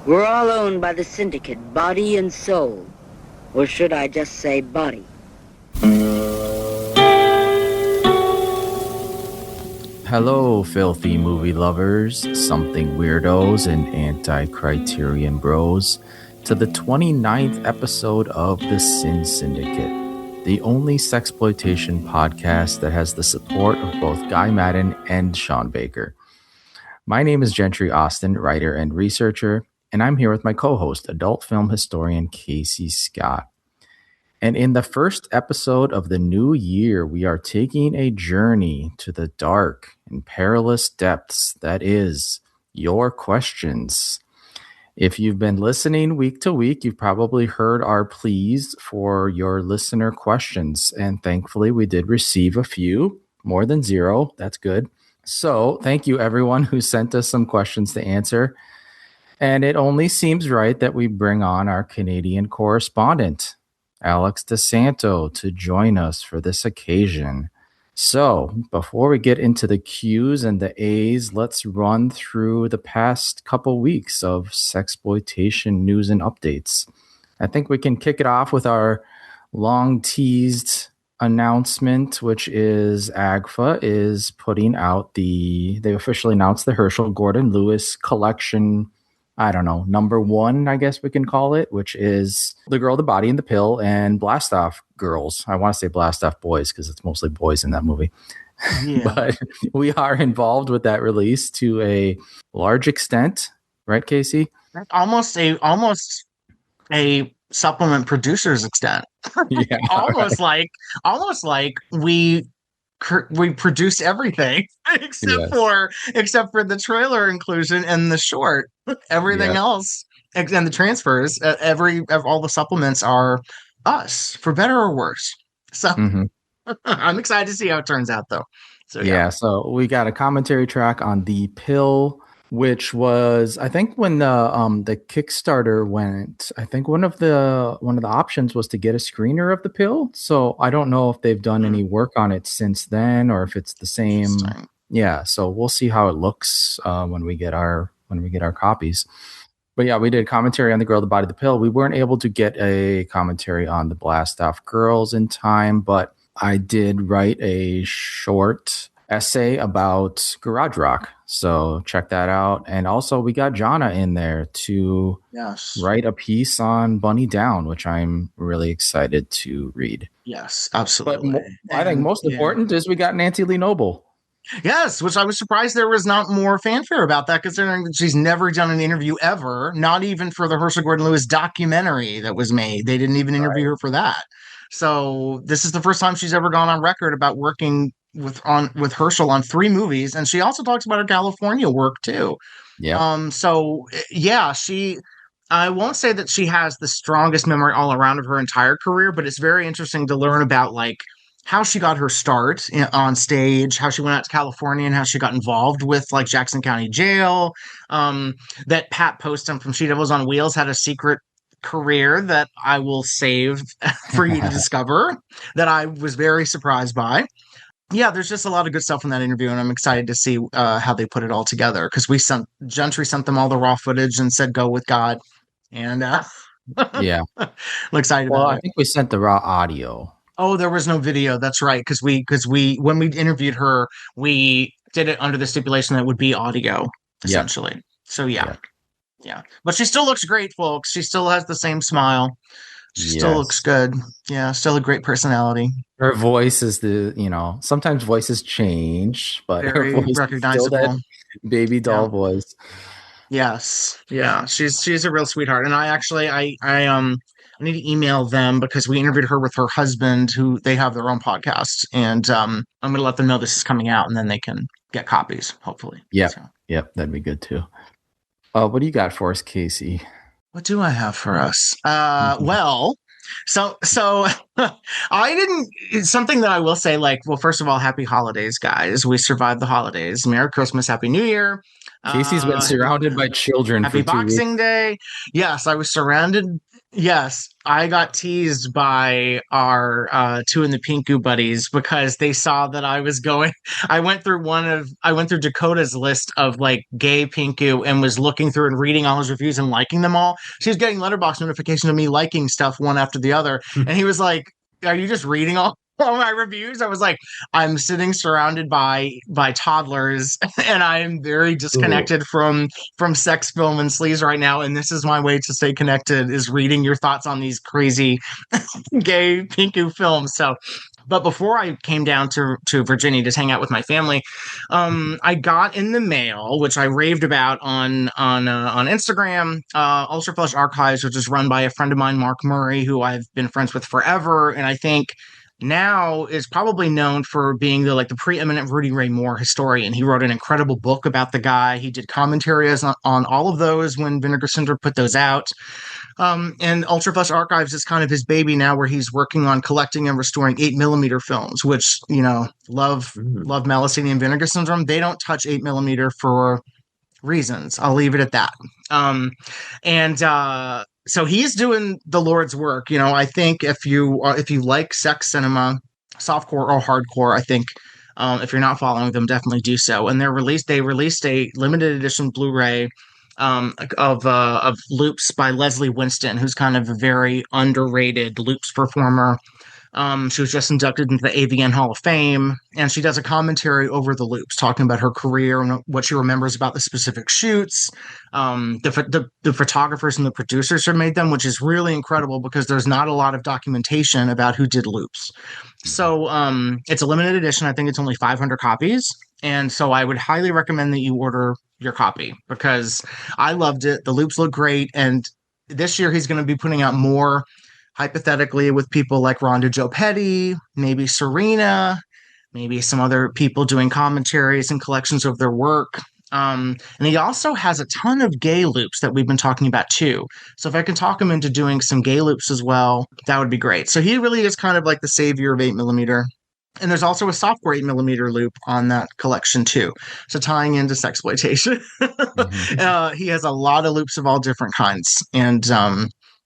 We're all owned by the syndicate, body and soul. Or should I just say body? Hello, filthy movie lovers, something weirdos, and anti-criterion bros, to the 29th episode of The Sin Syndicate, the only sexploitation podcast that has the support of both Guy Madden and Sean Baker. My name is Gentry Austin, writer and researcher, and I'm here with my co-host, adult film historian Casey Scott. And in the first episode of the new year, we are taking a journey to the dark and perilous depths that is your questions. If you've been listening week to week, you've probably heard our pleas for your listener questions. And thankfully, we did receive a few, more than zero. That's good. So thank you, everyone who sent us some questions to answer. And it only seems right that we bring on our Canadian correspondent, Alex DiSanto, to join us for this occasion. So, before we get into the Q's and the A's, let's run through the past couple weeks of sexploitation news and updates. I think we can kick it off with our long-teased announcement, which is AGFA is putting out they officially announced the Herschel Gordon Lewis collection, I don't know, number one, I guess we can call it, which is The Girl, the Body, and the Pill, and Blast Off Girls. I want to say Blast Off Boys because it's mostly boys in that movie. Yeah. But we are involved with that release to a large extent, right, Casey? Almost a supplement producer's extent. Yeah, almost right. like we produced everything except for the trailer inclusion and the short. Everything else and the transfers, all the supplements are us, for better or worse. So I'm excited to see how it turns out, though. So so we got a commentary track on The Pill, which was, I think, when the Kickstarter went, I think one of the options was to get a screener of The Pill. So I don't know if they've done any work on it since then, or if it's the same. Yeah, so we'll see how it looks when we get our copies. But yeah, we did commentary on The Girl, the Body, the Pill. We weren't able to get a commentary on the Blast Off Girls in time, but I did write a short essay about garage rock. So check that out. And also we got Jana in there to write a piece on Bunny Down, which I'm really excited to read. Yes, absolutely. But I think most important is we got Nancy Lee Noble. Yes, which I was surprised there was not more fanfare about that, considering that she's never done an interview ever, not even for the Herschel Gordon Lewis documentary that was made. They didn't even interview her for that. So this is the first time she's ever gone on record about working with Herschel on 3 movies, and she also talks about her California work too. Yeah. I won't say that she has the strongest memory all around of her entire career, but it's very interesting to learn about how she got her start on stage, how she went out to California, and how she got involved with Jackson County Jail. That Pat Postum from She Devils on Wheels had a secret career that I will save for you to discover, that I was very surprised by. Yeah, there's just a lot of good stuff in that interview, and I'm excited to see how they put it all together, because Gentry sent them all the raw footage and said, go with God. And I'm excited about it. I think we sent the raw audio. Oh, there was no video. That's right. Because we when we interviewed her, we did it under the stipulation that it would be audio, essentially. Yep. So yeah. But she still looks great, folks. She still has the same smile. She still looks good. Yeah, still a great personality. Her voice is sometimes voices change, but very her voice recognizable. Is still that baby doll voice. Yes. Yeah. She's a real sweetheart. And I need to email them, because we interviewed her with her husband, who they have their own podcast. And I'm going to let them know this is coming out, and then they can get copies, hopefully. Yeah. So. Yep. That'd be good too. What do you got for us, Casey? What do I have for us? Well, so I didn't, it's something that I will say, first of all, happy holidays, guys. We survived the holidays. Merry Christmas, Happy New Year. Casey's been surrounded by children happy for 2 weeks. Boxing Day. Yes, I was surrounded Yes, I got teased by our two in the Pinku buddies because they saw that I was going. I went through Dakota's list of like gay Pinku and was looking through and reading all his reviews and liking them all. She was getting letterbox notifications of me liking stuff one after the other, and he was like, "Are you just reading all my reviews?" I was like, "I'm sitting surrounded by toddlers, and I am very Ooh. disconnected from sex film and sleaze right now, and this is my way to stay connected is reading your thoughts on these crazy gay pinku films." So but before I came down to Virginia to hang out with my family, I got in the mail, which I raved about on Instagram, Ultra Flush Archives, which is run by a friend of mine, Mark Murray, who I've been friends with forever, and I think now is probably known for being the preeminent Rudy Ray Moore historian. He wrote an incredible book about the guy. He did commentaries on all of those when Vinegar Syndrome put those out. And Ultra Flush Archives is kind of his baby now, where he's working on collecting and restoring 8mm films, which, love Melusine and Vinegar Syndrome. They don't touch 8mm for reasons. I'll leave it at that. And so he's doing the Lord's work. I think if you like sex cinema, softcore or hardcore, I think if you're not following them, definitely do so. And they released a limited edition Blu-ray of Loops by Leslie Winston, who's kind of a very underrated Loops performer. She was just inducted into the AVN Hall of Fame, and she does a commentary over the Loops, talking about her career and what she remembers about the specific shoots, the photographers and the producers who made them, which is really incredible because there's not a lot of documentation about who did Loops. So it's a limited edition. I think it's only 500 copies. And so I would highly recommend that you order your copy because I loved it. The Loops look great. And this year he's going to be putting out more, hypothetically, with people like Rhonda Joe Petty, maybe Serena, maybe some other people doing commentaries and collections of their work. And he also has a ton of gay loops that we've been talking about too. So if I can talk him into doing some gay loops as well, that would be great. So he really is kind of like the savior of 8mm. And there's also a software 8mm loop on that collection too. So tying into sexploitation, he has a lot of loops of all different kinds. And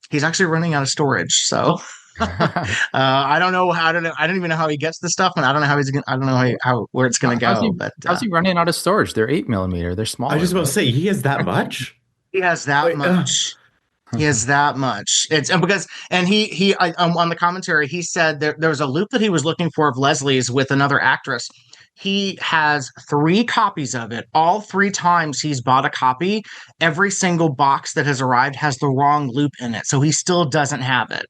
he's actually running out of storage. So I don't know. I don't even know how he gets the stuff, and I don't know how I don't know how where it's going to go. But how's he running out of storage? They're 8mm. They're small. I was just about to say he has that much. He has that much. He has that much. It's because he on the commentary he said there was a loop that he was looking for of Leslie's with another actress. He has 3 copies of it. All 3 times he's bought a copy, every single box that has arrived has the wrong loop in it, so he still doesn't have it.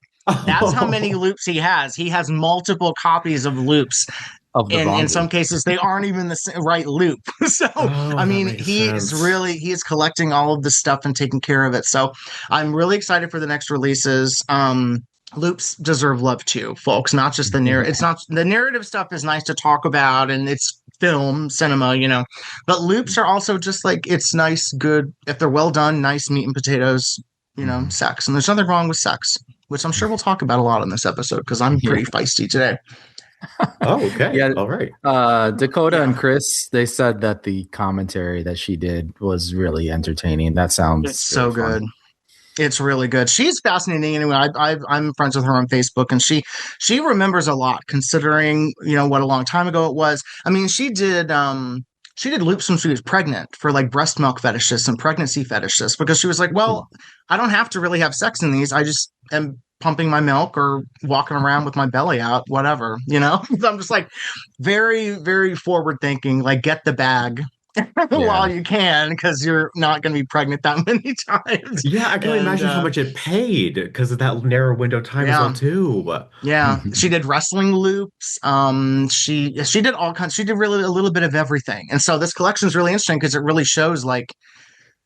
That's how many loops he has. He has multiple copies of loops. In some cases, they aren't even the right loop. So, I mean, he is collecting all of this stuff and taking care of it. So I'm really excited for the next releases. Loops deserve love too, folks, not just the narrative. It's not the narrative stuff is nice to talk about and it's film, cinema, but loops are also just like, it's nice, good, if they're well done, nice meat and potatoes, sex. And there's nothing wrong with sex, which I'm sure we'll talk about a lot on this episode because I'm pretty feisty today. Oh, okay. Yeah. All right. Dakota and Chris, they said that the commentary that she did was really entertaining. That sounds it's so good. Fun. It's really good. She's fascinating. Anyway, I'm friends with her on Facebook, and she remembers a lot, considering what a long time ago it was. I mean, she did loops when she was pregnant for like breast milk fetishists and pregnancy fetishists because she was like, well, I don't have to really have sex in these. I just am pumping my milk or walking around with my belly out, whatever, So I'm just like very, very forward thinking, like get the bag while you can because you're not going to be pregnant that many times. Yeah, I can imagine how much it paid because of that narrow window of time as well too. Yeah, she did wrestling loops. She did all kinds. She did really a little bit of everything, and so this collection is really interesting because it really shows like.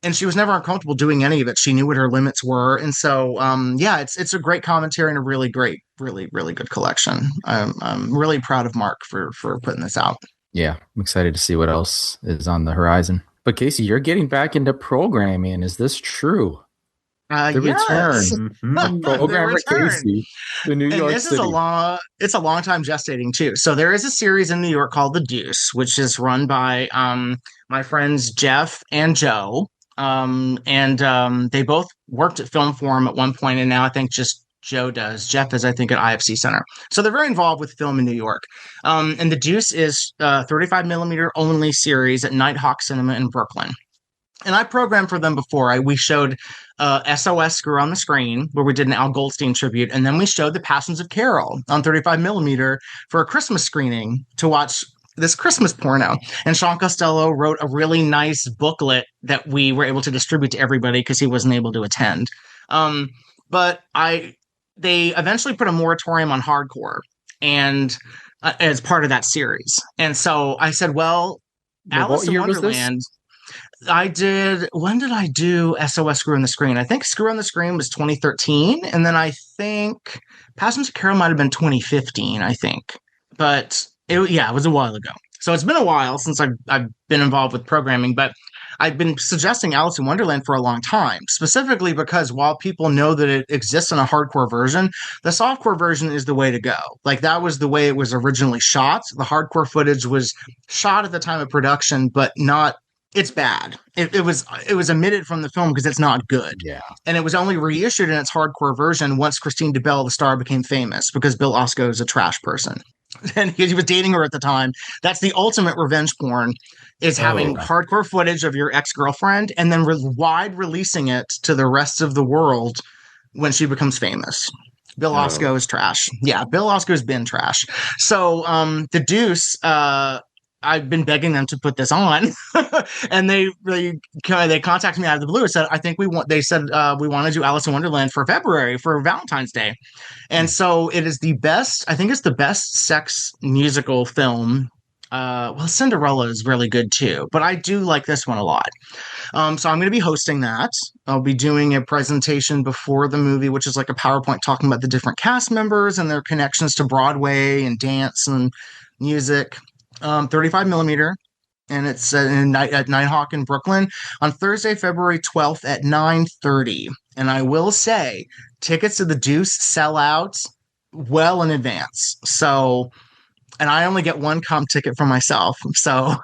And she was never uncomfortable doing any of it. She knew what her limits were. And so, it's a great commentary and a really great, really, really good collection. I'm really proud of Mark for putting this out. Yeah, I'm excited to see what else is on the horizon. But Casey, you're getting back into programming. Is this true? The return. Programmer Casey, the New York City. It's a long time gestating too. So there is a series in New York called The Deuce, which is run by my friends Jeff and Joe. And they both worked at Film Forum at one point, and now I think just Joe does. Jeff is, I think, at IFC Center. So they're very involved with film in New York. And The Deuce is a 35 millimeter only series at Nighthawk Cinema in Brooklyn. And I programmed for them before. We showed SOS Screw on the Screen, where we did an Al Goldstein tribute. And then we showed The Passions of Carol on 35 millimeter for a Christmas screening to watch this Christmas porno. And Sean Costello wrote a really nice booklet that we were able to distribute to everybody because he wasn't able to attend. But they eventually put a moratorium on hardcore and as part of that series. And so I said, well, Alice in Wonderland. When did I do SOS Screw on the Screen? I think Screw on the Screen was 2013. And then I think Passions of Carol might have been 2015, I think. But it was a while ago. So it's been a while since I've been involved with programming, but I've been suggesting Alice in Wonderland for a long time, specifically because while people know that it exists in a hardcore version, the softcore version is the way to go. Like, that was the way it was originally shot. The hardcore footage was shot at the time of production, but not. It's bad. It was omitted from the film because it's not good. Yeah. And it was only reissued in its hardcore version once Christine DeBelle, the star, became famous because Bill Osco is a trash person. And he was dating her at the time. That's the ultimate revenge porn, is having hardcore footage of your ex-girlfriend and then wide releasing it to the rest of the world when she becomes famous. Bill Osco is trash. Yeah, Bill Osco's been trash. So The Deuce, I've been begging them to put this on, and they contacted me out of the blue and said, we want to do Alice in Wonderland for February for Valentine's Day. And so it is the best, I think it's the best sex musical film. Well, Cinderella is really good too, but I do like this one a lot. So I'm going to be hosting that. I'll be doing a presentation before the movie, which is like a PowerPoint talking about the different cast members and their connections to Broadway and dance and music. 35 millimeter, and it's at Nighthawk in Brooklyn on Thursday, February 12th at 9:30. And I will say, tickets to The Deuce sell out well in advance. So, and I only get one comp ticket for myself. So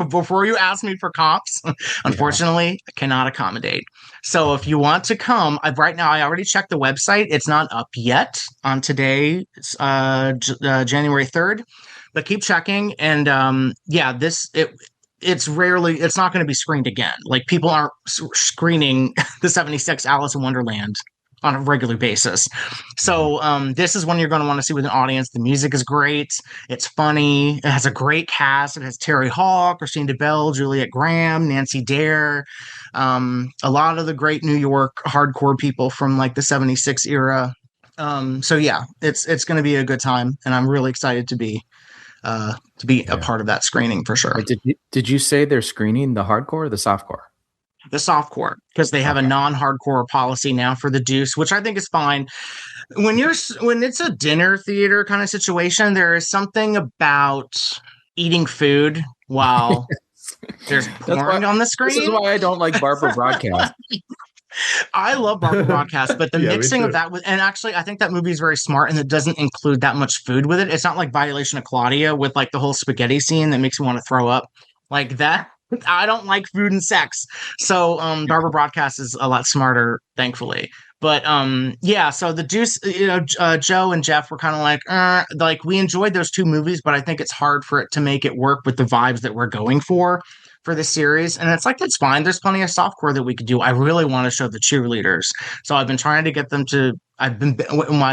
before you ask me for comps, unfortunately, I cannot accommodate. So if you want to come, right now, I already checked the website. It's not up yet on today, January 3rd. But keep checking, and it's not going to be screened again. Like, people aren't screening the 76 Alice in Wonderland on a regular basis. So this is one you're going to want to see with an audience. The music is great. It's funny. It has a great cast. It has Terry Hall, Christine DeBelle, Juliette Graham, Nancy Dare, a lot of the great New York hardcore people from like the 76 era. So yeah, it's going to be a good time, and I'm really excited to be a part of that screening for sure. Did you say they're screening the hardcore or the softcore? The softcore, because they have a non-hardcore policy now for The Deuce, which I think is fine. When it's a dinner theater kind of situation, there is something about eating food while there's porn on the screen. This is why I don't like Barbara Broadcast. I love Barbara Broadcast, but the mixing of that and actually I think that movie is very smart, and it doesn't include that much food with it. It's not like Violation of Claudia with like the whole spaghetti scene that makes me want to throw up like that. I don't like food and sex. So Barbara Broadcast is a lot smarter, thankfully. But so The Deuce, Joe and Jeff were kind of like we enjoyed those two movies, but I think it's hard for it to make it work with the vibes that we're going for this series. And it's like, that's fine. There's plenty of softcore that we could do. I really want to show the cheerleaders. So I've been trying to get them to, I'd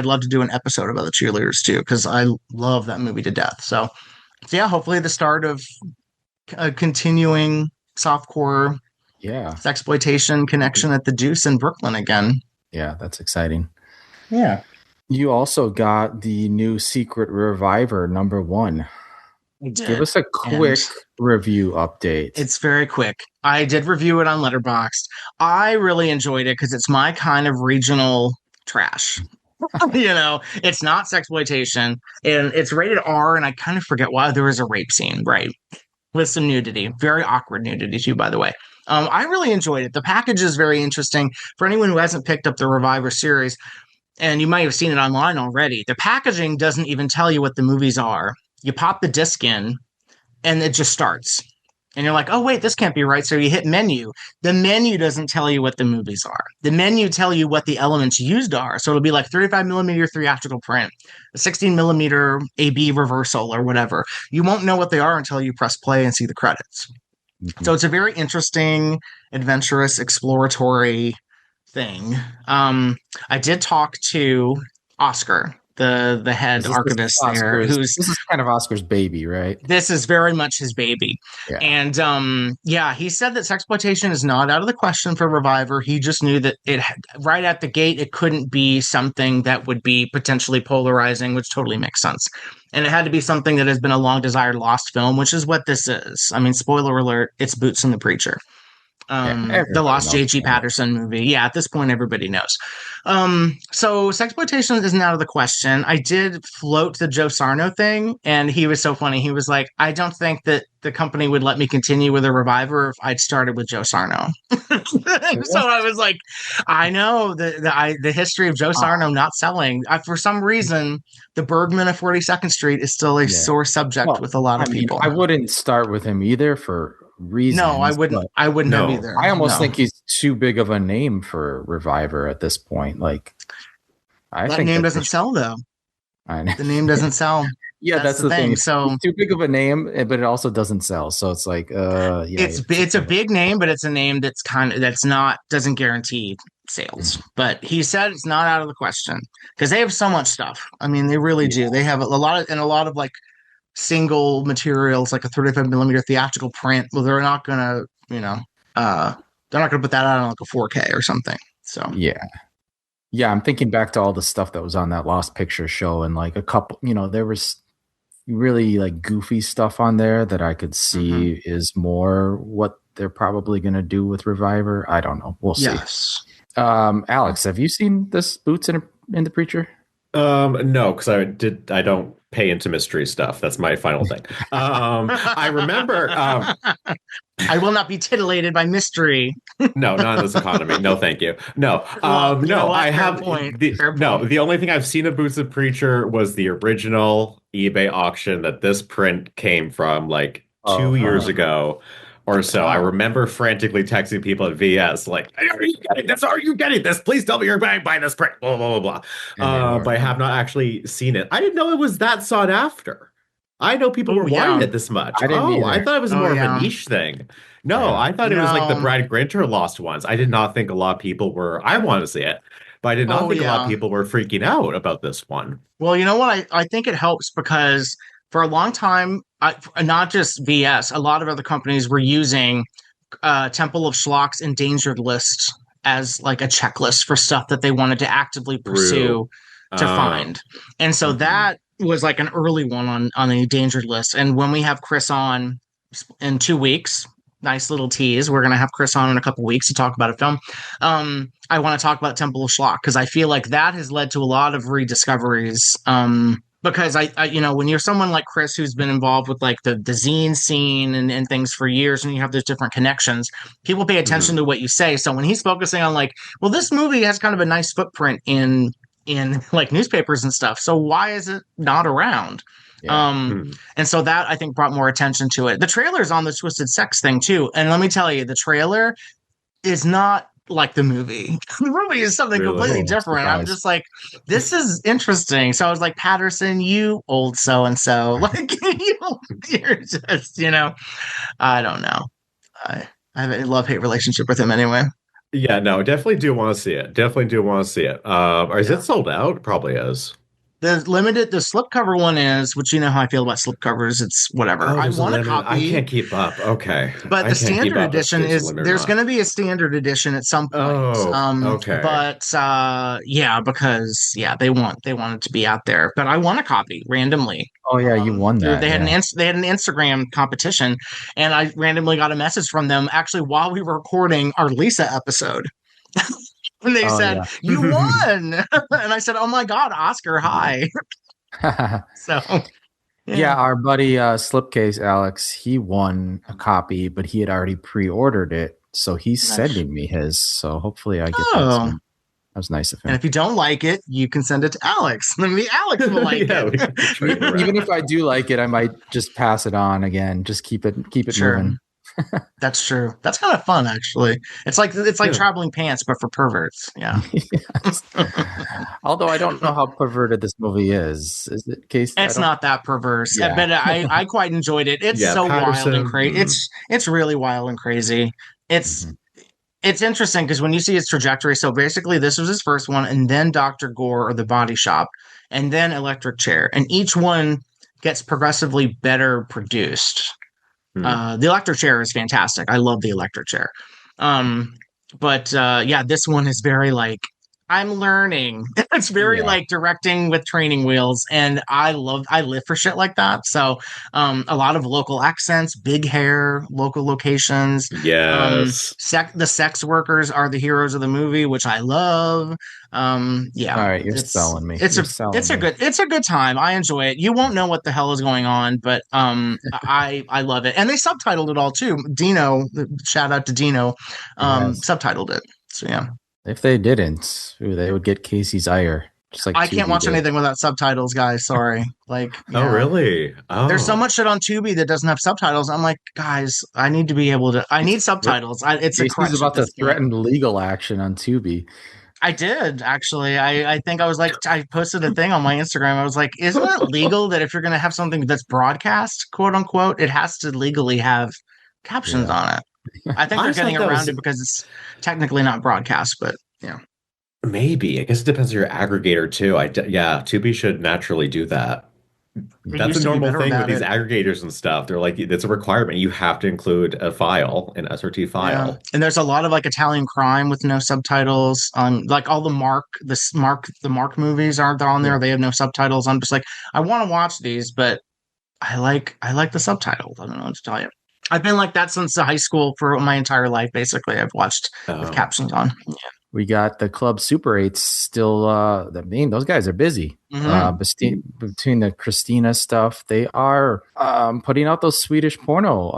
love to do an episode about the cheerleaders too, because I love that movie to death. So yeah, hopefully the start of a continuing softcore sexploitation connection at The Deuce in Brooklyn again. Yeah, that's exciting. Yeah. You also got the new Secret Reviver #1. Give us a quick review update. It's very quick. I did review it on Letterboxd. I really enjoyed it because it's my kind of regional trash. It's not sexploitation, and it's rated R, and I kind of forget why. There was a rape scene, right? With some nudity. Very awkward nudity, too, by the way. I really enjoyed it. The package is very interesting. For anyone who hasn't picked up the Reviver series, and you might have seen it online already, the packaging doesn't even tell you what the movies are. You pop the disc in, and it just starts. and you're like, oh, wait, this can't be right. So you hit menu. The menu doesn't tell you what the movies are. The menu tell you what the elements used are. So it'll be like 35 millimeter theatrical print, a 16 millimeter AB reversal or whatever. You won't know what they are until you press play and see the credits. So it's a very interesting, adventurous, exploratory thing. I did talk to Oscar, the head archivist there, this is kind of Oscar's baby, right? This is very much his baby. Yeah. And he said that sexploitation is not out of the question for Reviver. He just knew that it right at the gate it couldn't be something that would be potentially polarizing, which totally makes sense. And it had to be something that has been a long desired lost film, which is what this is. I mean, spoiler alert, it's Boots and the Preacher. The lost J.G. Patterson movie. Yeah, at this point, everybody knows. So sexploitation isn't out of the question. I did float the Joe Sarno thing, and he was so funny. He was like, I don't think that the company would let me continue with a Reviver if I'd started with Joe Sarno. So I was like, I know the history of Joe Sarno not selling. For some reason, the Bergman of 42nd Street is still a sore subject with a lot of people. I wouldn't start with him either for reasons. No, I wouldn't. I wouldn't have either. I almost think he's too big of a name for Reviver at this point. Like, I think name doesn't sell though. I know. The name doesn't sell. Yeah, that's the thing. So it's too big of a name, but it also doesn't sell. So it's like, it's a big name, but it's a name that's doesn't guarantee sales. But he said it's not out of the question because they have so much stuff. I mean, they really do. They have a lot of like single materials, like a 35 millimeter theatrical print. Well, they're not gonna, they're not gonna put that out on like a 4K or something. So yeah, I'm thinking back to all the stuff that was on that Lost Picture show, and like a couple, there was really like goofy stuff on there that I could see is more what they're probably gonna do with Reviver. I don't know. We'll see. Yes. Alex, have you seen this Boots in the Preacher? No, because I don't pay into mystery stuff. That's my final thing. I remember. I will not be titillated by mystery. No, not in this economy. No, thank you. No, I have. The only thing I've seen of Boots the Preacher was the original eBay auction that this print came from, like 2 years ago or so. I remember frantically texting people at VS like, "Are you getting this? Are you getting this? Please tell me you're buying this print." Blah blah blah blah. But I have not actually seen it. I didn't know it was that sought after. I know people were wanting it this much. I thought it was more of a niche thing. No, I thought it was like the Brad Grinter Lost ones. I did not think a lot of people were. I want to see it, but I did not think a lot of people were freaking out about this one. Well, you know what? I think it helps because for a long time, not just VS, a lot of other companies were using Temple of Schlock's endangered list as like a checklist for stuff that they wanted to actively pursue to find. And so that was like an early one on the endangered list. And when we have Chris on in 2 weeks, nice little tease, we're going to have Chris on in a couple weeks to talk about a film. I want to talk about Temple of Schlock because I feel like that has led to a lot of rediscoveries. Because I when you're someone like Chris who's been involved with like the zine scene and things for years, and you have those different connections, people pay attention to what you say. So when he's focusing on like, well, this movie has kind of a nice footprint in like newspapers and stuff, so why is it not around? And so that I think brought more attention to it. The trailer's on the Twisted Sex thing too, and let me tell you, the trailer is not like the movie. The movie is something completely different. I'm just like, this is interesting. So I was like, Patterson, you old so and so, like you're just, I don't know. I have a love-hate relationship with him anyway. Yeah, no, definitely do want to see it. Or is it sold out? It probably is. The slipcover one is, which you know how I feel about slipcovers. It's whatever. I want a copy. I can't keep up. Okay. But the standard edition there's going to be a standard edition at some point. Okay. But because they want it to be out there. But I won a copy randomly. Oh yeah, you won that. They had an Instagram competition, and I randomly got a message from them actually while we were recording our Lisa episode. And they said, "You won!" And I said, "Oh my God, Oscar, hi!" So, our buddy Slipcase Alex, he won a copy, but he had already pre-ordered it, so he's sending me his. So hopefully, I get that soon. That was nice of him. And if you don't like it, you can send it to Alex. Maybe Alex will like it. Even if I do like it, I might just pass it on again. Just keep it moving. That's true. That's kind of fun, actually. It's like traveling pants, but for perverts. Yeah. Yes. Although I don't know how perverted this movie is. Is it, Casey? It's not that perverse, Yeah. but I quite enjoyed it. It's so wild and crazy. It's really wild and crazy. It's interesting because when you see his trajectory, so basically this was his first one, and then Dr. Gore or The Body Shop, and then Electric Chair, and each one gets progressively better produced. The Electric Chair is fantastic. I love the Electric Chair. But this one is very like, I'm learning. It's very like directing with training wheels, and I live for shit like that. So a lot of local accents, big hair, local locations. Yes. The sex workers are the heroes of the movie, which I love. All right, you're selling me. It's a good time. I enjoy it. You won't know what the hell is going on, but I love it. And they subtitled it all too. Dino, shout out to Dino, subtitled it. So yeah. If they didn't, they would get Casey's ire. Just like I can't watch anything without subtitles, guys. Sorry. Like, oh really? Oh. There's so much shit on Tubi that doesn't have subtitles. I'm like, guys, I need to be able to. I need subtitles. It's a crutch. Casey's about to threaten legal action on Tubi. I did actually. I think I was like, I posted a thing on my Instagram. I was like, isn't it legal that if you're going to have something that's broadcast, quote unquote, it has to legally have captions on it? I think they're getting around it because it's technically not broadcast, but yeah. Maybe. I guess it depends on your aggregator too. Tubi should naturally do that. That's a normal thing with these aggregators and stuff. They're like, it's a requirement. You have to include a file, an SRT file. Yeah. And there's a lot of like Italian crime with no subtitles. Like all the Mark movies aren't on there. They have no subtitles. I'm just like, I want to watch these, but I like the subtitles. I don't know what to tell you. I've been like that since high school for my entire life. Basically, I've watched with captions on. Yeah. We got the Club Super 8s still. Those guys are busy. Between the Christina stuff, they are putting out those Swedish porno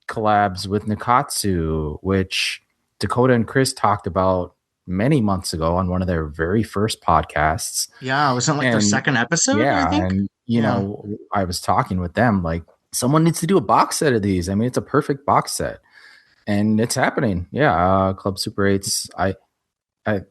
collabs with Nikatsu, which Dakota and Chris talked about many months ago on one of their very first podcasts. Yeah, wasn't like their second episode? Yeah, I think? And know, I was talking with them like, someone needs to do a box set of these. I mean, it's a perfect box set. And it's happening. Yeah. Club Super 8s. I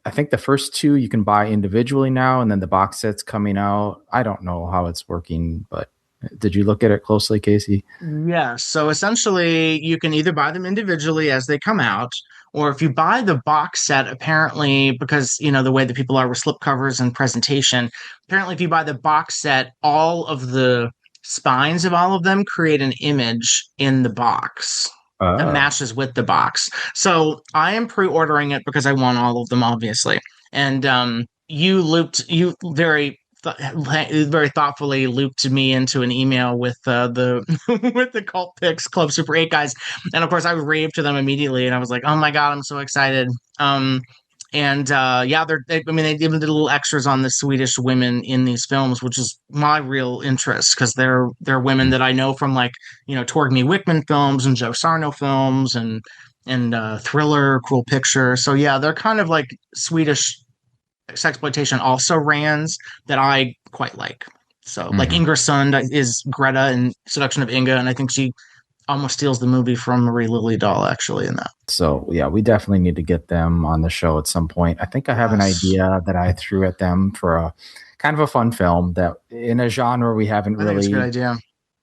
think the first two you can buy individually now, and then the box set's coming out. I don't know how it's working, but did you look at it closely, Casey? Yeah. So essentially you can either buy them individually as they come out, or if you buy the box set, apparently, because the way that people are with slipcovers and presentation, apparently if you buy the box set, all of the spines of all of them create an image in the box that matches with the box. So I am pre-ordering it because I want all of them, obviously. And you very thoughtfully looped me into an email with the with the Cult Picks Club Super 8 guys, and of course I raved to them immediately, and I was like, oh my god, I'm so excited. They even did little extras on the Swedish women in these films, which is my real interest because they're women that I know from like Torgny Wickman films and Joe Sarno films and Thriller, Cruel Picture. So yeah, they're kind of like Swedish sexploitation also rans that I quite like. So like Ingersund is Greta in Seduction of Inga, and I think she almost steals the movie from Marie Liljedahl actually in that. So yeah, we definitely need to get them on the show at some point. I think I have an idea that I threw at them for a kind of a fun film that in a genre we haven't really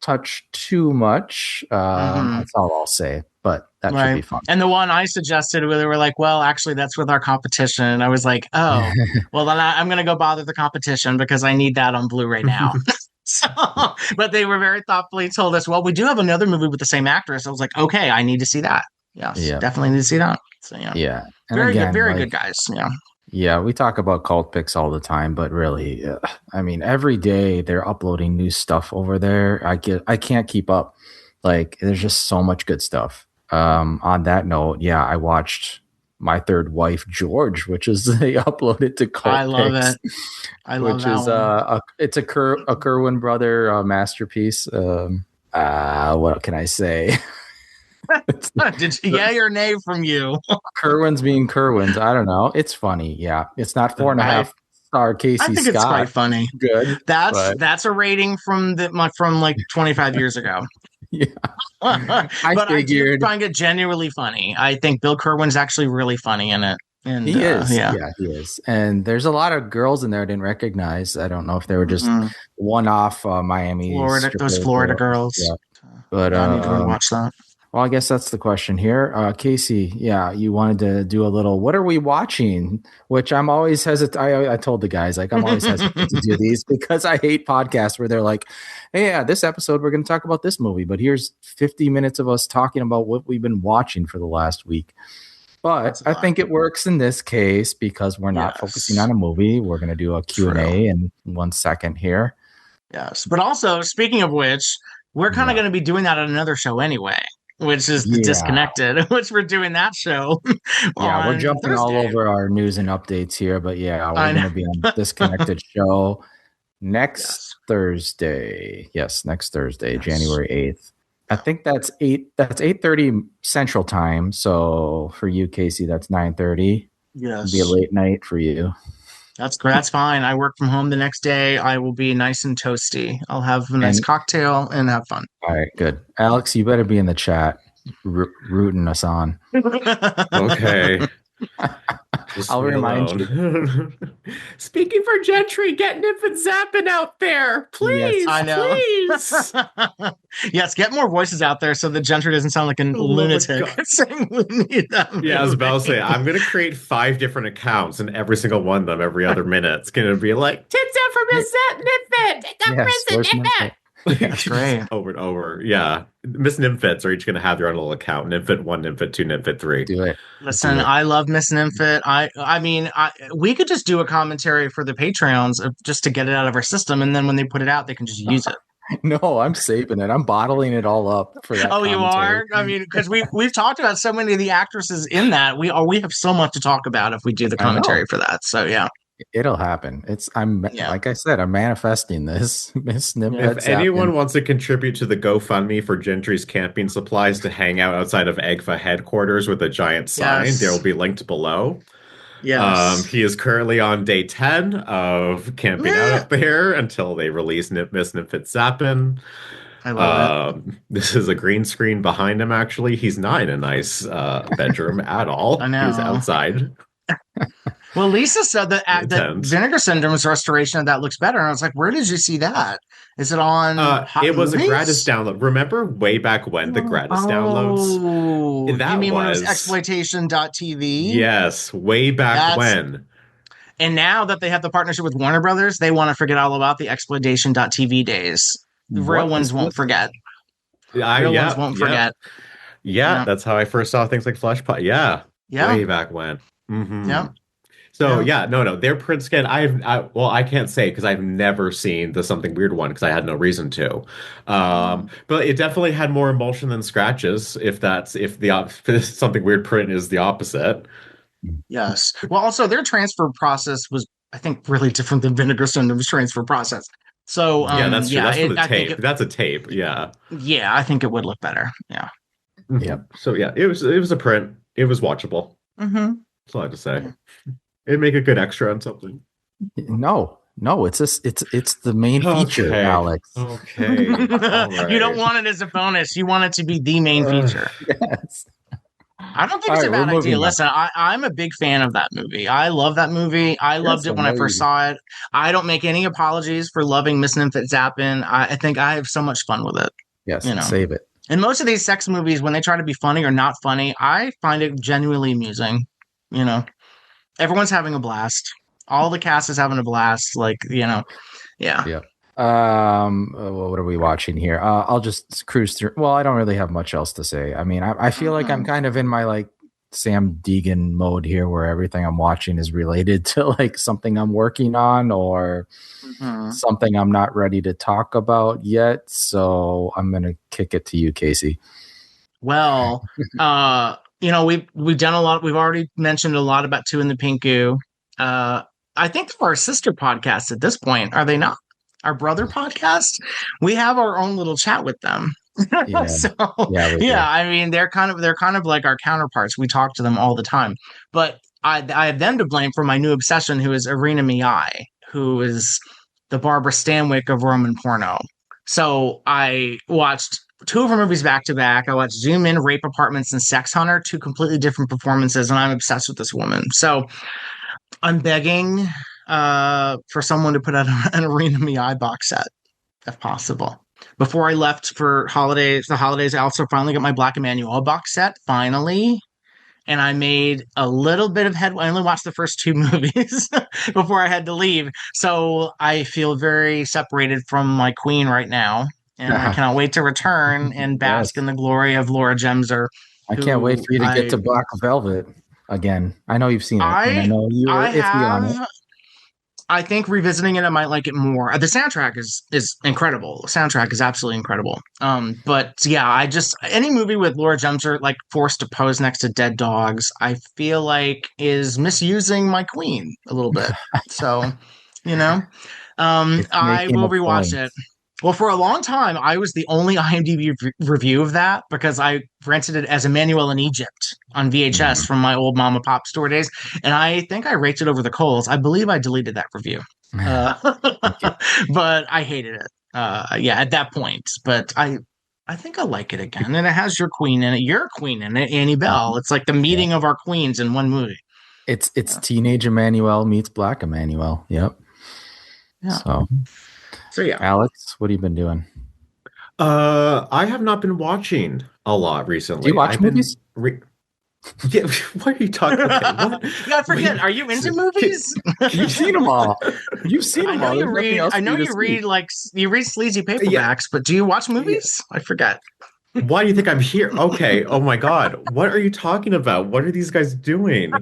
touched too much. That's all I'll say, but that should be fun. And the one I suggested where they were like, well, actually that's with our competition. And I was like, oh, well then I'm going to go bother the competition because I need that on Blu-ray now. So, but they were very thoughtfully told us, well, we do have another movie with the same actress. I was like, okay, I need to see that. Yes, definitely need to see that. So yeah. And very good guys. Yeah. Yeah, we talk about Cult Picks all the time, but really, I mean, every day they're uploading new stuff over there. I can't keep up. Like, there's just so much good stuff. On that note, I watched My Third Wife, George, which is they uploaded to Cult Picks. I love it. I love which is it's a Kerwin brother masterpiece. What can I say? Did you yay or nay from you? Kerwins being Kerwins. I don't know. It's funny. Yeah, it's not 4.5 star Casey Scott. I think it's quite funny. Good. That's a rating from like 25 years ago. Yeah. I do find it genuinely funny. I think Bill Kerwin's actually really funny in it. And he is. Yeah, he is. And there's a lot of girls in there I didn't recognize. I don't know if they were just one-off Miami. Those Florida girls. Yeah. But I need to watch that. Well, I guess that's the question here. Casey, you wanted to do a little, what are we watching? Which I'm always hesitant. I told the guys, like, I'm always hesitant to do these because I hate podcasts where they're like, hey, yeah, this episode, we're going to talk about this movie, but here's 50 minutes of us talking about what we've been watching for the last week. But I think it works in this case because we're not focusing on a movie. We're going to do a Q&A in 1 second here. Yes. But also, speaking of which, we're kind of going to be doing that on another show anyway. Which is the Disconnected, which we're doing that show. We're jumping Thursday. All over our news and updates here, but we're going to be on Disconnected show next Thursday. Yes, next Thursday, January 8th. I think that's 8:30 Central Time. So for you, Casey, that's 9:30. Yes. It'll be a late night for you. That's fine. I work from home the next day. I will be nice and toasty. I'll have a nice cocktail and have fun. All right, good. Alex, you better be in the chat rooting us on. Okay. I'll remind you. Speaking for Gentry, get Nip and Zappin out there. Please. Yes, I know. Please. Yes, get more voices out there so that Gentry doesn't sound like a lunatic saying we need them. Yeah, I was about to say, I'm going to create 5 different accounts and every single one of them every other minute. It's going to be like, tits out for Miss Nipfit. That's great. Over and over. Yeah. Miss Nymphits are each going to have their own little account. Nymphit 1, Nymphit 2, Nymphit 3. Do it. Listen, I love Miss Nymphit. I mean, we could just do a commentary for the Patreons just to get it out of our system. And then when they put it out, they can just use it. No, I'm saving it. I'm bottling it all up for that. Oh, you are? I mean, because we've talked about so many of the actresses in that. We have so much to talk about if we do the commentary for that. So, yeah. It'll happen. Like I said, I'm manifesting this. Miss Nimpet. If anyone wants to contribute to the GoFundMe for Gentry's camping supplies to hang out outside of EGFA headquarters with a giant sign, there will be linked below. Yes. He is currently on day 10 of camping out up there until they release Miss Nymphit Zappin. I love it. This is a green screen behind him, actually. He's not in a nice bedroom at all. I know. He's outside. Well, Lisa said that Vinegar Syndrome's restoration of that looks better. And I was like, where did you see that? Is it on it was movies? A gratis download. Remember way back when the gratis downloads? That you mean when it was exploitation.tv? Yes, way back when. And now that they have the partnership with Warner Brothers, they want to forget all about the exploitation.tv days. The real ones won't forget. Real ones won't forget. Yeah, that's how I first saw things like Fleshpot. Yeah. Way back when. Mm-hmm. Yeah. So no, their print scan. I can't say because I've never seen the Something Weird one because I had no reason to. But it definitely had more emulsion than scratches. If the Something Weird print is the opposite. Yes. Well, also their transfer process was, I think, really different than Vinegar Syndrome's transfer process. So that's true. That's for the tape. That's a tape. Yeah. Yeah, I think it would look better. Yeah. Yep. So it was a print. It was watchable. Mm-hmm. That's all I have to say. It'd make a good extra on something. No, it's the main feature, Alex. Okay. Right. You don't want it as a bonus. You want it to be the main feature. Yes. I don't think it's a bad idea. Listen, I'm a big fan of that movie. I love that movie. I loved it when I first saw it. I don't make any apologies for loving Miss Nymphit Zappin. I think I have so much fun with it. Yes, save it. And most of these sex movies, when they try to be funny or not funny, I find it genuinely amusing. Everyone's having a blast. All the cast is having a blast. Yeah. What are we watching here? I'll just cruise through. Well, I don't really have much else to say. I mean, I feel like I'm kind of in my Sam Deegan mode here, where everything I'm watching is related to something I'm working on or something I'm not ready to talk about yet. So I'm gonna kick it to you, Casey. Well, we've done a lot. We've already mentioned a lot about Two in the Pink Goo. I think they're our sister podcasts at this point, are they not? Our brother podcast. We have our own little chat with them. I mean, they're kind of like our counterparts. We talk to them all the time. But I have them to blame for my new obsession, who is Irina Miyai, who is the Barbara Stanwyck of Roman porno. So I watched two of her movies back to back. I watched Zoom In, Rape Apartments, and Sex Hunter, two completely different performances, and I'm obsessed with this woman. So I'm begging for someone to put out an Arena Me box set, if possible. Before I left for the holidays, I also finally got my Black Emmanuel box set, finally. And I made a little bit of headway. I only watched the first two movies before I had to leave. So I feel very separated from my queen right now. And I cannot wait to return and bask in the glory of Laura Gemser. I can't wait for you to get to Black Velvet again. I know you've seen it. I know you were iffy on it. I think revisiting it, I might like it more. The soundtrack is incredible. The soundtrack is absolutely incredible. But yeah, any movie with Laura Gemser like forced to pose next to dead dogs, I feel like is misusing my queen a little bit. So, I will rewatch it. Well, for a long time, I was the only IMDb review of that because I rented it as Emmanuel in Egypt on VHS from my old mom and pop store days. And I think I raked it over the coals. I believe I deleted that review. But I hated it. At that point. But I think I like it again. And it has your queen in it. Your queen in it, Annie Bell. It's like the meeting of our queens in one movie. It's teenage Emmanuel meets Black Emmanuel. Yep. Yeah. So yeah, Alex, what have you been doing? I have not been watching a lot recently. Do you watch movies? Yeah, what are you talking about? I forget. Are you into movies? You've seen them all. You've seen them all. I know you read sleazy paperbacks, but do you watch movies? I forget. Why do you think I'm here? Okay. Oh my God. What are you talking about? What are these guys doing?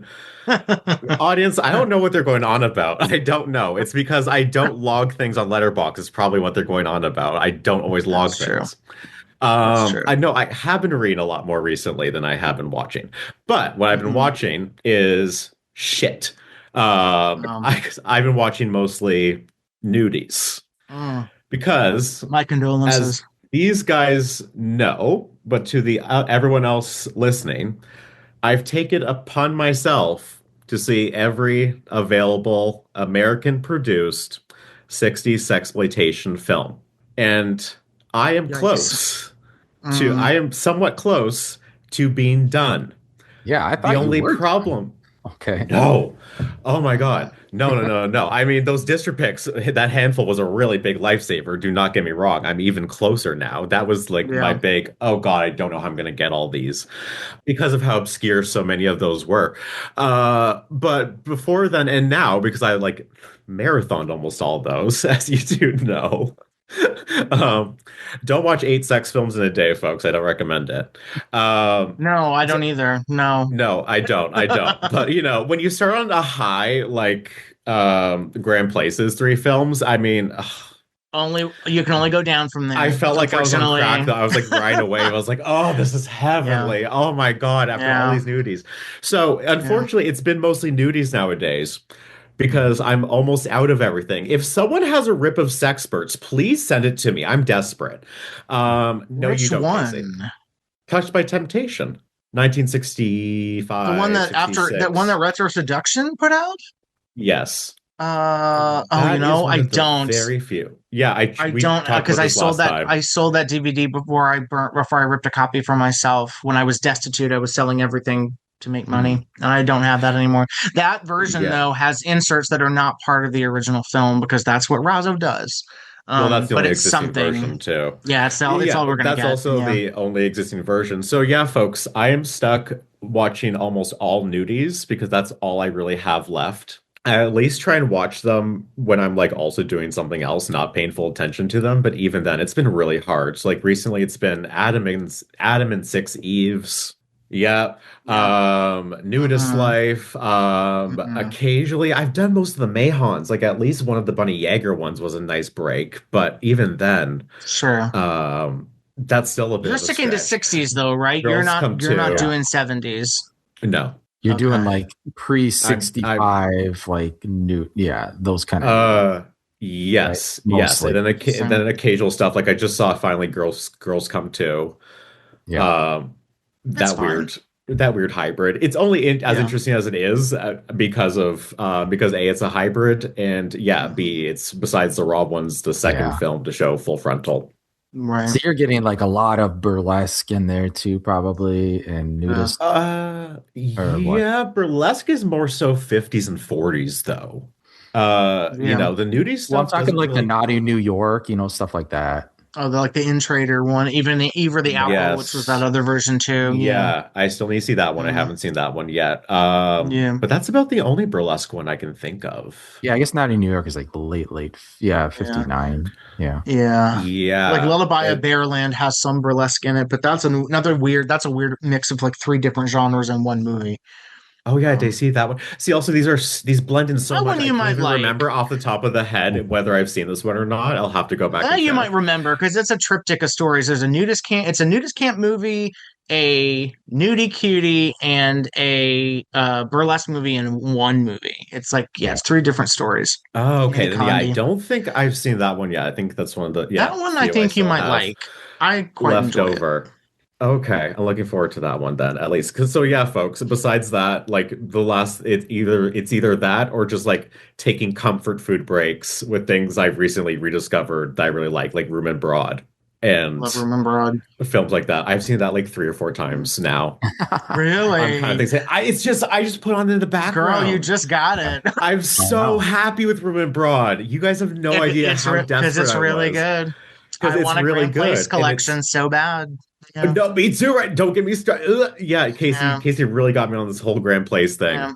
Audience, I don't know what they're going on about. I don't know. It's because I don't log things on Letterboxd is probably what they're going on about. I don't always log things. I know I have been reading a lot more recently than I have been watching. But what I've been watching is shit. I've been watching mostly nudies. Because my condolences. These guys know, but to the everyone else listening, I've taken upon myself to see every available American-produced 60s sexploitation film. And I am I am somewhat close to being done. Yeah, I thought the only problem. Okay. No. Oh my God. No. I mean, those district picks, that handful was a really big lifesaver. Do not get me wrong. I'm even closer now. That was like my big, oh God, I don't know how I'm going to get all these because of how obscure so many of those were. But before then and now, because I like marathoned almost all those, as you do know. Don't watch 8 sex films in a day, folks. I don't recommend it. No, I don't either. No, I don't. But when you start on a high, like Grand Places 3 films, I mean, you can only go down from there. I felt like I was on crack. I was like right away. I was like, oh, this is heavenly. Yeah. Oh my God, after all these nudies. So unfortunately, it's been mostly nudies nowadays. Because I'm almost out of everything. If someone has a rip of Sexperts, please send it to me. I'm desperate. No, which you don't. One? Touched by Temptation, 1965. The one that 66. that one that Retro Seduction put out. Yes. I don't. Very few. Yeah, I don't because I sold that. I sold that DVD before I ripped a copy for myself. When I was destitute, I was selling everything to make money, and I don't have that anymore. That version though has inserts that are not part of the original film because that's what Razzo does. Well, that's the only existing version too. Yeah, it's all we're gonna get. That's also the only existing version. So yeah, folks, I am stuck watching almost all nudies because that's all I really have left. I at least try and watch them when I'm like also doing something else, not paying full attention to them. But even then, it's been really hard. So like recently, it's been Adam and 6 Eves. Yeah. Nudist Life. Occasionally I've done most of the Mahons. Like at least one of the Bunny Yeager ones was a nice break. But even then, sure. That's still a bit. You're of a sticking to stretch. 60s though, right? You're not doing 70s. No. You're doing like pre-65, like new, those kind of. Yes, right? yes, and then occasional stuff. Like I just saw finally Girls Come Too. Yeah. That weird hybrid. It's only as interesting as it is because A, it's a hybrid, and B, it's besides the Raw ones, the second film to show full frontal. Right. So you're getting like a lot of burlesque in there too, probably, and nudist or what? Yeah, burlesque is more so 50s and 40s though. The nudie Well, I'm stuff talking doesn't like the really. Naughty New York, stuff like that. Oh, like the In Trader one, even the Ever the Owl, which was that Yes. other version too. Yeah. Yeah, I still need to see that one. I Yeah. haven't seen that one yet. Yeah. But that's about the only burlesque one I can think of. Yeah, I guess Naughty New York is like late, yeah, Yeah. 59. Yeah. Yeah. Like Yeah. Lullaby of Bearland has some burlesque in it, but that's a weird mix of like three different genres in one movie. Oh yeah, they see that one. See, also these blend in so That much. one I you can't might even like. remember off the top of the head whether I've seen this one or not. I'll have to go back and You check. might remember because it's a triptych of stories. There's a nudist camp. It's a nudist camp movie, a nudie cutie, and a burlesque movie in one movie. It's like it's three different stories. Oh, okay. Andy Then yeah, I Condi. don't think I've seen that one yet. I think that's one of the That one I few I think you still might have like. I quite left enjoy it. over. Okay, I'm looking forward to that one then, at least. Cause so yeah, folks, besides that, like it's either that or just like taking comfort food breaks with things I've recently rediscovered that I really like Room and Broad and Love Remember Odd. films like that. I've seen that like 3 or 4 times now. I'm kind of Really? thinking, I just put on in the background. Girl, you just got it. I'm so happy with Room and Broad. You guys have no idea how desperate Because it's I really was. good. Because I it's want a really Grand Place good. And collection so bad. Yeah. no, me too, right? Don't get me started. Yeah, Yeah. Casey really got me on this whole Grand Place thing. Yeah.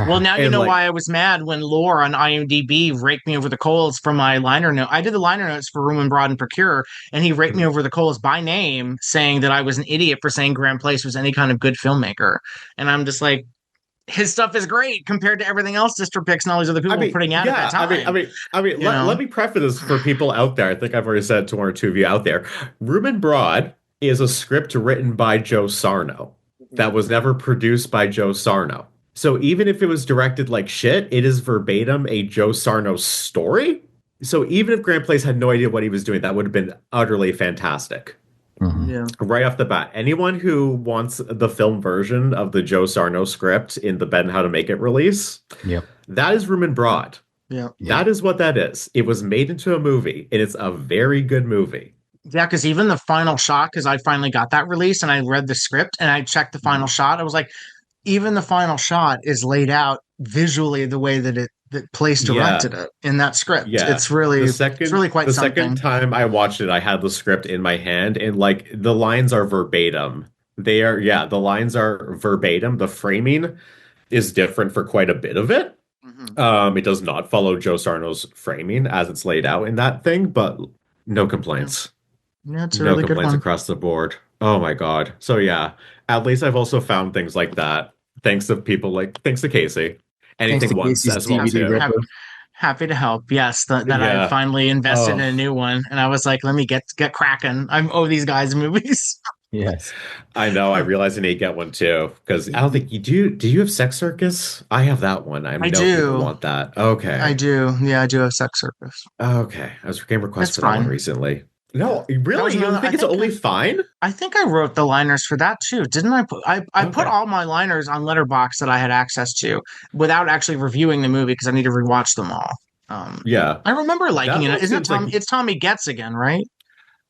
Well, now you And know like, why I was mad when Lore on IMDb raked me over the coals for my liner note. I did the liner notes for Room and Broad and Procure, and he raked me over the coals by name, saying that I was an idiot for saying Grand Place was any kind of good filmmaker. And I'm just like, his stuff is great compared to everything else District Picks and all these other people were putting out at that time. let me preface this for people out there. I think I've already said to one or two of you out there. Room and Broad is a script written by Joe Sarno that was never produced by Joe Sarno. So even if it was directed like shit, it is verbatim a Joe Sarno story. So even if Grand Place had no idea what he was doing, that would have been utterly fantastic. Mhm. Yeah. Right off the bat, anyone who wants the film version of the Joe Sarno script in the Ben How to Make It release, Yep. that is Room and Broad. Yeah. That is what that is. It was made into a movie, and it's a very good movie. Yeah, because even the final shot, because I finally got that release and I read the script and I checked the final shot, I was like, even the final shot is laid out visually the way that Place directed it in that script. Yeah. It's really quite the something. second time I watched it, I had the script in my hand, and like the lines are verbatim. The lines are verbatim. The framing is different for quite a bit of it. Mhm. It does not follow Joe Sarno's framing as it's laid out in that thing, but no complaints. Yeah, it's a No really good complaints one. across the board. Oh my God. So yeah, at least I've also found things like that. Thanks to Casey. Thanks Anything to once Casey's as well DVD too. ripper. Happy to help. Yes, that I Yeah. finally invested in Oh. a new one, and I was like, let me get cracking. I owe these guys movies. Yes. I know. I realize I need to get one too because I don't think you do. Do you have Sex Circus? I have that one. I know do. people want that. Okay. I do. Yeah, I do have Sex Circus. Okay. I was getting requests That's for that one fine. recently. No, That really? was You don't another- think I it's think only fine? I think I wrote the liners for that too, didn't I? I put Okay. all my liners on Letterboxd that I had access to without actually reviewing the movie because I need to rewatch them all. Yeah. I remember liking That it. one Isn't it seems like- Tom? It's Tommy Getz again, right?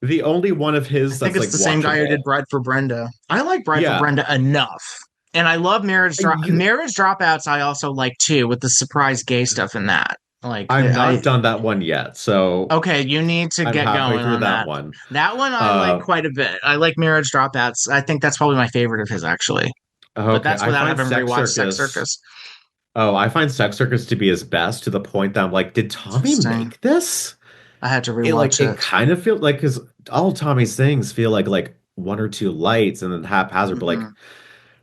The only one of I his think that's it's like the same guy who watchable. did Bride for Brenda. I like Bride Yeah. for Brenda enough. And I love Marriage Dropouts. I also like too, with the surprise gay stuff in that. Like I've not done that one yet, so okay, you need to I'm get halfway going through on that that. one. That one I like quite a bit. I like Marriage Dropouts. I think that's probably my favorite of his, actually. Okay, But that's without find having rewatched Sex Circus. Oh, I find Sex Circus to be his best to the point that I'm like, did Tommy Interesting. make this? I had to It like rewatch it it. kind of feels like because all Tommy's things feel like one or two lights and then haphazard, but like Mhm.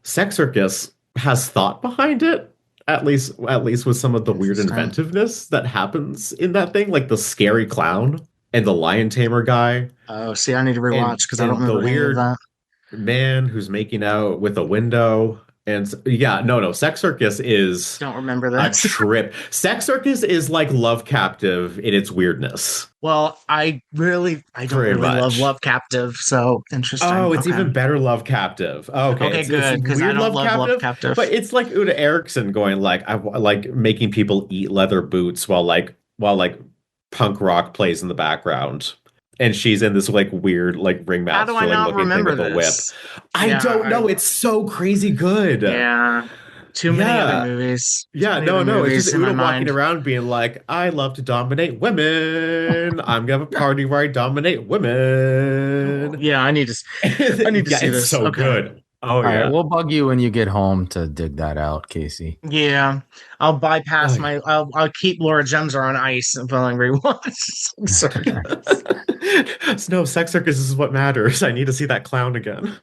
Sex Circus has thought behind it. At least with some of the weird Interesting. inventiveness that happens in that thing, like the scary clown and the lion tamer guy, Oh, see, I need to rewatch because I don't and the remember any of weird that. man who's making out with a window. And yeah, no, Sex Circus is Don't remember a that. trip. Sex Circus is like Love Captive in its weirdness. Well, I don't Pretty really much. love Love Captive, so interesting. Oh, it's Okay. even better Love Captive. Okay, Okay, it's good, 'cause I weird don't love Love Captive. but it's like Uta Erickson going like I like making people eat leather boots while like punk rock plays in the background. and she's in this like weird like How do I ringmaster like not looking thing remember with a whip. this? I don't know. It's so crazy good. Yeah. Too many other Yeah. movies. Yeah, Too many other no. It's just movies in my Una walking mind. around being like, I love to dominate women. I'm gonna have a party where I dominate women. Yeah, I need to Yeah, see it's this. so Okay. good. Oh All yeah. right, we'll bug you when you get home to dig that out, Casey. Yeah, I'll bypass Oh, yeah. I'll keep Laura Gemser on ice until I rewatch Circus. No, Sex Circus is what matters. I need to see that clown again.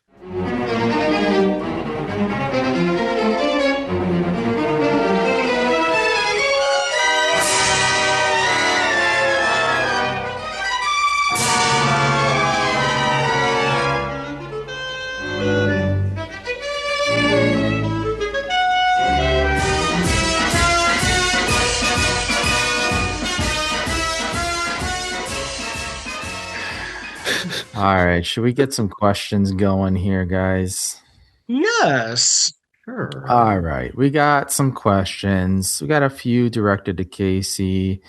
All right, should we get some questions going here, guys? Yes. Sure. All right, we got some questions. We got a few directed to Casey.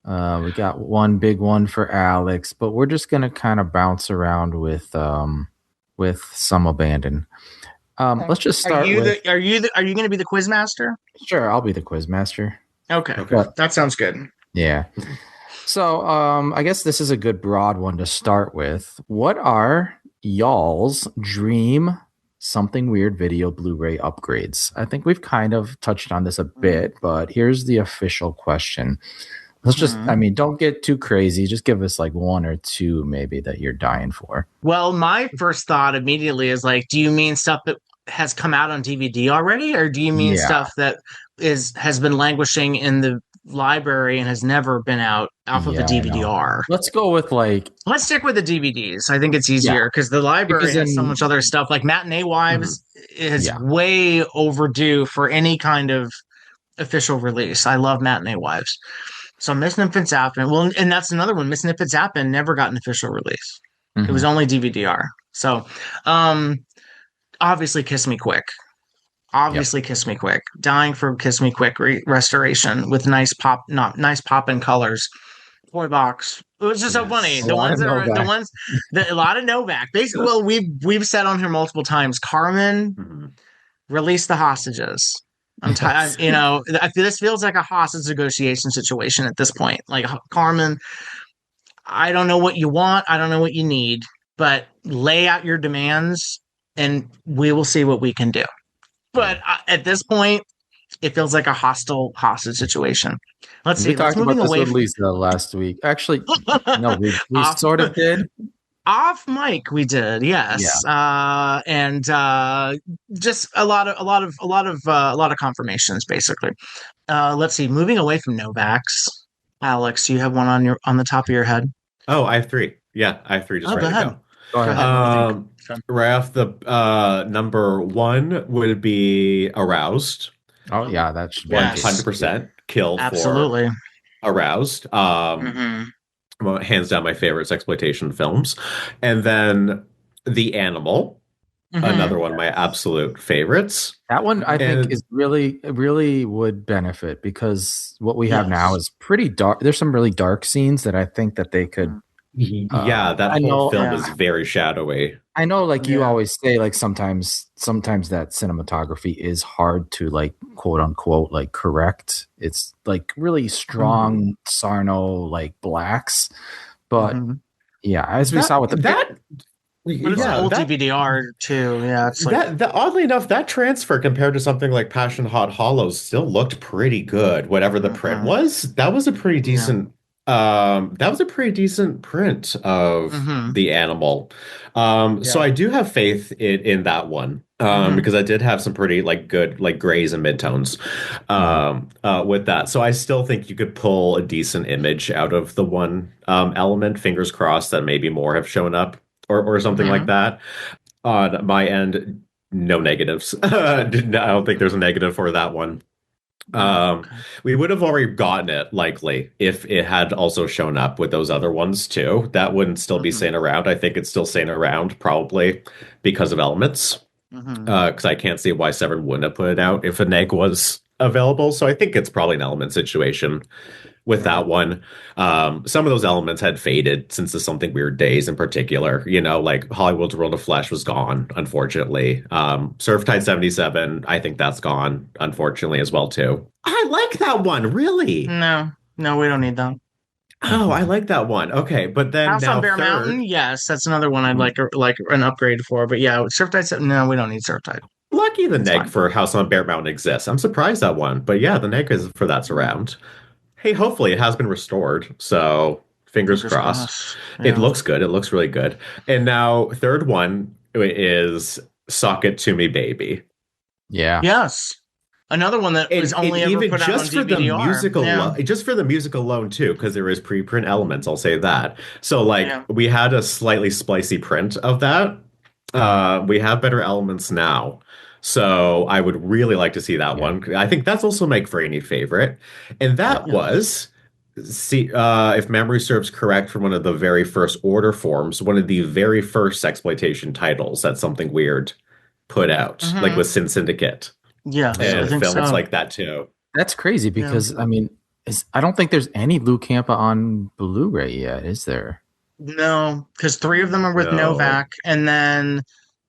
We got one big one for Alex, but we're just gonna kind of bounce around with some abandon. Let's just start with. Are you going to be the quiz master? Sure, I'll be the quiz master. Okay. But- That sounds good. Yeah. So, I guess this is a good broad one to start with. What are y'all's dream something weird video Blu-ray upgrades? I think we've kind of touched on this a bit, but here's the official question. Let's just, I mean, don't get too crazy. Just give us like one or two maybe that you're dying for. Well, my first thought immediately is like, do you mean stuff that has come out on DVD already, or do you mean stuff that has been languishing in the library and has never been out off of a DVD-R? Let's go with like. Let's stick with the DVDs. I think it's easier because the library has so much other stuff. Like Matinee Wives is way overdue for any kind of official release. I love Matinee Wives. So Miss Nippon's Happen. Well, and that's another one. Miss Nippon's Happen never got an official release. It was only DVD-R. So, obviously, Kiss Me Quick. Kiss Me Quick. Dying for Kiss Me Quick restoration with nice pop in colors. Toy box. It was just so funny. A lot of Novak. Basically, well, we've said on here multiple times. Carmen, release the hostages. I'm tired. You know, this feels like a hostage negotiation situation at this point. Like Carmen, I don't know what you want. I don't know what you need, but lay out your demands, and we will see what we can do. But at this point, it feels like a hostage situation. Let's see. We talked about this with Lisa last week. Actually, no, we sort of did. Off mic, we did, yes, and just a lot of confirmations, basically. Let's see. Moving away from Novaks, Alex, you have one on the top of your head. Oh, I have three. Yeah, I have three. Just go ahead. Go ahead. Right off the number one would be Aroused. Oh yeah, that's 100% kill. Absolutely. For Aroused. Hands down my favorite sexploitation films. And then The Animal, another one of my absolute favorites. That one I think is really would benefit because what we have now is pretty dark. There's some really dark scenes that I think that they could. That whole film is very shadowy. I know, like you always say, like sometimes that cinematography is hard to like quote unquote like correct. It's like really strong Sarno like blacks, but as we saw with but it's old DVD-R too. Yeah, it's like oddly enough, that transfer compared to something like Passion Hot Hollows still looked pretty good. Whatever the print was, that was a pretty decent. That was a pretty decent print of The Animal. So I do have faith in that one. Because I did have some pretty like good like grays and midtones with that. So I still think you could pull a decent image out of the one element. Fingers crossed that maybe more have shown up or something like that. On my end, no negatives. I don't think there's a negative for that one. We would have already gotten it likely if it had also shown up with those other ones too. That wouldn't still be staying around. I think it's still staying around probably because of elements. Because I can't see why Severn wouldn't have put it out if a neg was available. So I think it's probably an element situation with that one. Some of those elements had faded since the Something Weird days in particular. Like Hollywood's World of Flesh was gone, unfortunately. Surftide 77, I think that's gone, unfortunately, as well, too. I like that one, really. No, we don't need that. Oh, I like that one. Okay, but then House now on Bear third, Mountain, yes, that's another one I'd like an upgrade for. But yeah, Surftide, no, we don't need Surftide. lucky the It's neg fine. for House on Bear Mountain exists. I'm surprised that one, but yeah, the neg is for that's around. Hey, hopefully it has been restored. So fingers crossed. Yeah. It looks good. It looks really good. And now third one is Sock It To Me Baby. Yeah. Yes. Another one that was only ever even put out on just for the DVD-R. music alone, just for the music alone too, because there is preprint elements. I'll say that. So we had a slightly spicy print of that. We have better elements now. So I would really like to see that one. I think that's also Mike Franey favorite. And that was, if memory serves correct, from one of the very first order forms, one of the very first sexploitation titles that Something Weird put out, like with Sin Syndicate. Yeah, and films like that too. That's crazy because I mean, I don't think there's any Lou Campa on Blu-ray yet, is there? No, because 3 of them are with Novak, and then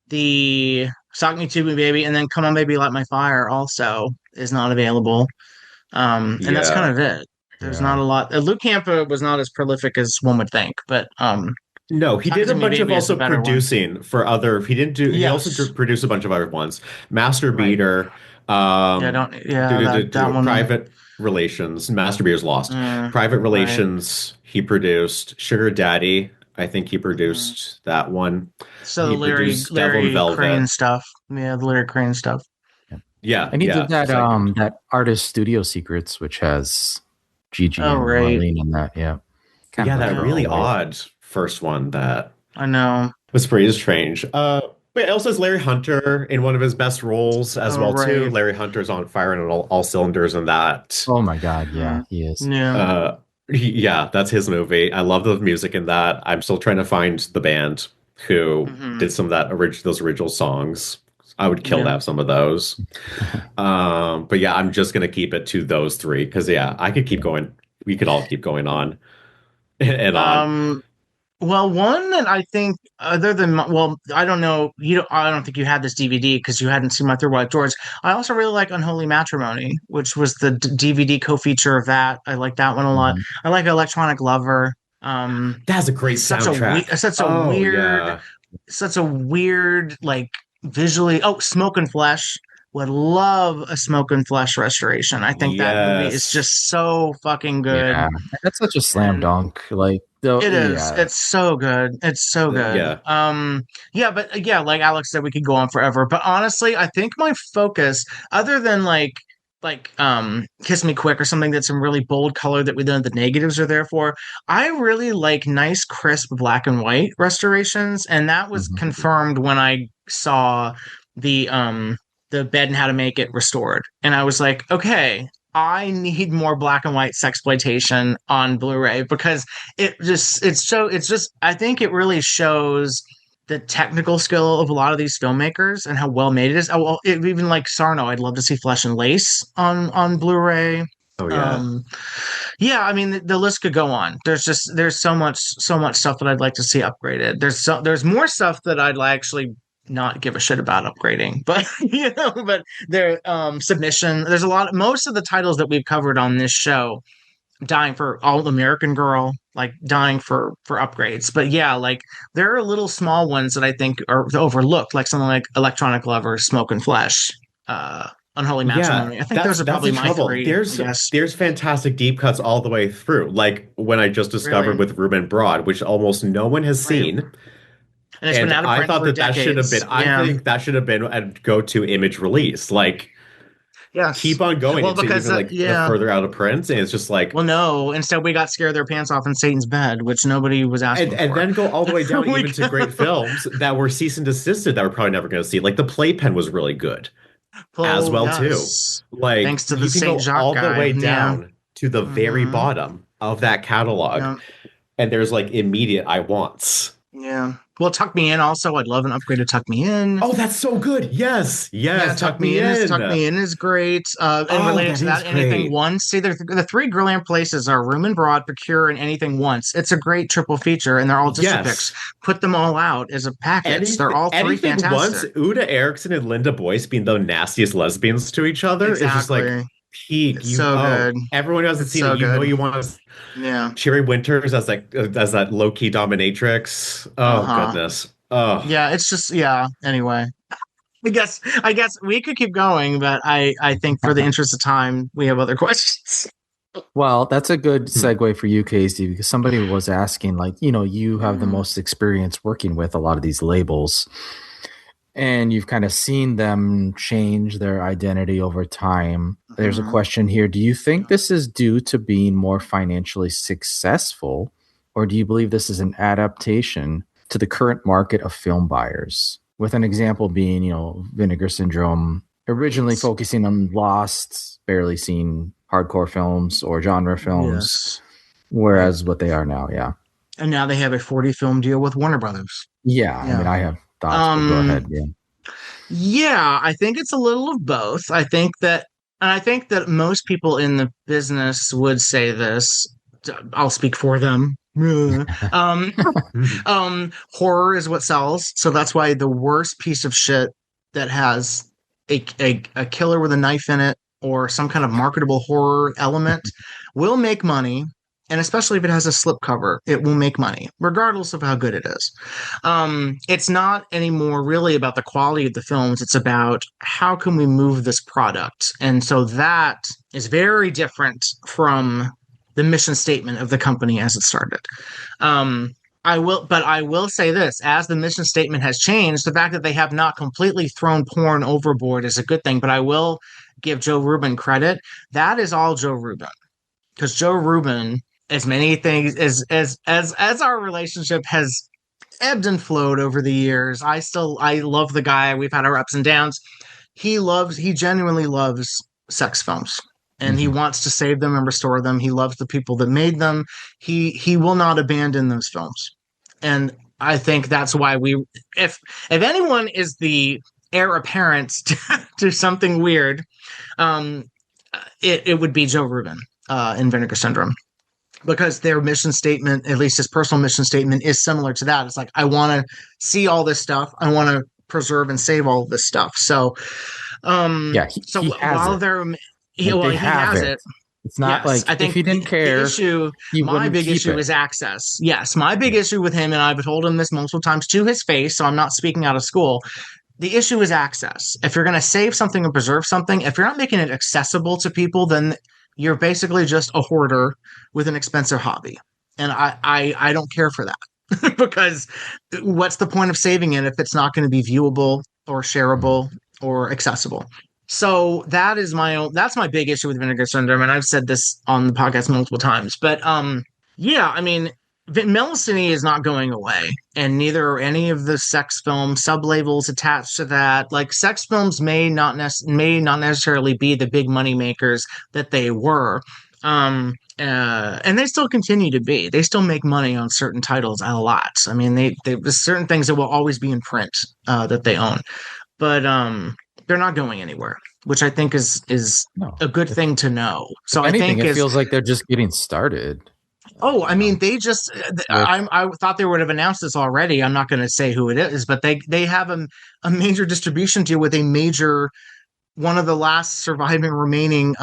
the Sock Me To Me Baby, and then Come On Baby Light My Fire also is not available. And that's kind of it. There's not a lot. Lou Campa was not as prolific as one would think, but no, he did a bunch of also producing for other. He didn't do. He also produced a bunch of other ones. Master Beater. That one. Private Relations. Master Beater's lost. Private Relations. He produced Sugar Daddy. I think he produced that one. So the Larry Crane stuff. Yeah, the Larry Crane stuff. Yeah, and he did that that Artist Studio Secrets, which has Gigi and Marlene in that. Yeah, that really odd first one that I know was pretty strange. But it also has Larry Hunter in one of his best roles as well too. Larry Hunter's on fire and all cylinders in that. Oh my god, yeah, he is. Yeah. That's his movie. I love the music in that. I'm still trying to find the band who did some of that those original songs. I would kill to have some of those. But yeah, I'm just gonna keep it to those 3 because I could keep going. We could all keep going on and on. Well, one that I think, other than I don't know, I don't think you had this DVD because you hadn't seen my Third Wife George. I also really like Unholy Matrimony, which was the DVD co-feature of that. I like that one a lot. I like Electronic Lover. That's a great soundtrack. Such a weird, like visually. Oh, Smoke and Flesh. Would love a Smoke and Flesh restoration. I think that movie is just so fucking good. Yeah, that's such a slam dunk. Like it is. It's so good. It's so good. But like Alex said, we could go on forever. But honestly, I think my focus, other than like Kiss Me Quick or something that's some really bold color that we know the negatives are there for, I really like nice, crisp black and white restorations, and that was confirmed when I saw the Bed and How to Make It restored. And I was like, okay, I need more black and white sexploitation on Blu-ray because I think it really shows the technical skill of a lot of these filmmakers and how well made it is. Oh, well, even like Sarno, I'd love to see Flesh and Lace on Blu-ray. Oh yeah. I mean the list could go on. There's so much stuff that I'd like to see upgraded. There's more stuff that I'd actually not give a shit about upgrading, but but there Submission, there's a lot. Most of the titles that we've covered on this show, dying for All American Girl, like dying for upgrades. But like there are little small ones that I think are overlooked, like something like Electronic Lover, Smoke and Flesh, Unholy Matrimony. I think those are probably my 3. There's fantastic deep cuts all the way through, like when I just discovered with Ruben Broad, which almost no one has seen. And it's been out of print I thought for that should have been. I think that should have been a go-to image release. Like, keep on going because the further out of print, and it's just like, well, no. Instead, we got Scare Their Pants Off in Satan's Bed, which nobody was asking for. And then go all the way down even to great films that were cease and desisted that we're probably never going to see. Like The Playpen was really good as well too. Like thanks to the Saint Jacques all guy. The way down to the very bottom of that catalog, and there's like immediate I wants. Yeah. Well, Tuck Me In also. I'd love an upgrade to Tuck Me In. Oh, that's so good. Yes. Yeah, Yes. Tuck Me Tuck In. Me In is great. And Oh, related that to is that, Anything great. Once. See, the three brilliant places are Room and Broad, Procure, and Anything Once. It's a great triple feature, and they're all district picks. Yes. Put them all out as a package. They're Anything, all three anything once fantastic. Uda Erickson and Linda Boyce being the nastiest lesbians to each other is just like Exactly. peak. It's so good. Everyone who hasn't It's seen it, so you know good. you want Yeah. Cherry Winters as that low key dominatrix. Oh Uh-huh. goodness. Oh Yeah, it's just yeah. Anyway, I guess we could keep going, but I think for the interest of time, we have other questions. Well, that's a good segue for you, Casey, because somebody was asking, like, you have the most experience working with a lot of these labels, and you've kind of seen them change their identity over time. There's a question here. Do you think this is due to being more financially successful, or do you believe this is an adaptation to the current market of film buyers? With an example being, Vinegar Syndrome, originally focusing on lost, barely seen hardcore films or genre films, whereas what they are now, yeah. And now they have a 40 film deal with Warner Brothers. Yeah, I mean, I have thoughts, but go ahead. Yeah. Yeah, I think it's a little of both. I think that most people in the business would say this. I'll speak for them. um, Horror is what sells, so that's why the worst piece of shit that has a killer with a knife in it or some kind of marketable horror element will make money. And especially if it has a slipcover, it will make money, regardless of how good it is. It's not anymore really about the quality of the films. It's about how can we move this product. And so that is very different from the mission statement of the company as it started. I will say this, as the mission statement has changed, the fact that they have not completely thrown porn overboard is a good thing. But I will give Joe Rubin credit. That is all Joe Rubin. Because Joe Rubin, as many things as our relationship has ebbed and flowed over the years, I love the guy. We've had our ups and downs. He genuinely loves sex films. And he wants to save them and restore them. He loves the people that made them. He will not abandon those films. And I think that's why if anyone is the heir apparent to something weird, it would be Joe Rubin in Vinegar Syndrome. Because their mission statement, at least his personal mission statement, is similar to that. It's like, I want to see all this stuff. I want to preserve and save all this stuff. So, yeah, he has it. It's not like I think if he didn't care. My big issue is access. Yes, my big issue with him, and I've told him this multiple times to his face, so I'm not speaking out of school. The issue is access. If you're going to save something and preserve something, if you're not making it accessible to people, then you're basically just a hoarder with an expensive hobby. And I don't care for that because what's the point of saving it if it's not going to be viewable or shareable or accessible? So that's my big issue with Vinegar Syndrome. And I've said this on the podcast multiple times, but yeah, I mean, Melisany is not going away, and neither are any of the sex film sub-labels attached to that. Like, sex films may not necessarily be the big money makers that they were, and they still continue to be. They still make money on certain titles a lot. I mean, there's certain things that will always be in print that they own, but they're not going anywhere, which I think is a good thing to know. So I think it feels like they're just getting started. Oh, I mean, they just, I thought they would have announced this already. I'm not going to say who it is, but they have a major distribution deal with one of the last surviving remaining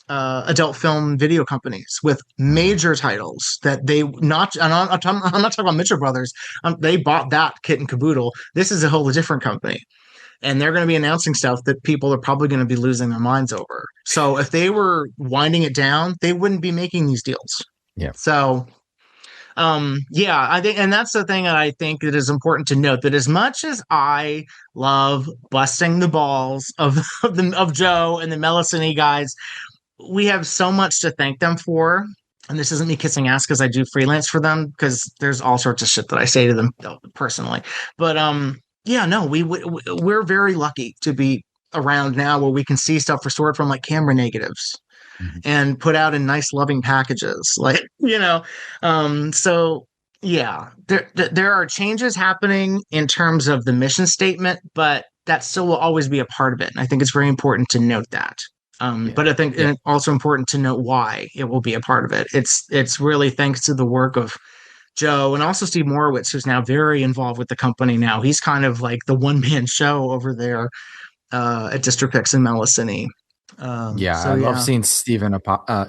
adult film video companies with major titles that I'm not talking about Mitchell Brothers. They bought that kit and caboodle. This is a whole different company. And they're going to be announcing stuff that people are probably going to be losing their minds over. So if they were winding it down, they wouldn't be making these deals. Yeah. So, yeah, I think, and that's the thing that I think it is important to note, that as much as I love busting the balls of Joe and the Melisany guys, we have so much to thank them for. And this isn't me kissing ass because I do freelance for them, because there's all sorts of shit that I say to them personally. But yeah, no, we're very lucky to be around now where we can see stuff restored from like camera negatives. And put out in nice loving packages, like, so Yeah, there are changes happening in terms of the mission statement, but that still will always be a part of it. And I think it's very important to note that. But I think it's also important to note why it will be a part of it. It's really thanks to the work of Joe and also Steve Morowitz, who's now very involved with the company now. He's kind of like the one-man show over there at District Pix and Melicini. I love seeing Steven.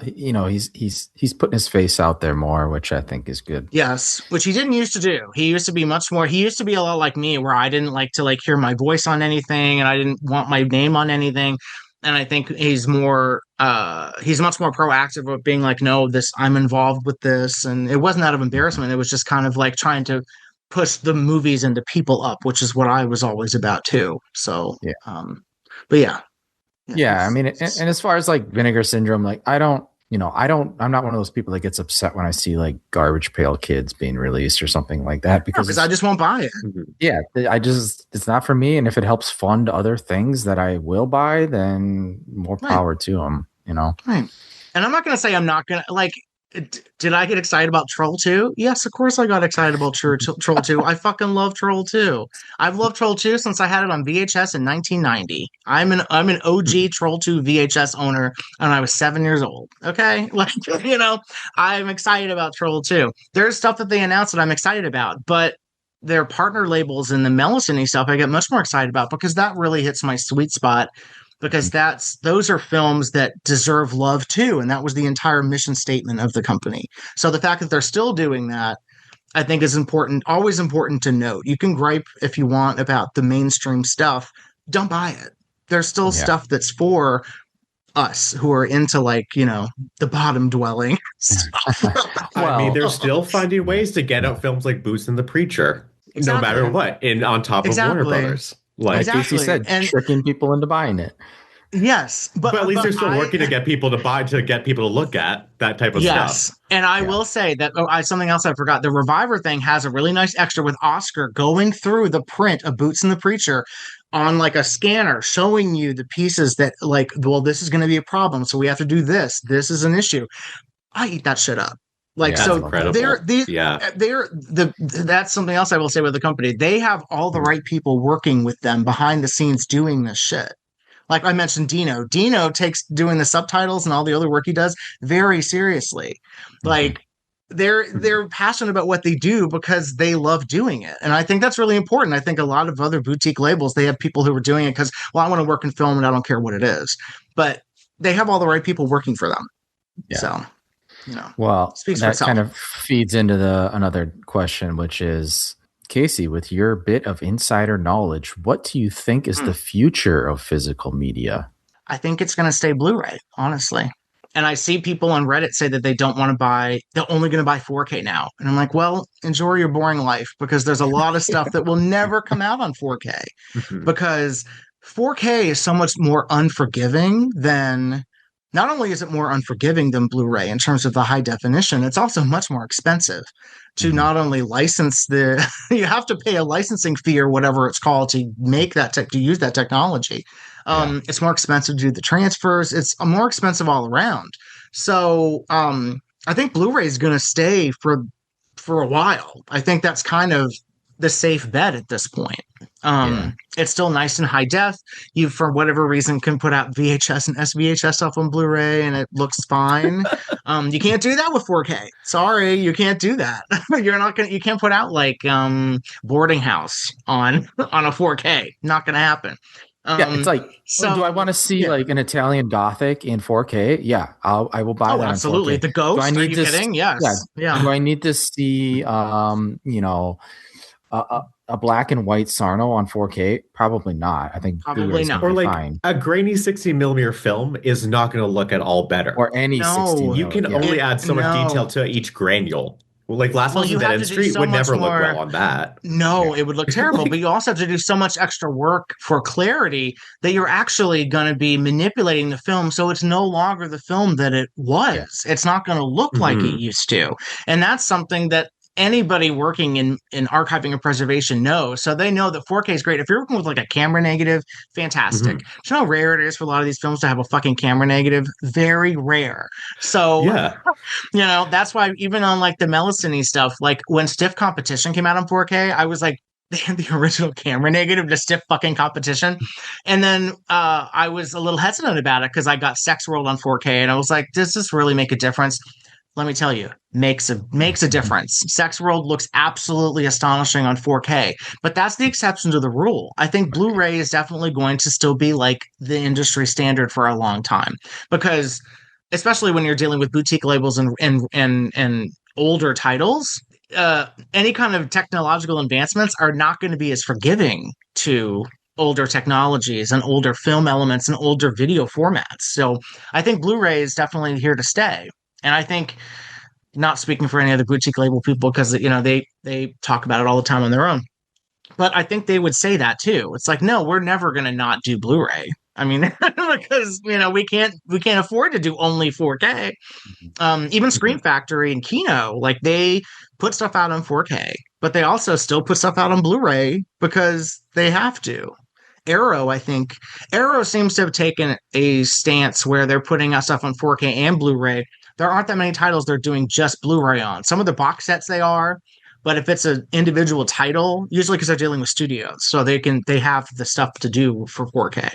He's putting his face out there more, which I think is good. Yes, which he didn't used to do. He used to be much more. He used to be a lot like me, where I didn't like to hear my voice on anything, and I didn't want my name on anything. And I think he's much more proactive of being like, no, I'm involved with this, and it wasn't out of embarrassment. It was just kind of like trying to push the movies and the people up, which is what I was always about too. So, but yeah. Yeah, I mean, and as far as like Vinegar Syndrome, like I'm not one of those people that gets upset when I see like Garbage Pail Kids being released or something like that because I just won't buy it. Yeah, it's not for me. And if it helps fund other things that I will buy, then more power to them, Right. And I'm not going to say I'm not going to like. Did I get excited about Troll 2? Yes, of course I got excited about Troll 2. I fucking love Troll 2. I've loved Troll 2 since I had it on VHS in 1990. I'm an OG Troll 2 VHS owner, and I was 7 years old. Okay? I'm excited about Troll 2. There's stuff that they announced that I'm excited about, but their partner labels and the Melicini stuff I get much more excited about because that really hits my sweet spot. Because those are films that deserve love too, and that was the entire mission statement of the company. So the fact that they're still doing that, I think, is important. Always important to note. You can gripe if you want about the mainstream stuff. Don't buy it. There's still stuff that's for us who are into the bottom dwelling stuff. I mean, they're still finding ways to get out films like Boots and the Preacher, no matter what, on top of Warner Brothers. Like Casey said, tricking people into buying it. Yes, but at least they're still working to get people to buy, to get people to look at that type of stuff. Yes, and I will say that something else I forgot. The Reviver thing has a really nice extra with Oscar going through the print of Boots and the Preacher on like a scanner, showing you the pieces that this is going to be a problem, so we have to do this. This is an issue. I eat that shit up. That's incredible. That's something else I will say with the company. They have all the right people working with them behind the scenes doing this shit. Like I mentioned, Dino. Dino takes doing the subtitles and all the other work he does very seriously. Like they're passionate about what they do because they love doing it. And I think that's really important. I think a lot of other boutique labels, they have people who are doing it because, I want to work in film and I don't care what it is. But they have all the right people working for them. Yeah. So that kind of feeds into another question, which is, Casey, with your bit of insider knowledge, what do you think is the future of physical media? I think it's going to stay Blu-ray, honestly. And I see people on Reddit say that they don't want to buy, they're only going to buy 4K now. And I'm like, well, enjoy your boring life, because there's a lot of stuff that will never come out on 4K because 4K is so much more unforgiving than... Not only is it more unforgiving than Blu-ray in terms of the high definition, it's also much more expensive to not only license you have to pay a licensing fee or whatever it's called to make that to use that technology. It's more expensive to do the transfers. It's more expensive all around. So I think Blu-ray is going to stay for a while. I think that's kind of the safe bet at this point. It's still nice and high def. You, for whatever reason, can put out VHS and SVHS stuff on Blu-ray and it looks fine. You can't do that with 4K. Sorry, you can't do that. You can't put out like Boarding House on a 4K. Not gonna happen. It's like, do I want to see like an Italian Gothic in 4K? Yeah, I will buy that. Absolutely. The Ghost. Are you kidding? Yes. Yeah. Do I need to see a black and white Sarno on 4K? Probably not. I think probably not. Or like fine. A grainy 60mm film is not going to look at all better. Or any 60. You can only add so much detail to each granule. Like Last House on Dead End Street would never look well on that. No, it would look terrible. But you also have to do so much extra work for clarity that you're actually going to be manipulating the film so it's no longer the film that it was. It's not going to look like it used to. And that's something that anybody working in archiving and preservation knows. So they know that 4K is great. If you're working with like a camera negative, fantastic. Do you know how rare it is for a lot of these films to have a fucking camera negative? Very rare. So Yeah. you know, that's why even on like the Melisony stuff, like when Stiff Competition came out on 4K, I was like, they had the original camera negative to Stiff fucking Competition. And then I was a little hesitant about it because I got Sex World on 4K and I was like, does this really make a difference? Let me tell you, makes a difference. Sex World looks absolutely astonishing on 4K, but that's the exception to the rule. I think Blu-ray is definitely going to still be like the industry standard for a long time because especially when you're dealing with boutique labels and older titles, any kind of technological advancements are not going to be as forgiving to older technologies and older film elements and older video formats. So I think Blu-ray is definitely here to stay. And I think, not speaking for any other boutique label people, because you know they talk about it all the time on their own, but I think they would say that too. It's like, no, we're never going to not do Blu-ray. I mean, because you know we can't afford to do only 4K. Even Screen Factory and Kino, like they put stuff out on 4K, but they also still put stuff out on Blu-ray because they have to. Arrow seems to have taken a stance where they're putting out stuff on 4K and Blu-ray. There aren't that many titles they're doing just Blu-ray on. Some of the box sets they are, but if it's an individual title, usually because they're dealing with studios, so they have the stuff to do for 4K.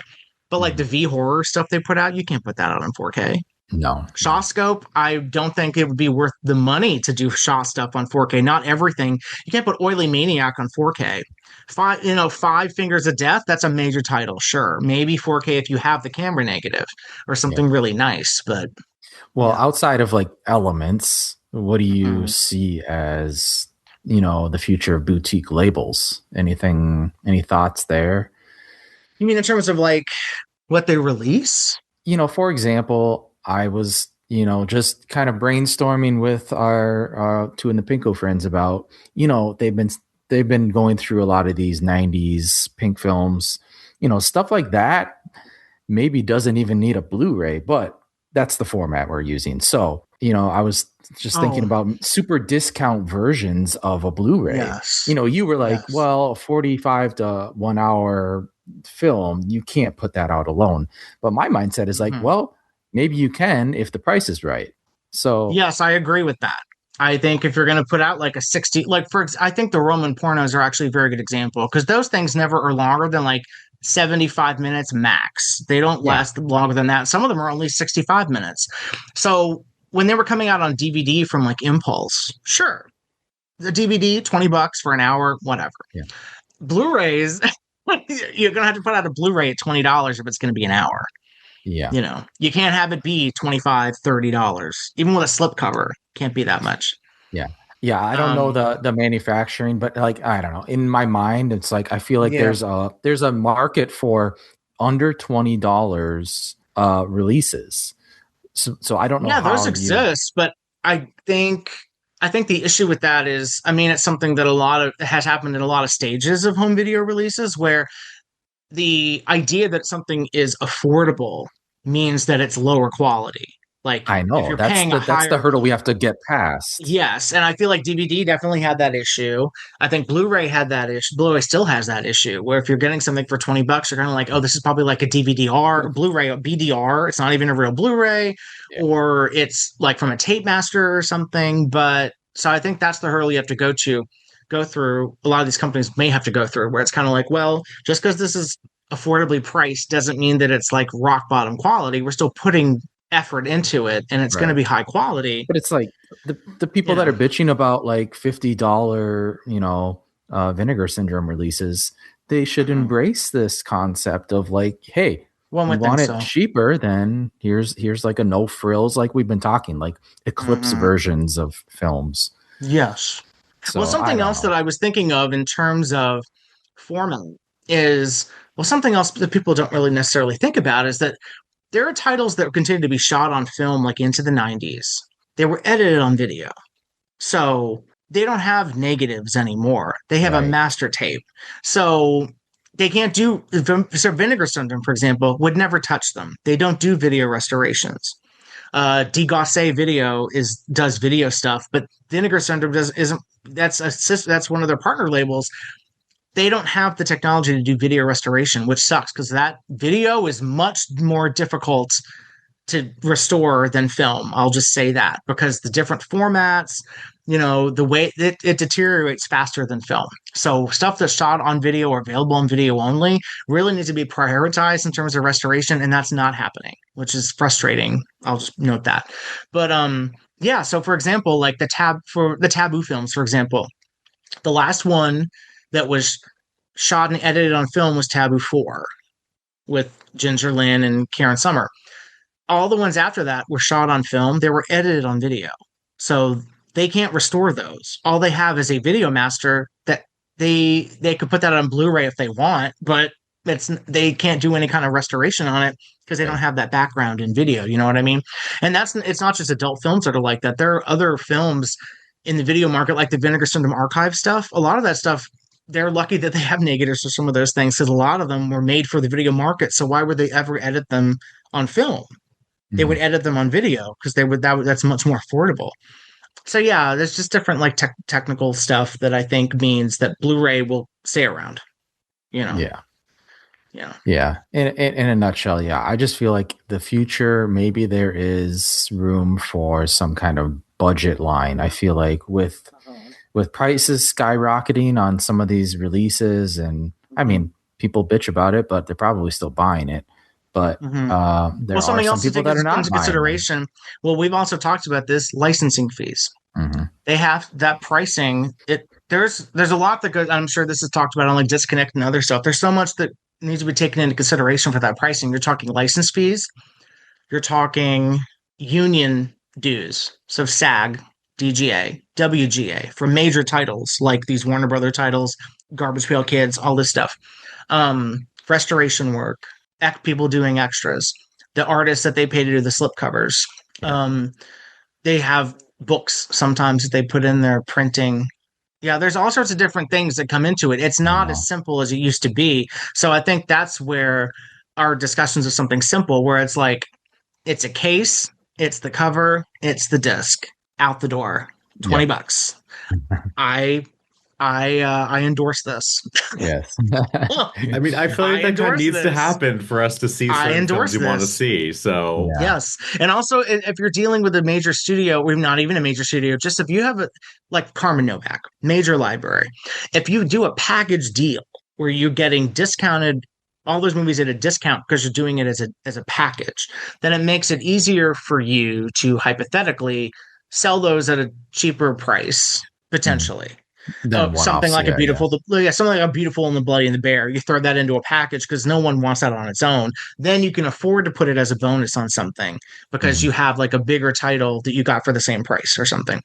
But like the V horror stuff they put out, you can't put that out on 4K. No. Shawscope, I don't think it would be worth the money to do Shaw stuff on 4K. Not everything. You can't put Oily Maniac on 4K. Five Fingers of Death, that's a major title, sure. Maybe 4K if you have the camera negative or something really nice, but well, outside of like Elements, what do you see as, you know, the future of boutique labels? Any thoughts there? You mean in terms of like what they release? You know, for example, I was, you know, just kind of brainstorming with our Two in the Pinko friends about, you know, they've been going through a lot of these 90s pink films, you know, stuff like that maybe doesn't even need a Blu-ray, but that's the format we're using. So, you know, I was just thinking about super discount versions of a Blu-ray. Yes. You know, you were like, well, a 45 to 1 hour film, you can't put that out alone. But my mindset is like, well, maybe you can if the price is right. So yes, I agree with that. I think if you're going to put out like a 60, like I think the Roman pornos are actually a very good example because those things never are longer than like 75 minutes max. They don't last longer than that. Some of them are only 65 minutes. So when they were coming out on DVD from like Impulse, sure. The DVD, $20 for an hour, whatever. Yeah. Blu-rays, you're going to have to put out a Blu-ray at $20 if it's going to be an hour. Yeah. You know, you can't have it be $25, $30. Even with a slipcover, can't be that much. Yeah. Yeah, I don't know the manufacturing, but like I don't know. In my mind, it's like I feel like there's a market for under $20 releases. So I don't know. Yeah, those exist, but I think the issue with that is, I mean, it's something that has happened in a lot of stages of home video releases where the idea that something is affordable means that it's lower quality. Like I know if you're that's the hurdle we have to get past. Yes, and I feel like DVD definitely had that issue. I think Blu-ray had that issue. Blu-ray still has that issue where if you're getting something for $20, you're kind of like, oh, this is probably like a DVD-R, or Blu-ray, or BDR. It's not even a real Blu-ray, or it's like from a tape master or something. But so I think that's the hurdle you have to go through. A lot of these companies may have to go through where it's kind of like, well, just because this is affordably priced doesn't mean that it's like rock bottom quality. We're still putting effort into it and it's going to be high quality. But it's like the people that are bitching about like $50, you know, Vinegar Syndrome releases, they should embrace this concept of like, hey, you want it cheaper, then here's like a no frills, like we've been talking, like Eclipse versions of films. Yes. So, well, something else that I was thinking of in terms of format is, well, something else that people don't really necessarily think about is that there are titles that continue to be shot on film like into the 90s. They were edited on video. So they don't have negatives anymore. They have a master tape. So they can't do... So Vinegar Syndrome, for example, would never touch them. They don't do video restorations. D Gosset Video does video stuff, but Vinegar Syndrome that's one of their partner labels. They don't have the technology to do video restoration, which sucks because that video is much more difficult to restore than film. I'll just say that because the different formats, the way it deteriorates faster than film. So stuff that's shot on video or available on video only really needs to be prioritized in terms of restoration, and that's not happening, which is frustrating. I'll just note that. But yeah, so for example, like the Taboo films, for example, the last one that was shot and edited on film was Taboo 4 with Ginger Lynn and Karen Summer. All the ones after that were shot on film. They were edited on video. So they can't restore those. All they have is a video master that they could put that on Blu-ray if they want, but they can't do any kind of restoration on it because they don't have that background in video. You know what I mean? And it's not just adult films that are like that. There are other films in the video market, like the Vinegar Syndrome archive stuff. A lot of that stuff, they're lucky that they have negatives for some of those things because a lot of them were made for the video market. So why would they ever edit them on film? They would edit them on video because that's much more affordable. So yeah, there's just different like technical stuff that I think means that Blu-ray will stay around. Yeah. In a nutshell, yeah. I just feel like the future, maybe there is room for some kind of budget line. I feel like with prices skyrocketing on some of these releases, and I mean, people bitch about it, but they're probably still buying it. But there are some people that are not into consideration. Well, we've also talked about this licensing fees. They have that pricing. There's a lot that goes. I'm sure this is talked about on like Disconnect and other stuff. There's so much that needs to be taken into consideration for that pricing. You're talking license fees. You're talking union dues. So SAG, DGA, WGA for major titles like these Warner Brother titles, Garbage Pail Kids, all this stuff. Restoration work. People doing extras, the artists that they pay to do the slipcovers. They have books sometimes that they put in their printing. Yeah, there's all sorts of different things that come into it. It's not as simple as it used to be. So I think that's where our discussions of something simple, where it's like, it's a case, it's the cover, it's the disc, out the door, $20. I endorse this. Yes. I mean, I feel like that kind of needs to happen for us to see certain films you want to see. So yes, and also if you're dealing with a major studio, or not even a major studio, just if you have like Carmen Novak, major library, if you do a package deal where you're getting discounted all those movies at a discount because you're doing it as a package, then it makes it easier for you to hypothetically sell those at a cheaper price potentially. Something like a Beautiful and the Bloody and the Bear. You throw that into a package because no one wants that on its own. Then you can afford to put it as a bonus on something because you have like a bigger title that you got for the same price or something.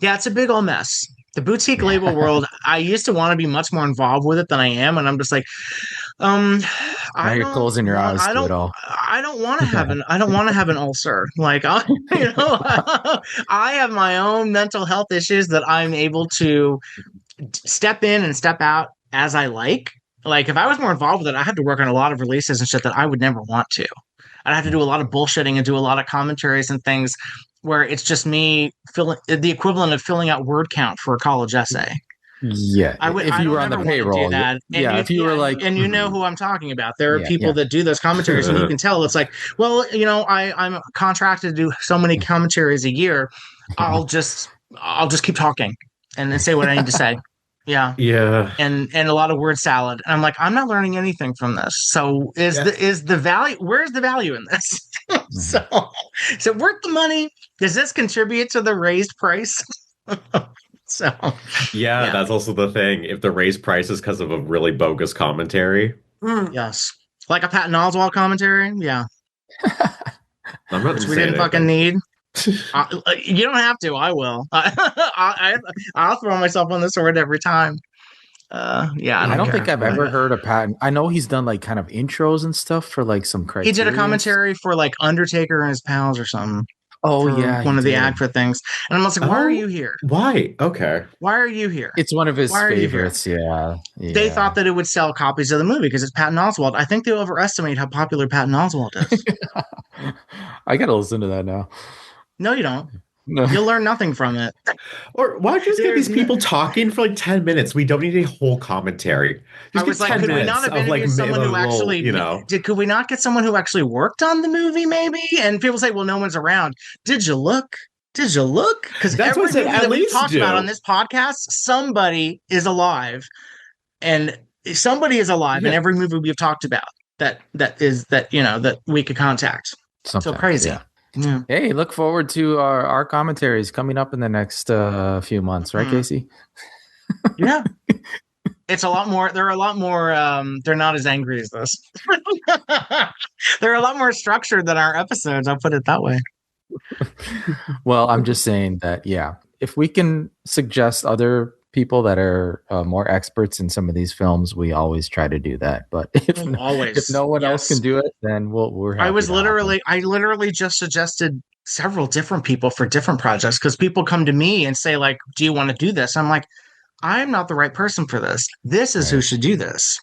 Yeah, it's a big old mess. The boutique label world, I used to want to be much more involved with it than I am, and I'm just like, you're closing your eyes to it all. I don't want to have an ulcer. Like, I have my own mental health issues that I'm able to step in and step out as I like. Like, if I was more involved with it, I had to work on a lot of releases and shit that I would never want to. I'd have to do a lot of bullshitting and do a lot of commentaries and things where it's just me filling the equivalent of filling out word count for a college essay. Yeah, if you were on the payroll, if you were like, and you know who I'm talking about. There are people that do those commentaries, and you can tell it's like, well, I'm contracted to do so many commentaries a year. I'll just keep talking and then say what I need to say. Yeah. And a lot of word salad. And I'm like, I'm not learning anything from this. So is the value? Where's the value in this? So worth the money? Does this contribute to the raised price? So that's also the thing. If the raised price is because of a really bogus commentary. Yes. Like a Patton Oswalt commentary. Yeah. I'm not which we didn't fucking need. You don't have to. I will. I'll throw myself on the sword every time. I don't think I've ever heard of Patton. I know he's done like kind of intros and stuff for like some Criterion. He did a commentary for like Undertaker and his pals or something. Oh, for yeah, one he of the did. AGFA things. And I'm like, why are you here? Why? Okay. Why are you here? It's one of his Why are you here? favorites. Yeah. They thought that it would sell copies of the movie because it's Patton Oswalt. I think they overestimate how popular Patton Oswalt is. I gotta listen to that now. No, you don't. No. You'll learn nothing from it. Or why don't you just get these people talking for like 10 minutes? We don't need a whole commentary. Just I was get like, 10 could we not minutes have of like interviewed someone who little, actually, you know. could we not get someone who actually worked on the movie, maybe? And people say, well, no one's around. Did you look? Did you look? Because That's every what I said, movie at that we've least talked do. about on this podcast, somebody is alive. And somebody is alive in every movie we've talked about that we could contact. Something, so crazy. Yeah. Yeah. Hey, look forward to our commentaries coming up in the next few months, right, Casey? Yeah. It's a lot more. They're a lot more. They're not as angry as this. They're a lot more structured than our episodes. I'll put it that way. Well, I'm just saying that, yeah, if we can suggest other people that are more experts in some of these films, we always try to do that. But if no one else can do it, then we're happy. I literally just suggested several different people for different projects because people come to me and say, like, do you want to do this? I'm like, I'm not the right person for this. This is who should do this.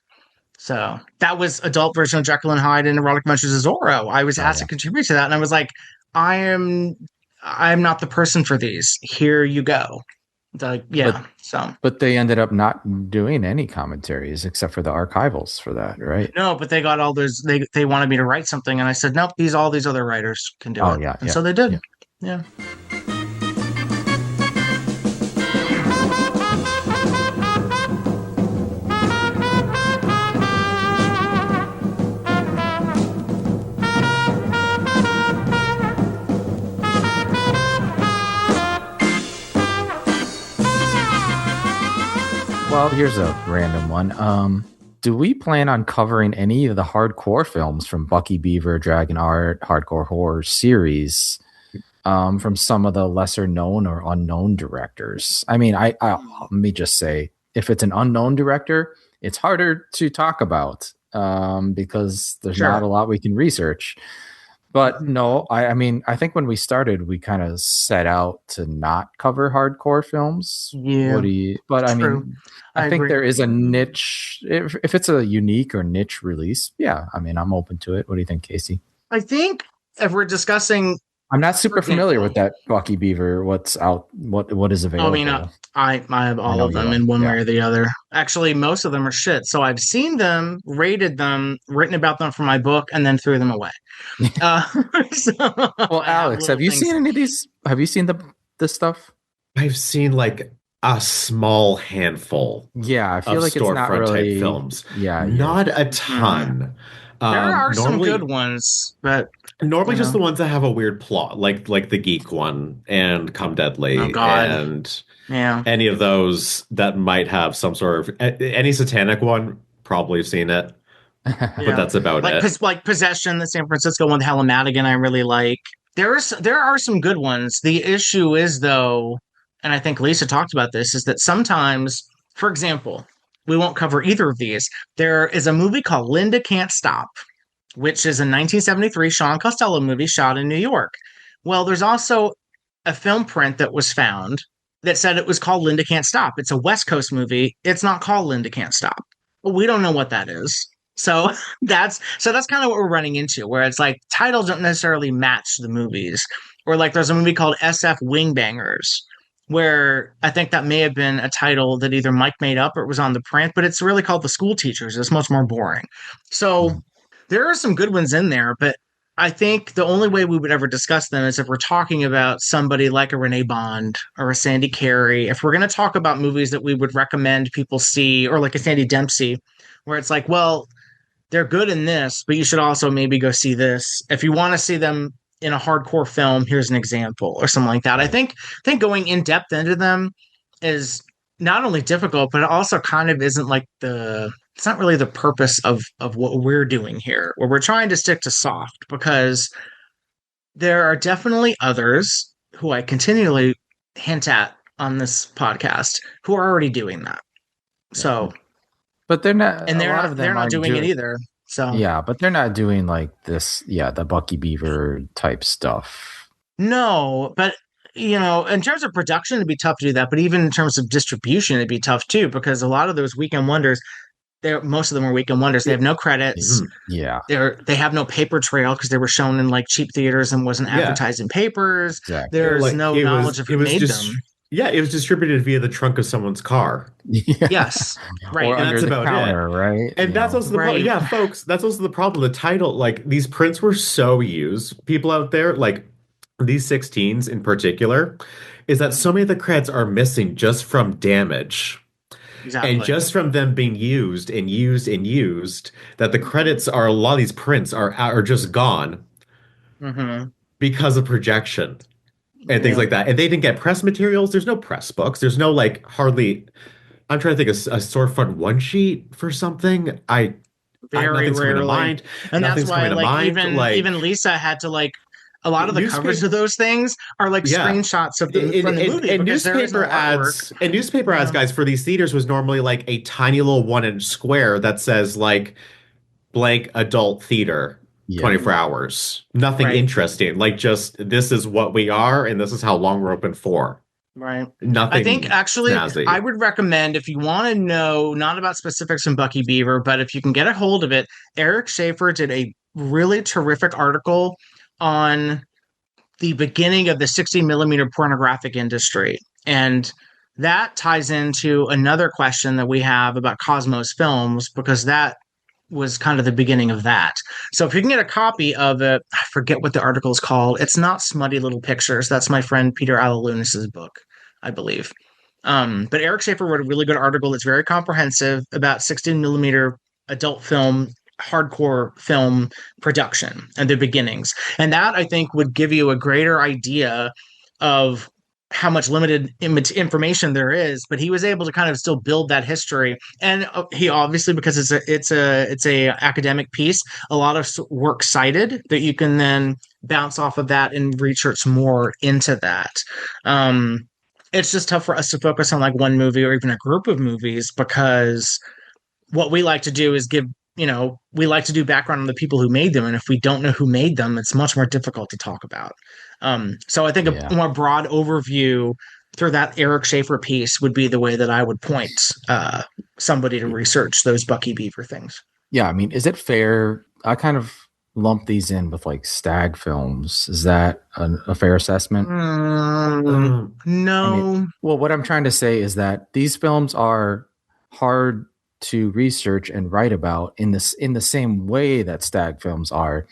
So that was adult version of Jekyll and Hyde and Erotic Adventures of Zorro. I was asked to contribute to that, and I was like, I'm not the person for these. Here you go. But they ended up not doing any commentaries except for the archivals for that, right? No, but they got all those. They wanted me to write something, and I said, nope. All these other writers can do it. Yeah, and so they did. Yeah. Well, here's a random one. Do we plan on covering any of the hardcore films from Bucky Beaver, Dragon Art, Hardcore Horror series from some of the lesser known or unknown directors? I mean, I let me just say, if it's an unknown director, it's harder to talk about because there's not a lot we can research. But no, I mean, I think when we started, we kind of set out to not cover hardcore films. Yeah. I mean, I think there is a niche. If it's a unique or niche release, yeah, I mean, I'm open to it. What do you think, Casey? I think if we're discussing, I'm not super familiar with that Bucky Beaver. What's out? What is available? I mean, I have all of them in one way or the other. Actually, most of them are shit. So I've seen them, rated them, written about them for my book, and then threw them away. Well, Alex, have you seen any of these? Have you seen this stuff? I've seen like a small handful. Yeah, I feel like it's not really type films. Yeah, not a ton. There are some good ones, but normally just the ones that have a weird plot, like the Geek one and Come Deadly, and any of those that might have some sort of any satanic one. Probably seen it, but that's about it. Like Possession, the San Francisco one, Helen Madigan, I really like. There are some good ones. The issue is though, and I think Lisa talked about this, is that sometimes, for example, we won't cover either of these. There is a movie called Linda Can't Stop, which is a 1973 Sean Costello movie shot in New York. Well, there's also a film print that was found that said it was called Linda Can't Stop. It's a West Coast movie. It's not called Linda Can't Stop. But we don't know what that is. So that's kind of what we're running into, where it's like titles don't necessarily match the movies. Or like there's a movie called SF Wingbangers, where I think that may have been a title that either Mike made up or it was on the print, but it's really called The School Teachers. It's much more boring. So there are some good ones in there, but I think the only way we would ever discuss them is if we're talking about somebody like a Renee Bond or a Sandy Carey. If we're going to talk about movies that we would recommend people see, or like a Sandy Dempsey, where it's like, well, they're good in this, but you should also maybe go see this. If you want to see them in a hardcore film, here's an example or something like that. I think going in depth into them is not only difficult, but it also kind of isn't like it's not really the purpose of what we're doing here, where we're trying to stick to soft, because there are definitely others who I continually hint at on this podcast who are already doing that. So, but they're not, and they're not doing it either. So yeah, but they're not doing like this. Yeah, the Bucky Beaver type stuff. No, but in terms of production, it'd be tough to do that. But even in terms of distribution, it'd be tough too, because a lot of those weekend wonders, most of them are weekend wonders. They have no credits. Yeah. They have no paper trail because they were shown in like cheap theaters and wasn't advertised in papers. Exactly. There's no knowledge of who made them. Yeah, it was distributed via the trunk of someone's car. Yeah. Yes, right. Or And under that's the about counter, it. right? And that's also the problem. Yeah, folks, that's also the problem. The title, like these prints were so used. People out there, like these 16s in particular, is that so many of the credits are missing just from damage. Exactly. And just from them being used and used and used, that the credits are, a lot of these prints are just gone because of projection and things like that. And they didn't get press materials. There's no press books. There's no like hardly. I'm trying to think of a storefront one sheet for something. Nothing's coming to mind. And nothing's that's why coming to mind. Even Lisa had to like. A lot of the covers of those things are like screenshots of from the movie. And newspaper ads, guys, for these theaters was normally like a tiny little 1-inch square that says like blank adult theater, 24 hours. Nothing interesting. Like just this is what we are and this is how long we're open for. Right. Nothing. I think actually snazzy. I would recommend, if you want to know not about specifics from Bucky Beaver, but if you can get a hold of it, Eric Schaefer did a really terrific article on the beginning of the 60 millimeter pornographic industry. And that ties into another question that we have about Cosmos Films, because that was kind of the beginning of that. So if you can get a copy of it, I forget what the article is called. It's not Smutty Little Pictures. That's my friend Peter Alalunis's book, I believe. But Eric Schaefer wrote a really good article that's very comprehensive about 16 millimeter adult film, hardcore film production and the beginnings. And that, I think, would give you a greater idea of how much limited information there is, but he was able to kind of still build that history. And he obviously, because it's a academic piece, a lot of work cited that you can then bounce off of that and research more into that. It's just tough for us to focus on like one movie or even a group of movies, because what we like to do is we like to do background on the people who made them. And if we don't know who made them, it's much more difficult to talk about. So I think a more broad overview through that Eric Schaefer piece would be the way that I would point somebody to research those Bucky Beaver things. Yeah, I mean, is it fair? I kind of lump these in with like stag films. Is that a fair assessment? No. I mean, well, what I'm trying to say is that these films are hard to research and write about in the same way that stag films are,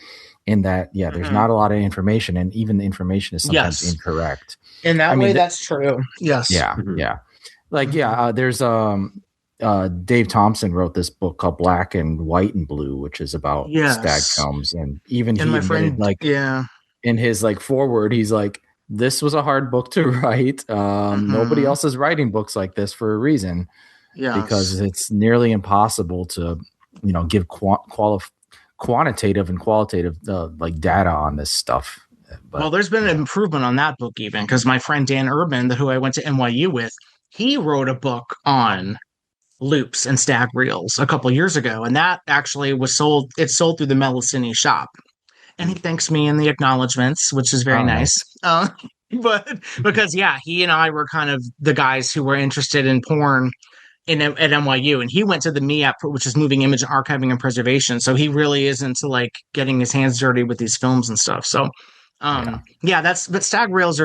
in that there's not a lot of information, and even the information is sometimes incorrect. In that way, that's true. Yes. Yeah. Like there's Dave Thompson wrote this book called Black and White and Blue, which is about stag films, and even he admitted, in his like foreword, he's like, this was a hard book to write. Nobody else is writing books like this for a reason. Because it's nearly impossible to, give quantitative and qualitative like data on this stuff. But, well, there's been an improvement on that book, even because my friend Dan Urban, who I went to NYU with, he wrote a book on loops and stag reels a couple years ago, and that actually was sold. It's sold through the Melicini shop, and he thanks me in the acknowledgments, which is very nice. But because he and I were kind of the guys who were interested in porn at NYU, and he went to the MEAP, which is Moving Image Archiving and Preservation. So he really is into like getting his hands dirty with these films and stuff. So, but stag reels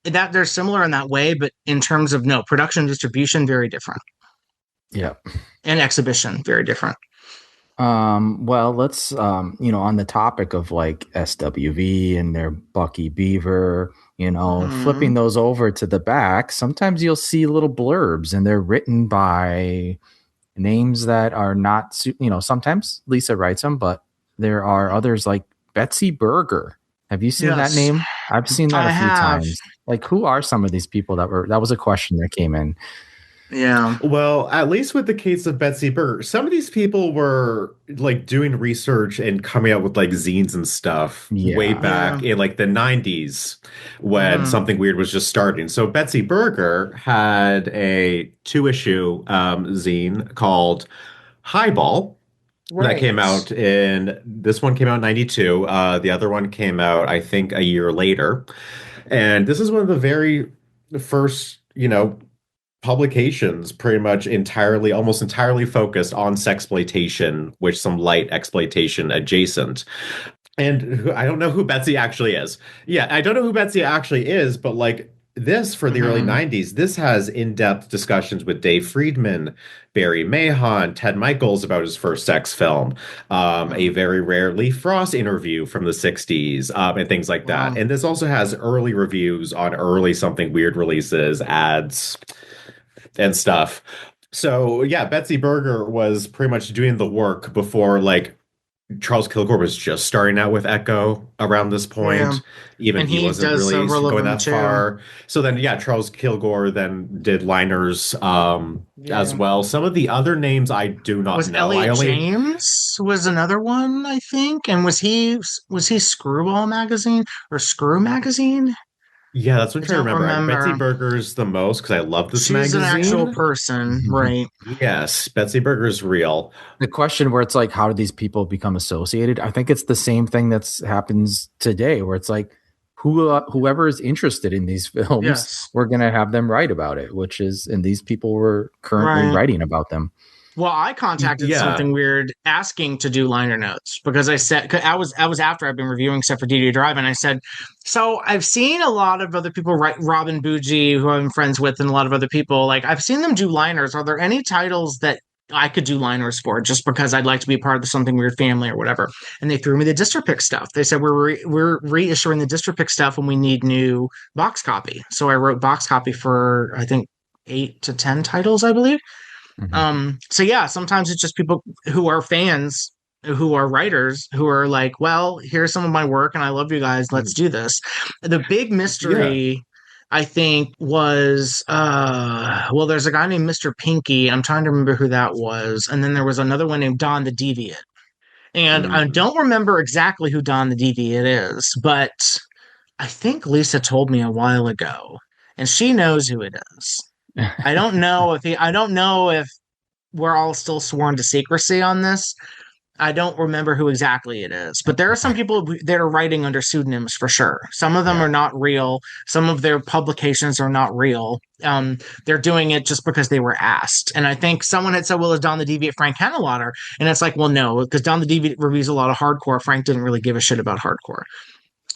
they're similar in that way, but in terms of production, distribution, very different. Yeah, and exhibition, very different. Well, let's on the topic of like SWV and their Bucky Beaver, flipping those over to the back, sometimes you'll see little blurbs, and they're written by names that are not, sometimes Lisa writes them, but there are others like Betsy Berger. Have you seen that name? I've seen that a few times. Like, who are some of these people that was a question that came in. Yeah. Well, at least with the case of Betsy Berger, some of these people were like doing research and coming out with like zines and stuff way back in like the 90s when something weird was just starting. So Betsy Berger had a 2-issue zine called Highball. Right. This one came out in 92. The other one came out, I think, a year later. And this is one of the very first, publications pretty much almost entirely focused on sexploitation with some light exploitation adjacent. And I don't know who Betsy actually is. Yeah, I don't know who Betsy actually is, but like this for the early 90s, this has in-depth discussions with Dave Friedman, Barry Mahon, Ted Michaels about his first sex film, a very rare Lee Frost interview from the 60s, and things like that. And this also has early reviews on early Something Weird releases, ads, and stuff. So yeah, Betsy Berger was pretty much doing the work before like Charles Kilgore was just starting out with Echo around this point. Yeah. Even And he wasn't does really several of going them that too. far. So then, yeah, Charles Kilgore then did liners as well. Some of the other names I do not Was know. Elliot James was another one, I think. And was he Screwball magazine or Screw magazine? Yeah, that's what I'm trying to remember. Betsy remember. Berger's the most because I love this She's magazine. an actual person, right? Yes, Betsy Berger's real. The question where it's like, how do these people become associated? I think it's the same thing that's happens today, where it's like, whoever is interested in these films, we're going to have them write about it, and these people were currently writing about them. Well, I contacted Something Weird asking to do liner notes because I said I was after I've been reviewing stuff for DD Drive, and I said, so I've seen a lot of other people write, Robin Bougie, who I'm friends with, and a lot of other people, like I've seen them do liners. Are there any titles that I could do liners for just because I'd like to be part of the Something Weird family or whatever? And they threw me the Distripick stuff. They said we're reissuing the Distripick stuff and we need new box copy. So I wrote box copy for I think 8 to 10 titles, I believe. So yeah, sometimes it's just people who are fans, who are writers, who are like, well, here's some of my work and I love you guys. Let's do this. The big mystery, I think, was well, there's a guy named Mr. Pinky. I'm trying to remember who that was. And then there was another one named Don the Deviant. And I don't remember exactly who Don the Deviant is, but I think Lisa told me a while ago, and she knows who it is. I don't know if we're all still sworn to secrecy on this. I don't remember who exactly it is, but there are some people that are writing under pseudonyms for sure. Some of them are not real. Some of their publications are not real. They're doing it just because they were asked. And I think someone had said, well, is Don the Deviant Frank Henenlotter? And it's like, well, no, because Don the Deviant reviews a lot of hardcore. Frank didn't really give a shit about hardcore.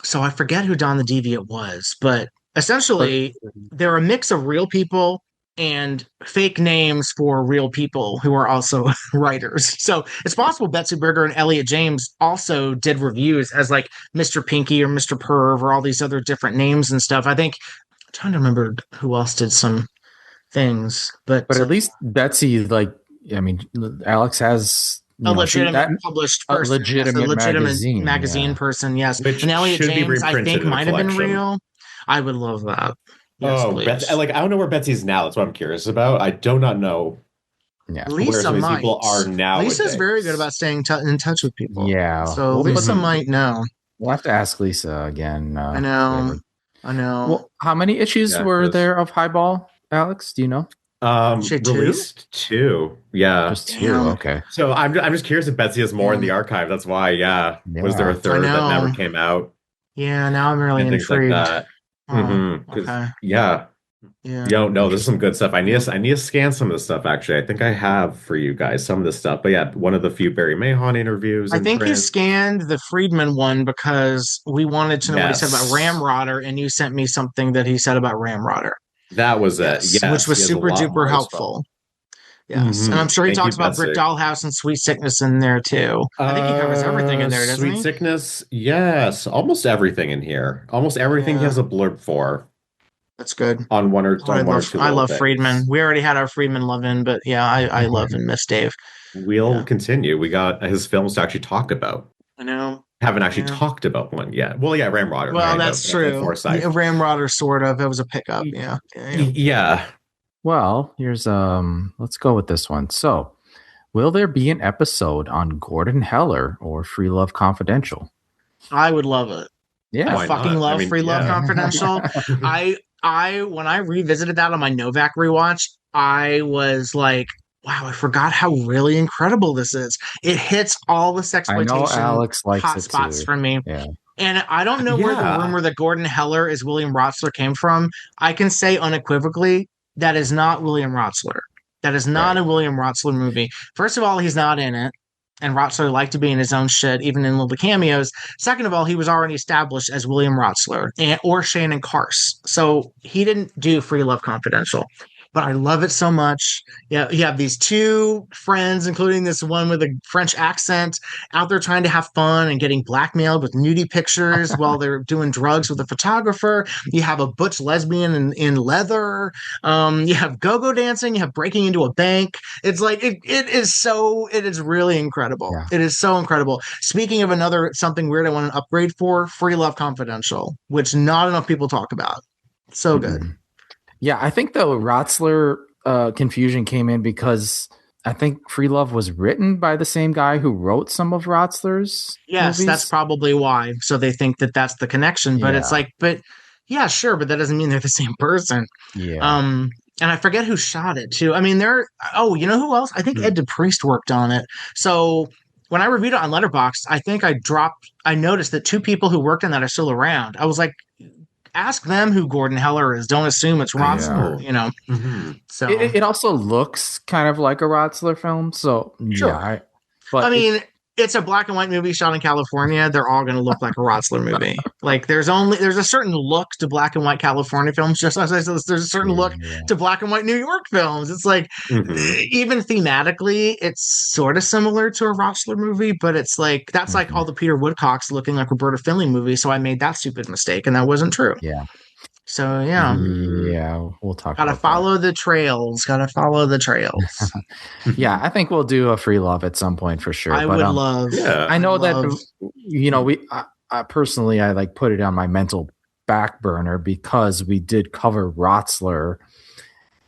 So I forget who Don the Deviant was, but essentially they're a mix of real people and fake names for real people who are also writers. So it's possible Betsy Berger and Elliot James also did reviews as like Mr. Pinky or Mr. Perv or all these other different names and stuff. I think I'm trying to remember who else did some things, but at least Betsy, like, I mean, Alex has a legitimate published person, a legitimate magazine person, yes. Which and Elliot James, I think, might have been collection. Real. I would love that. Yes, I don't know where Betsy is now. That's what I'm curious about. I do not know. Yeah, Lisa where some might. People are now. Lisa's very good about staying in touch with people. Yeah, so Lisa might know. We'll have to ask Lisa again. I know. Well, how many issues were there of Highball, Alex? Do you know? Released 2. Yeah, just 2. Okay. So I'm just curious if Betsy has more in the archive. That's why. Yeah. Was there a third that never came out? Yeah. Now I'm really intrigued. Like that. Okay. Yeah. No, this is some good stuff. I need to scan some of this stuff. Actually, I think I have for you guys some of this stuff. But yeah, one of the few Barry Mahon interviews. I think you scanned the Friedman one because we wanted to know what he said about Ramrodder, and you sent me something that he said about Ramrodder. That was it. Yes, which was super duper helpful. Yes, and I'm sure he talks about Brick Dollhouse and Sweet Sickness in there too. I think he covers everything in there, doesn't he? Sweet Sickness, yes, almost everything in here. Almost everything he has a blurb for. That's good. On one or two. I love Friedman. We already had our Friedman love in, but yeah, I love and miss Dave. We'll continue. We got his films to actually talk about. I know. Haven't actually talked about one yet. Well, yeah, Ramrodder. Well, that's true. Ramrodder, sort of. That was a pickup. Yeah. Well, here's let's go with this one. So, will there be an episode on Gordon Heller or Free Love Confidential? I would love it. Yeah, I fucking love Free Love Confidential. I when I revisited that on my Novak rewatch, I was like, wow, I forgot how really incredible this is. It hits all the I know sexploitation Alex likes hot it spots too. for me. Yeah. And I don't know where the Yeah. rumor that Gordon Heller is William Rotsler came from. I can say unequivocally that is not William Rotsler. That is not a William Rotsler movie. First of all, he's not in it. And Rotsler liked to be in his own shit, even in little cameos. Second of all, he was already established as William Rotsler or Shannon Karst. So he didn't do Free Love Confidential. But I love it so much. Yeah, you have these two friends, including this one with a French accent, out there trying to have fun and getting blackmailed with nudie pictures while they're doing drugs with a photographer. You have a butch lesbian in leather. You have go-go dancing. You have breaking into a bank. It's like it is really incredible. Yeah. It is so incredible. Speaking of another something weird I want an upgrade for, Free Love Confidential, which not enough people talk about. So good. Yeah, I think the Rotsler confusion came in because I think Free Love was written by the same guy who wrote some of Rotsler's movies. That's probably why. So they think that that's the connection. But it's like, but yeah, sure, but that doesn't mean they're the same person. Yeah. And I forget who shot it too. I mean, you know who else? I think Ed DePriest worked on it. So when I reviewed it on Letterboxd, I think I noticed that two people who worked on that are still around. I was like, ask them who Gordon Heller is. Don't assume it's Rotsler, you know. Mm-hmm. So it also looks kind of like a Rotsler film. So sure. Yeah, I mean, it's a black and white movie shot in California. They're all going to look like a Rotsler movie. Like there's a certain look to black and white California films, just as I said, there's a certain look to black and white New York films. It's like even thematically, it's sort of similar to a Rotsler movie, but it's like that's like all the Peter Woodcocks looking like Roberta Finley movies. So I made that stupid mistake, and that wasn't true. Yeah. So yeah, we'll talk. Gotta follow the trails. Gotta follow the trails. Yeah, I think we'll do a Free Love at some point for sure. I would love. Yeah, I know that I personally I like put it on my mental back burner because we did cover Rotsler.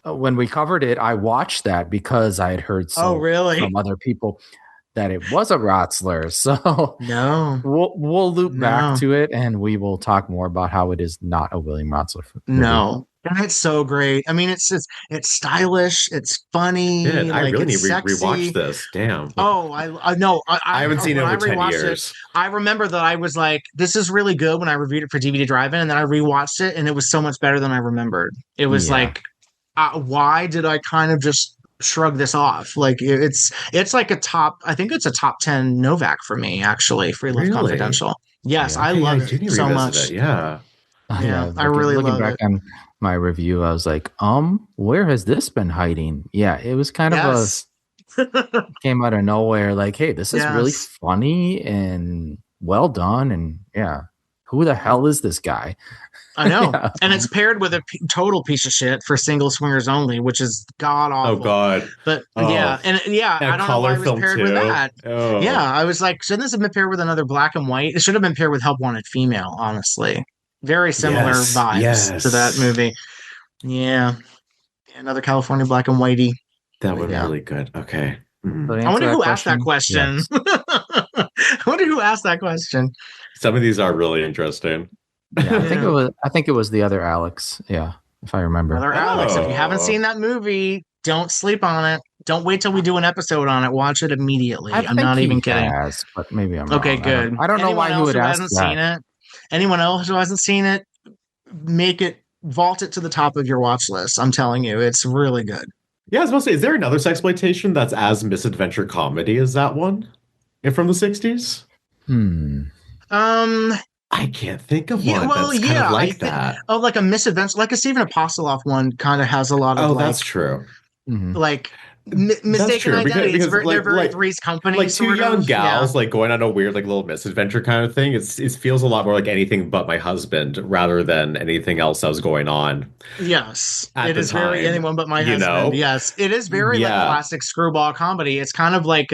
When we covered it, I watched that because I had heard from other people that it was a Rotsler. So no, we'll loop back to it and we will talk more about how it is not a William Rotsler movie. No. And it's so great. I mean, it's stylish. It's funny. Yeah, I really need to sexy. rewatch this. Damn. Oh, I know. I haven't seen it over 10 years. I remember that I was like, this is really good when I reviewed it for DVD Drive-In, and then I rewatched it, and it was so much better than I remembered. It was like, why did I kind of just shrug this off? Like it's like I think it's a top 10 Novak for me, actually. Free Love Confidential. Yes, I love it so much. Yeah, I really love it. Looking back on my review, I was like, where has this been hiding? Yeah, it was kind of came out of nowhere. Like, hey, this is really funny and well done. And who the hell is this guy? I know. And it's paired with a total piece of shit for Single Swingers Only, which is god awful. Oh god. But I don't know why it was paired with that. Oh. Yeah, I was like, shouldn't this have been paired with another black and white? It should have been paired with Help Wanted Female, honestly. Very similar vibes to that movie. Yeah. Another California black and whitey. That would be really good. Okay. I wonder who asked that question. Yes. I wonder who asked that question. Some of these are really interesting. Yeah, I think it was the other Alex. Yeah, if I remember. Other Alex. If you haven't seen that movie, don't sleep on it. Don't wait till we do an episode on it. Watch it immediately. I'm not even kidding. But maybe I'm wrong. Okay, good. I don't know why you would ask that. Seen it? Anyone else who hasn't seen it, vault it to the top of your watch list. I'm telling you, it's really good. Yeah, I was supposed to say, is there another sexploitation that's as misadventure comedy as that one? From the 60s? I can't think of one that's kind of like that. Oh, like a misadventure, like a Stephen Apostoloff one kind of has a lot of that's true. Like mistaken identities. They're very Three's Company. Like two young gals like going on a weird like little misadventure kind of thing. It feels a lot more like Anything But My Husband rather than anything else that was going on. Yes. It is very Anyone But My Husband. Yes. It is very like classic screwball comedy. It's kind of like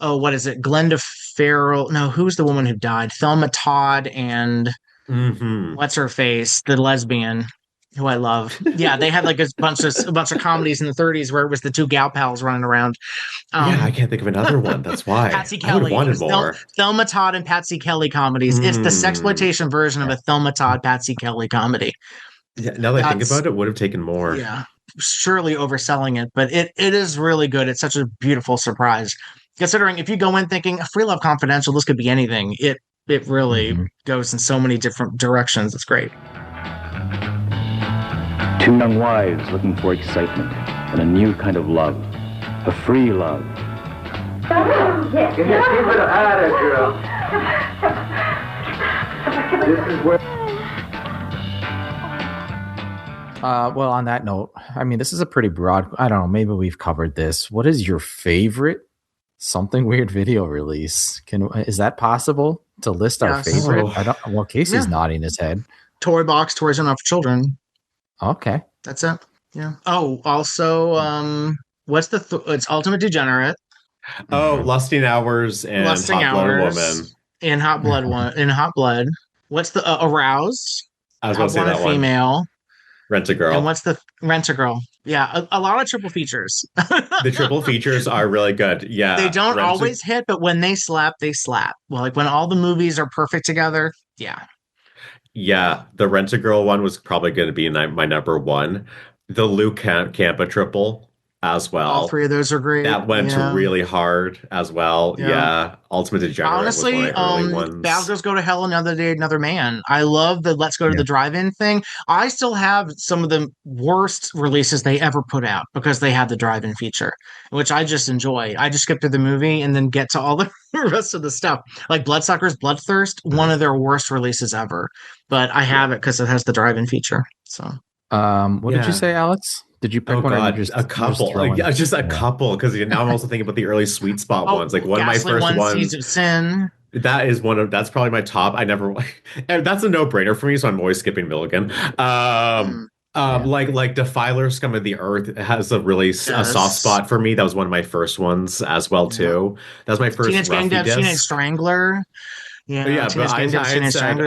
what is it? Glenda Farrell. No, who's the woman who died? Thelma Todd and what's her face? The lesbian. Who I love. Yeah, they had like a bunch of comedies in the 30s where it was the two gal pals running around. I can't think of another one. That's why. Patsy Kelly. I would have wanted more. Thelma Todd and Patsy Kelly comedies. It's the sexploitation version of a Thelma Todd, Patsy Kelly comedy. Yeah, now that I think about it, would have taken more. Yeah. surely overselling it, but it is really good. It's such a beautiful surprise. Considering if you go in thinking Free Love Confidential, this could be anything. It really goes in so many different directions. It's great. Two young wives looking for excitement and a new kind of love. A free love. Yes. Give it a harder, girl. This is where... Well, on that note, I mean, this is a pretty broad, I don't know, maybe we've covered this. What is your favorite Something Weird video release? Is that possible to list our favorite? I don't. Well, Casey's nodding his head. Toy Box, Toys Are Not for Children. Okay. That's it. Yeah. Oh, also, what's it's Ultimate Degenerate. Oh, Lusting Hours and Hot Blood Woman. And Hot Blood. What's the Aroused? I was going to say that one. Female. Rent a Girl. And what's the Rent a Girl? Yeah, a lot of triple features. The triple features are really good. Yeah. They don't always hit, but when they slap, they slap. Well, like when all the movies are perfect together, yeah. Yeah, the Rent a Girl one was probably going to be my number one. The Luke Campa triple as well. All three of those are great. That went really hard as well. Yeah. Ultimate Degenerate. Honestly, was one of my early ones. Bad Girls Go to Hell, Another Day, Another Man. I love the Let's Go to the Drive-In thing. I still have some of the worst releases they ever put out because they had the drive-in feature, which I just enjoy. I just skip through the movie and then get to all the rest of the stuff. Like Bloodsuckers, Bloodthirst, one of their worst releases ever. But I have it because it has the drive-in feature. So, what did you say, Alex? Did you pick one? God, a couple. Just a couple, because now I'm also thinking about the early Sweet Spot ones. Like one of my first ones. Seeds of Sin. That's probably my top. I never. That's a no-brainer for me, so I'm always skipping Milligan. Like Defiler, Scum of the Earth has a really a soft spot for me. That was one of my first ones as well too. That was my first Teenage Strangler. Yeah, but I'd said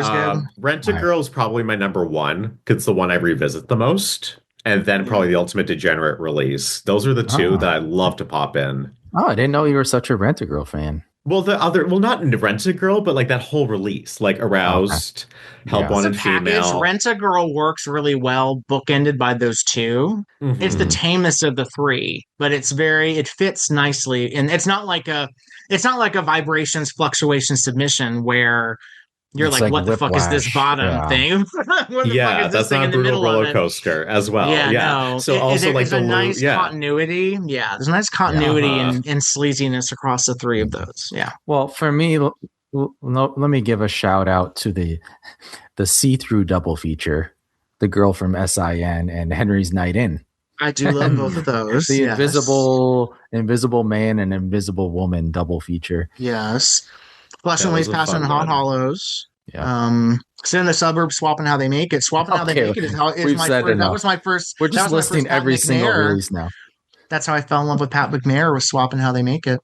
Rent a Girl is probably my number one because it's the one I revisit the most. And then probably the Ultimate Degenerate release. Those are the two that I love to pop in. Oh, I didn't know you were such a Rent-A-Girl fan. Well, not Rent-A-Girl, but like that whole release, like Aroused, Help Wanted Female. Rent-A-Girl works really well, bookended by those two. Mm-hmm. It's the tamest of the three, but it fits nicely, and it's not like a vibrations, fluctuation, submission where you're like, what the fuck is this bottom thing? That's not a brutal roller coaster as well. No. So also like a nice continuity. Yeah, there's a nice continuity and sleaziness across the three of those. Yeah. Well, for me, let me give a shout out to the see-through double feature, The Girl from SIN and Henry's Night In. I do love both of those. The Invisible Man and Invisible Woman double feature. Yes. Flush and Ways Past and Hot Hollows. Yeah. Sit in the Suburbs, Swapping How They Make It. Swapping How They Make It that was my first. We're just listing every single release now. That's how I fell in love with Pat McNair, was Swapping How They Make It.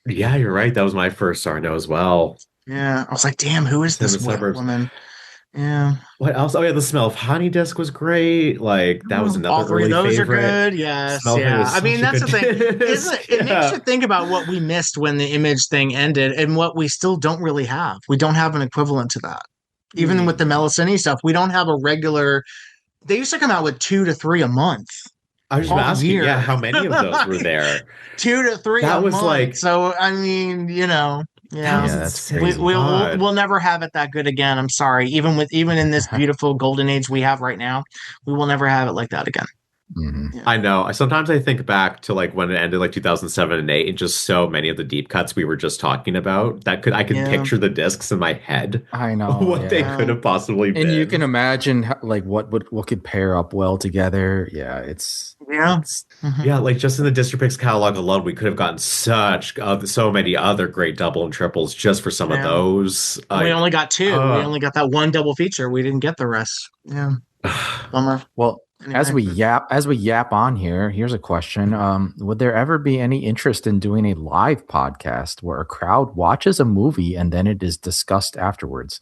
Yeah, you're right. That was my first Sarno as well. Yeah. I was like, damn, who is this woman? Yeah. What else? Oh yeah, The Smell of Honey disc was great. Like that was another. All three of those favorite. Are good. Yes. I mean, that's the thing. It makes you think about what we missed when the Image thing ended, and what we still don't really have. We don't have an equivalent to that. Even with the Melisini stuff, we don't have a regular. They used to come out with 2 to 3 a month. I was just asking, how many of those were there? 2 to 3. That was month. Like. So I mean, Yeah, that's we'll never have it that good again. I'm sorry. Even in this beautiful golden age we have right now, we will never have it like that again. Mm-hmm. Yeah. I know. Sometimes I think back to like when it ended, like 2007 and 8, and just so many of the deep cuts we were just talking about. I could picture the discs in my head. I know what they could have possibly been, and you can imagine like what could pair up well together. Yeah, like just in the Distripix catalog alone, we could have gotten so many other great double and triples just for some of those. We only got 2. We only got that one double feature. We didn't get the rest. Yeah, bummer. Well. Anyway. As we yap on here, here's a question. Would there ever be any interest in doing a live podcast where a crowd watches a movie and then it is discussed afterwards?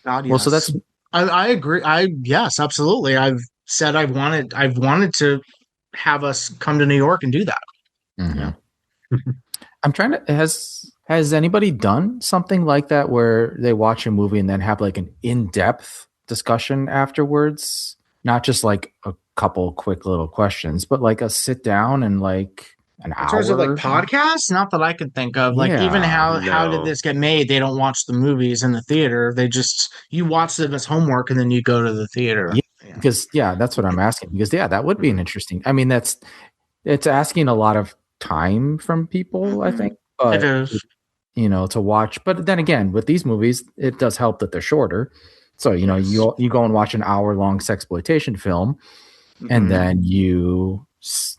God, yes. Well, so that's I agree. Yes, absolutely. I've said I've wanted to have us come to New York and do that. Mm-hmm. Yeah. I'm trying to has anybody done something like that where they watch a movie and then have like an in-depth discussion afterwards? Not just like a couple quick little questions, but like a sit down and like an hour. In terms of like podcasts, not that I could think of. Like even how did this get made? They don't watch the movies in the theater. They just you watch them as homework and then you go to the theater. Yeah, because that's what I'm asking. Because that would be an interesting. I mean, it's asking a lot of time from people, I think. But, it is. To watch. But then again, with these movies, it does help that they're shorter. So, you go and watch an hour-long sexploitation film, and then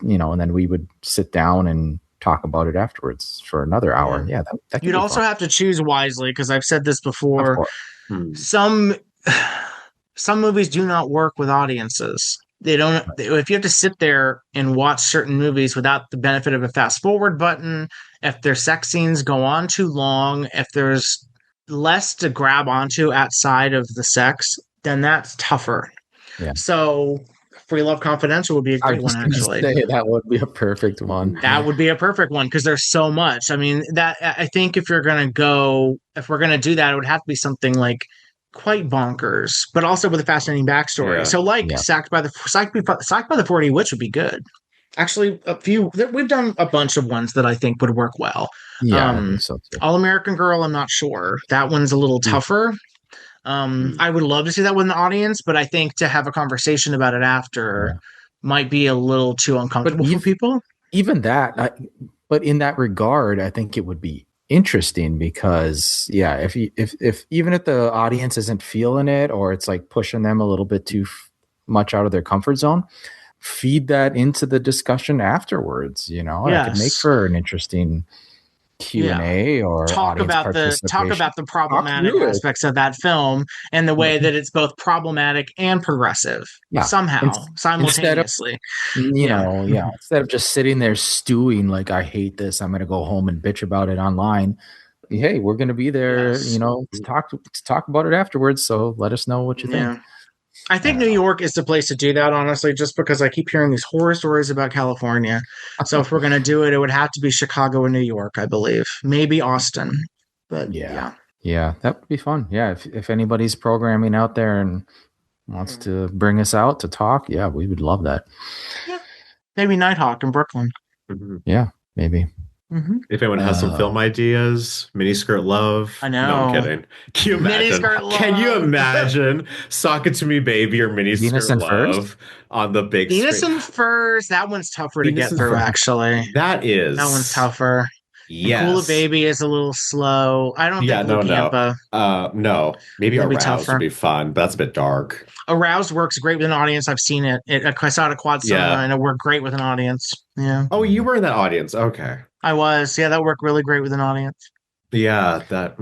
and then we would sit down and talk about it afterwards for another hour. Yeah, that you'd also have to choose wisely, because I've said this before. Some movies do not work with audiences. They don't. If you have to sit there and watch certain movies without the benefit of a fast forward button, if their sex scenes go on too long, if there's less to grab onto outside of the sex, then that's tougher. Yeah. So Free Love Confidential would be a great one, actually. That would be a perfect one. That would be a perfect one, because there's so much. I mean, I think if we're going to do that, it would have to be something like quite bonkers, but also with a fascinating backstory. Yeah. So Psyched by the 40 Witch would be good. Actually, we've done a bunch of ones that I think would work well. Yeah, I think so too. All American Girl, I'm not sure. That one's a little tougher. I would love to see that with an audience, but I think to have a conversation about it after might be a little too uncomfortable for people. Even that, but in that regard, I think it would be interesting, because if even if the audience isn't feeling it, or it's like pushing them a little bit too much out of their comfort zone, feed that into the discussion afterwards. It could make for an interesting Q&A or talk about the problematic aspects of that film and the way that it's both problematic and progressive somehow simultaneously. Instead of just sitting there stewing like, I hate this, I'm going to go home and bitch about it online. Hey, we're going to be there, to talk about it afterwards. So let us know what you think. I think New York is the place to do that, honestly, just because I keep hearing these horror stories about California. So if we're going to do it, it would have to be Chicago and New York, I believe. Maybe Austin. But yeah, that would be fun. Yeah, if anybody's programming out there and wants to bring us out to talk, we would love that. Yeah. Maybe Nighthawk in Brooklyn. Yeah, maybe. If anyone has some film ideas, Miniskirt Love. I know. No, I'm kidding. Can you imagine? Can you imagine Sock It To Me Baby or Miniskirt Love on the big screen? Venus and Furs. That one's tougher to get through, actually. That one's tougher. Yes. Hula Baby is a little slow. I don't think no. No. Maybe Aroused would be fun, but that's a bit dark. Aroused works great with an audience. I've seen it. I saw it at Quad Cinema, and it worked great with an audience. Yeah. Oh, you were in that audience. Okay. I was. Yeah, that worked really great with an audience. Yeah, that.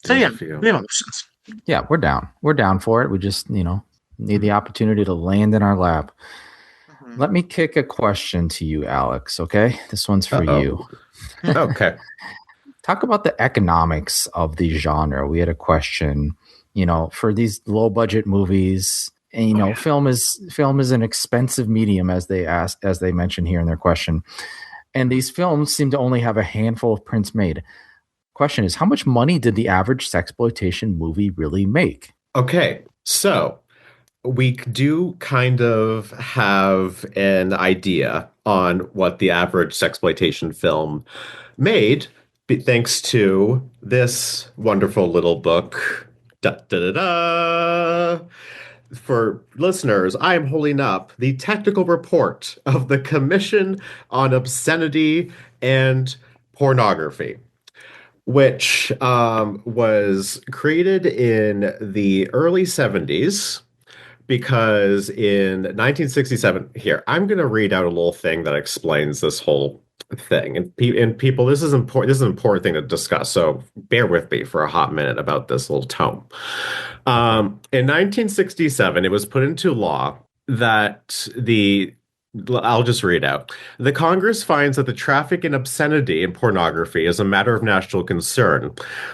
So we have options. Yeah, we're down. We're down for it. We just, need the opportunity to land in our lap. Let me kick a question to you, Alex. Okay, this one's for you. Okay. Talk about the economics of the genre. We had a question, for these low budget movies, and film is an expensive medium, as they mentioned here in their question. And these films seem to only have a handful of prints made. Question is, how much money did the average sexploitation movie really make? Okay, so we do kind of have an idea on what the average sexploitation film made, thanks to this wonderful little book. Da, da, da, da. For listeners, I am holding up the technical report of the Commission on Obscenity and Pornography, which was created in the early 70s, because in 1967, here, I'm going to read out a little thing that explains this whole thing. And people, this is important. This is an important thing to discuss. So bear with me for a hot minute about this little tome. In 1967, it was put into law that I'll just read out. The Congress finds that the traffic in obscenity and pornography is a matter of national concern.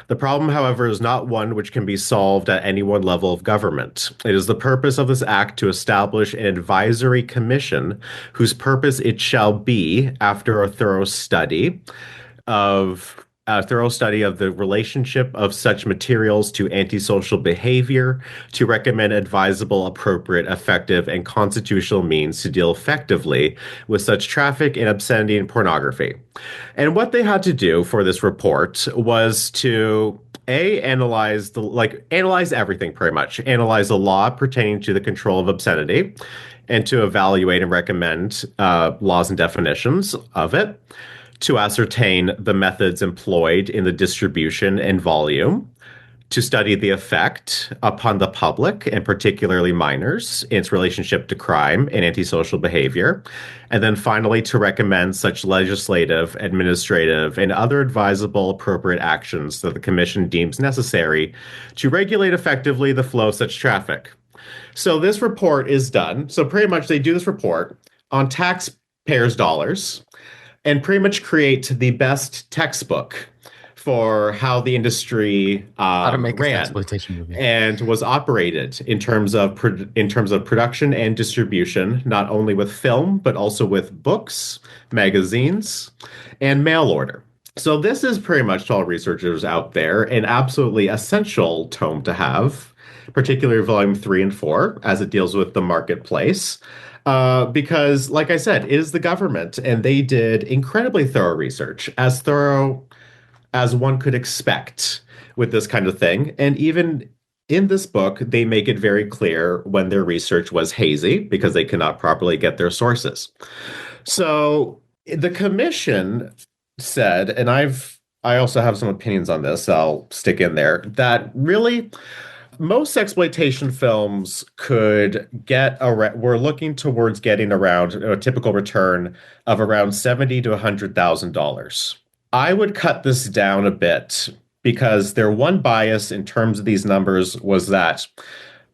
The problem, however, is not one which can be solved at any one level of government. It is the purpose of this act to establish an advisory commission whose purpose it shall be, after a thorough study of a thorough study of the relationship of such materials to antisocial behavior, to recommend advisable, appropriate, effective, and constitutional means to deal effectively with such traffic in obscenity and pornography. And what they had to do for this report was to analyze everything pretty much, analyze the law pertaining to the control of obscenity, and to evaluate and recommend laws and definitions of it, to ascertain the methods employed in the distribution and volume, to study the effect upon the public, and particularly minors, in its relationship to crime and antisocial behavior, and then finally to recommend such legislative, administrative, and other advisable appropriate actions that the Commission deems necessary to regulate effectively the flow of such traffic. So this report is done. So pretty much they do this report on taxpayers' dollars and pretty much create the best textbook for how the industry how to make ran an exploitation movie and was operated in terms of production and distribution, not only with film but also with books, magazines, and mail order. So this is pretty much to all researchers out there an absolutely essential tome to have, particularly volume 3 and 4, as it deals with the marketplace. Because, like I said, it is the government, and they did incredibly thorough research, as thorough as one could expect with this kind of thing. And even in this book, they make it very clear when their research was hazy because they cannot properly get their sources. So the commission said, and I also have some opinions on this, I'll stick in there, that really most exploitation films could get we're looking towards getting around a typical return of around $70,000 to $100,000. I would cut this down a bit because their one bias in terms of these numbers was that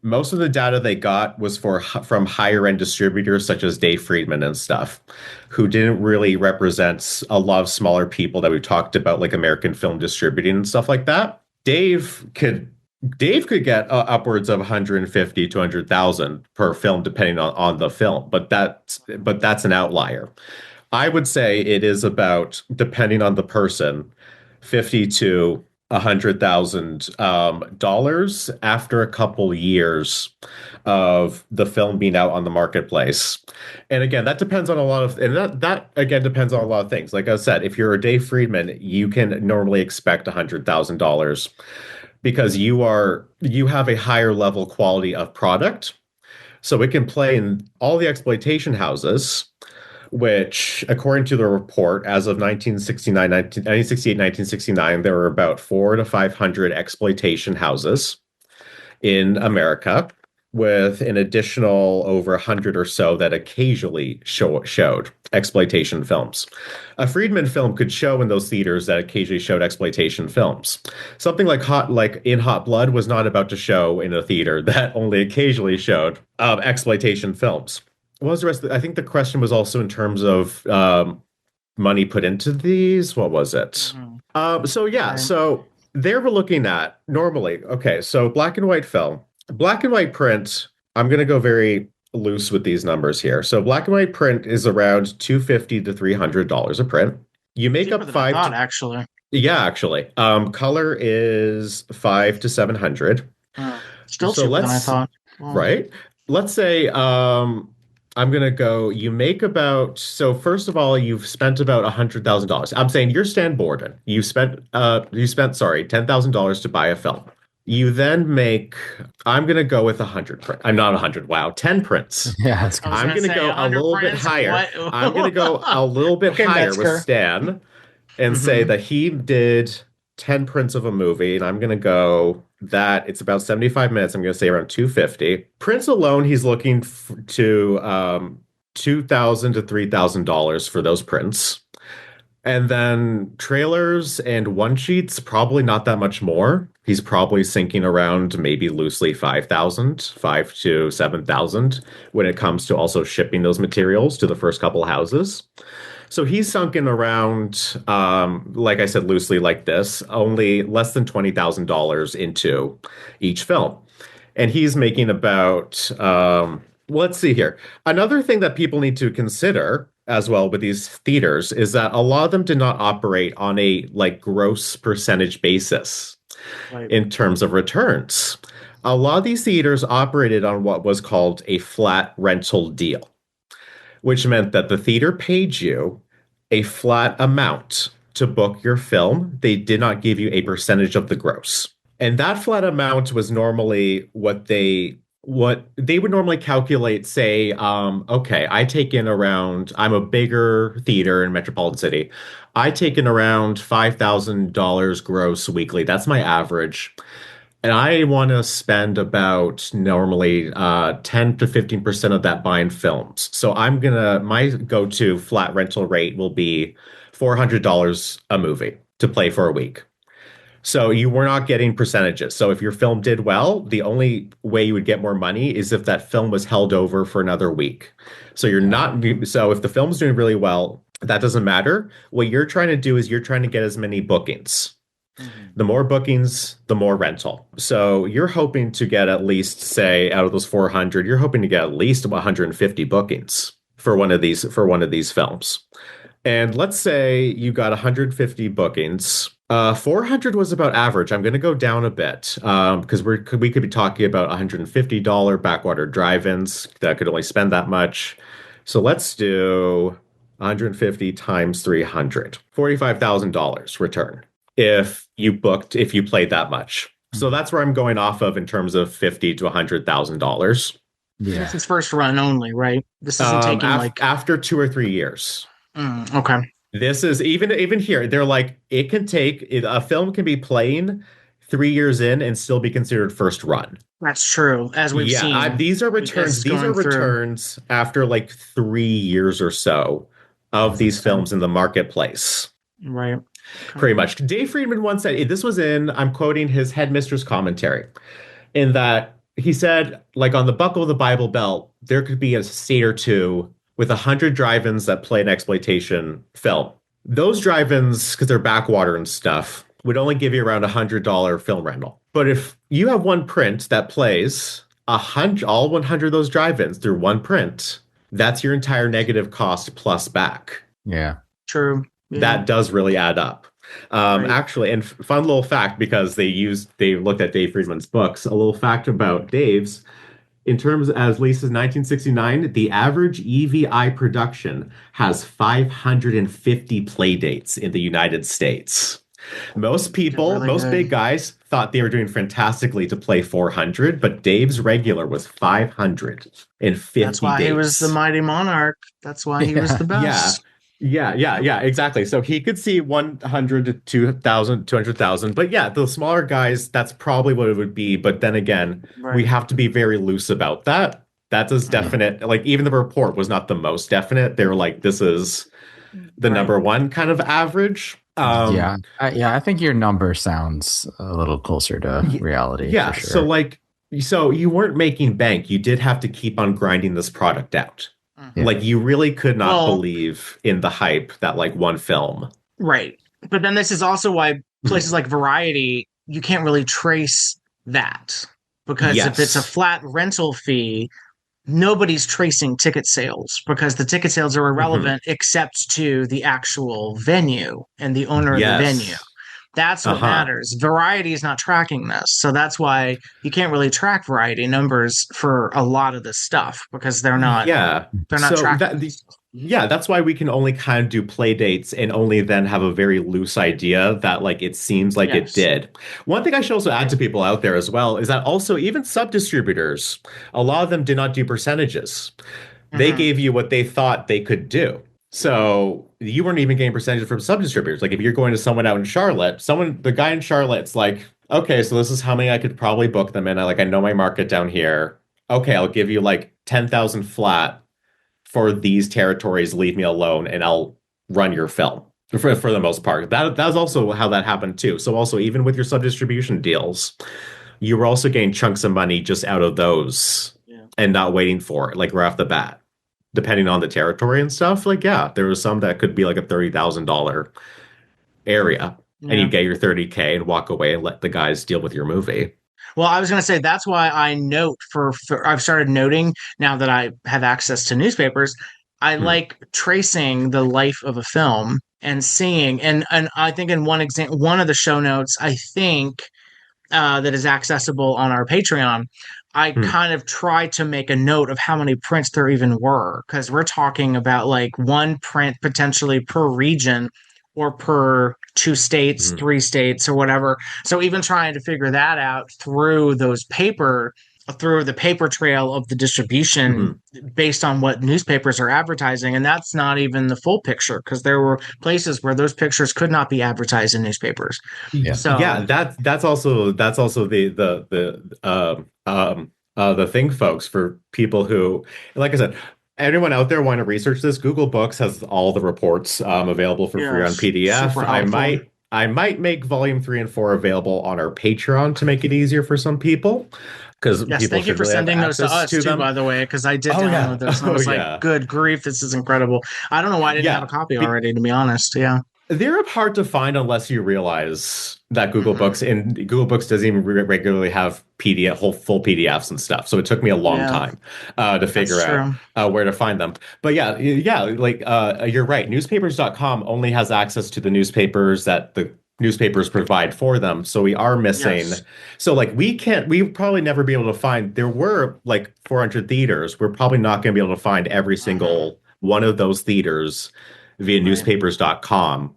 most of the data they got was from higher end distributors such as Dave Friedman and stuff, who didn't really represent a lot of smaller people that we talked about, like American Film Distributing and stuff like that. Dave could get upwards of 150 to 200,000 per film, depending on the film, but that's an outlier. I would say it is about, depending on the person, $50,000 to $100,000 after a couple years of the film being out on the marketplace. And again, that depends on that again depends on a lot of things. Like I said, if you're a Dave Friedman, you can normally expect $100,000 because you have a higher level quality of product. So it can play in all the exploitation houses, which, according to the report, as of 1969, there were about 400 to 500 exploitation houses in America, with an additional over 100 or so that occasionally showed exploitation films. A Friedman film could show in those theaters that occasionally showed exploitation films. Something like In Hot Blood was not about to show in a theater that only occasionally showed exploitation films. What was the rest? I think the question was also in terms of money put into these. What was it? So they were looking at normally. Okay, so black and white film, black and white print. I'm going to go very loose with these numbers here. So black and white print is around $250 to $300 a print. You make up actually. Yeah, actually. Color is $500 to $700. Still cheaper than I thought. Wow. Right. Let's say I'm going to go, you make about, so first of all, you've spent about $100,000. I'm saying you're Stan Borden. You spent $10,000 to buy a film. You then make, I'm going to go with 100 prints. I'm not 100. Wow. 10 prints. Yeah. I'm going to go a little bit higher. I'm going to go a little bit higher Metzger. With Stan and say that he did 10 prints of a movie, and I'm going to go that it's about 75 minutes. I'm going to say around 250. Prints alone, he's looking to $2,000 to $3,000 for those prints. And then trailers and one sheets, probably not that much more. He's probably sinking around maybe loosely $5,000 to $7,000 when it comes to also shipping those materials to the first couple houses. So he's sunken around, like I said, loosely like this, only less than $20,000 into each film. And he's making about, let's see here. Another thing that people need to consider as well with these theaters is that a lot of them did not operate on a like gross percentage basis in terms of returns. A lot of these theaters operated on what was called a flat rental deal, which meant that the theater paid you a flat amount to book your film. They did not give you a percentage of the gross. And that flat amount was normally what they would normally calculate, say, okay, I'm a bigger theater in Metropolitan City. I take in around $5,000 gross weekly. That's my average. And I want to spend about normally 10 to 15% of that buying films. So my go-to flat rental rate will be $400 a movie to play for a week. So you were not getting percentages. So if your film did well, the only way you would get more money is if that film was held over for another week. So if the film's doing really well, that doesn't matter. What you're trying to do is you're trying to get as many bookings. The more bookings, the more rental. So you're hoping to get at least, say, out of those 400, you're hoping to get at least 150 bookings for one of these films. And let's say you got 150 bookings. 400 was about average. I'm going to go down a bit because we could be talking about $150 backwater drive-ins that could only spend that much. So let's do 150 times 300, $45,000 return if you played that much. So that's where I'm going off of in terms of $50,000 to $100,000. Yeah, this is first run only, right? This isn't taking after 2 or 3 years. Okay. This is even here. They're like, a film can be playing 3 years in and still be considered first run. That's true. As we've seen, these are returns. These are returns after like 3 years or so of these films in the marketplace. Right. Okay. Pretty much. Dave Friedman once said, I'm quoting his headmistress commentary, in that he said, like on the buckle of the Bible Belt, there could be a state or two with 100 drive-ins that play an exploitation film. Those drive-ins, because they're backwater and stuff, would only give you around $100 film rental. But if you have one print that plays all 100 of those drive-ins through one print, that's your entire negative cost plus back. Yeah. True. Yeah. That does really add up. Right. Actually, and fun little fact, because they looked at Dave Friedman's books, a little fact about Dave's. In terms as least as 1969, the average EVI production has 550 play dates in the United States. Most people, big guys, thought they were doing fantastically to play 400, but Dave's regular was 550 That's why dates. He was the mighty monarch. That's why he was the best. Yeah, exactly. So he could see 100 to 2,000, 200,000. But yeah, the smaller guys, that's probably what it would be. But then again, we have to be very loose about that. That is definite. Like, even the report was not the most definite. They were like, this is the number one kind of average. I think your number sounds a little closer to reality. Yeah. For sure. So you weren't making bank. You did have to keep on grinding this product out. Yeah. Like, you really could not believe in the hype that like one film. Right. But then this is also why places like Variety, you can't really trace that. Because if it's a flat rental fee, nobody's tracing ticket sales, because the ticket sales are irrelevant except to the actual venue and the owner of the venue. That's what matters. Variety is not tracking this. So that's why you can't really track Variety numbers for a lot of this stuff, because they're not tracking. That's why we can only kind of do play dates and only then have a very loose idea that like it seems like it did. One thing I should also add to people out there as well is that also even sub-distributors, a lot of them did not do percentages. They gave you what they thought they could do. So you weren't even getting percentages from sub-distributors. Like, if you're going to someone out in Charlotte, the guy in Charlotte's like, okay, so this is how many I could probably book them in. I know my market down here. Okay, I'll give you like 10,000 flat for these territories. Leave me alone, and I'll run your film for the most part. That's also how that happened too. So also, even with your sub-distribution deals, you were also getting chunks of money just out of those and not waiting for it, like right off the bat. Depending on the territory and stuff, there was some that could be like a $30,000 area, and you get your $30K and walk away and let the guys deal with your movie. Well, I was going to say that's why I note for I've started noting now that I have access to newspapers. I like tracing the life of a film and seeing, and I think in one of the show notes, I think that is accessible on our Patreon, I kind of try to make a note of how many prints there even were, because we're talking about like one print potentially per region or per 2 states, 3 states, or whatever. So even trying to figure that out through the paper trail of the distribution based on what newspapers are advertising. And that's not even the full picture, because there were places where those pictures could not be advertised in newspapers. Yeah. So That's also the thing, folks, for people who, like I said, anyone out there want to research this, Google Books has all the reports available for free on PDF. I might make volume 3 and 4 available on our Patreon to make it easier for some people. Because thank you for sending those to us too, by the way, because I did download those. And I was like, good grief, this is incredible. I don't know why I didn't have a copy already, to be honest. Yeah. They're hard to find unless you realize that Google Books doesn't even regularly have full PDFs and stuff. So it took me a long time to figure out where to find them. But you're right. Newspapers.com only has access to the newspapers that the newspapers provide for them. So we are missing. Yes. So like we probably never be able to find, there were like 400 theaters. We're probably not going to be able to find every single one of those theaters via newspapers.com.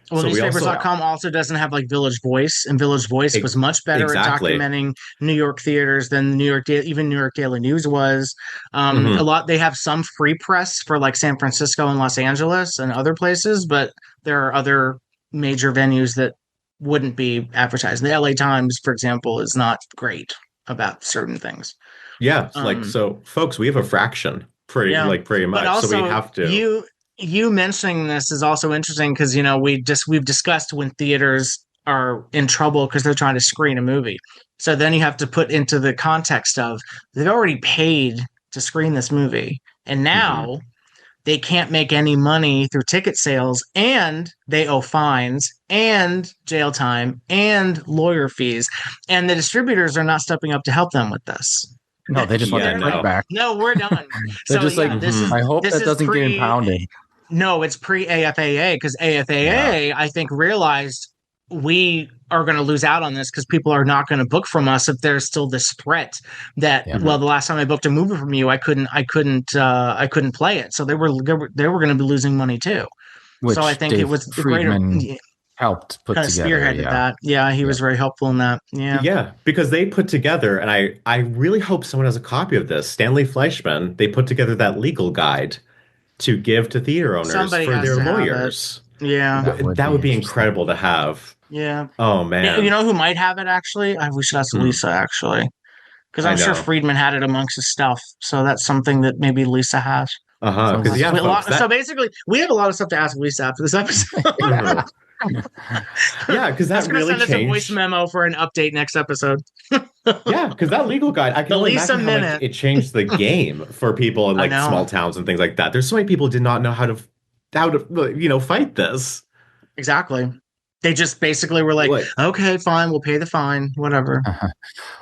Well, newspapers.com also doesn't have like Village Voice, and Village Voice was much better at documenting New York theaters than New York Daily News was. They have some free press for like San Francisco and Los Angeles and other places, but there are other major venues that wouldn't be advertised. The LA Times, for example, is not great about certain things. Yeah, so folks, we have a fraction pretty much. Also, so we have to. You mentioning this is also interesting because, you know, we've discussed when theaters are in trouble because they're trying to screen a movie. So then you have to put into the context of they've already paid to screen this movie, and now they can't make any money through ticket sales, and they owe fines and jail time and lawyer fees, and the distributors are not stepping up to help them with this. No, they just want their click back. No, we're done. They're just I hope that doesn't get impounded. No, it's pre-AFAA, because AFAA, I think, realized we are going to lose out on this because people are not going to book from us if there's still this threat that, well, the last time I booked a movie from you, I couldn't play it. So they were going to be losing money too. Which so I think Dave it was Friedman helped put together. Spearheaded that. Yeah, he was very helpful in that. Yeah, because they put together, and I really hope someone has a copy of this. Stanley Fleischman, they put together that legal guide to give to theater owners for their lawyers. Yeah, that would be incredible to have. Yeah. Oh man. You know who might have it actually? We should ask Lisa actually, because I'm sure Friedman had it amongst his stuff. So that's something that maybe Lisa has. So basically, we have a lot of stuff to ask Lisa after this episode. Yeah, because that really changed. Send us a voice memo for an update next episode. Yeah, because that legal guide, I can only imagine how it changed the game for people in like small towns and things like that. There's so many people who did not know how to fight this. Exactly. They just basically were like, okay, fine, we'll pay the fine, whatever.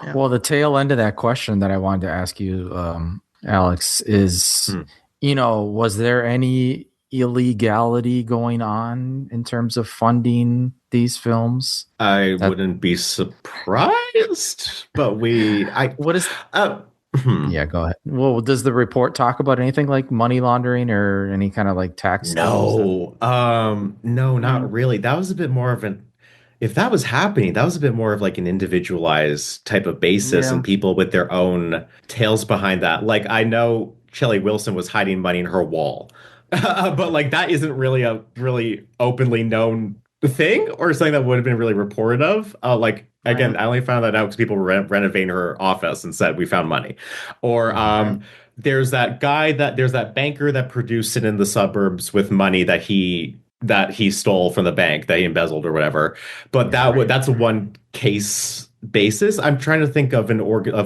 Yeah. Well, the tail end of that question that I wanted to ask you, Alex, is, was there any illegality going on in terms of funding these films? I wouldn't be surprised, but what is yeah, go ahead. Well, does the report talk about anything like money laundering or any kind of like tax? No, not really. That was a bit more of if that was happening, that was a bit more of like an individualized type of basis and people with their own tales behind that. Like I know Shelley Wilson was hiding money in her wall. But like that isn't really a really openly known thing or something that would have been really reported of. Again, I only found that out because people were renovating her office and said we found money. Or there's that banker that produced It in the Suburbs with money that he stole from the bank, that he embezzled or whatever. But that's a one case basis. I'm trying to think of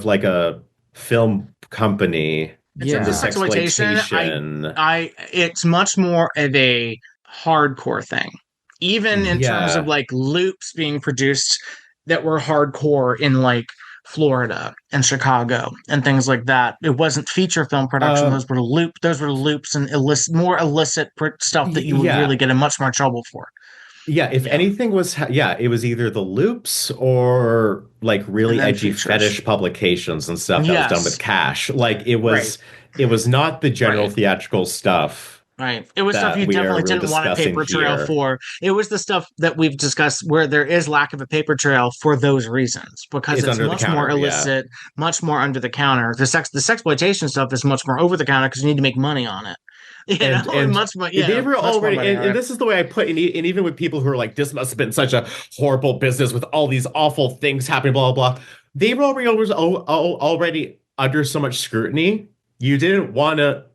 like a film company. In terms of sexploitation, it's much more of a hardcore thing. Even in terms of like loops being produced that were hardcore in like Florida and Chicago and things like that. It wasn't feature film production. Those were loops and more illicit stuff that you would really get in much more trouble for. Yeah, if anything was, it was either the loops or like really edgy fetish publications and stuff that was done with cash. Like it was not the general theatrical stuff. Right. It was stuff you definitely didn't want a paper trail for. It was the stuff that we've discussed where there is lack of a paper trail for those reasons, because it's much more illicit, much more under the counter. The sexploitation stuff is much more over the counter because you need to make money on it. And much more. Yeah, they were already, and this is the way I put it. And even with people who are like, this must have been such a horrible business with all these awful things happening, blah, blah, blah. They were already under so much scrutiny. You didn't want to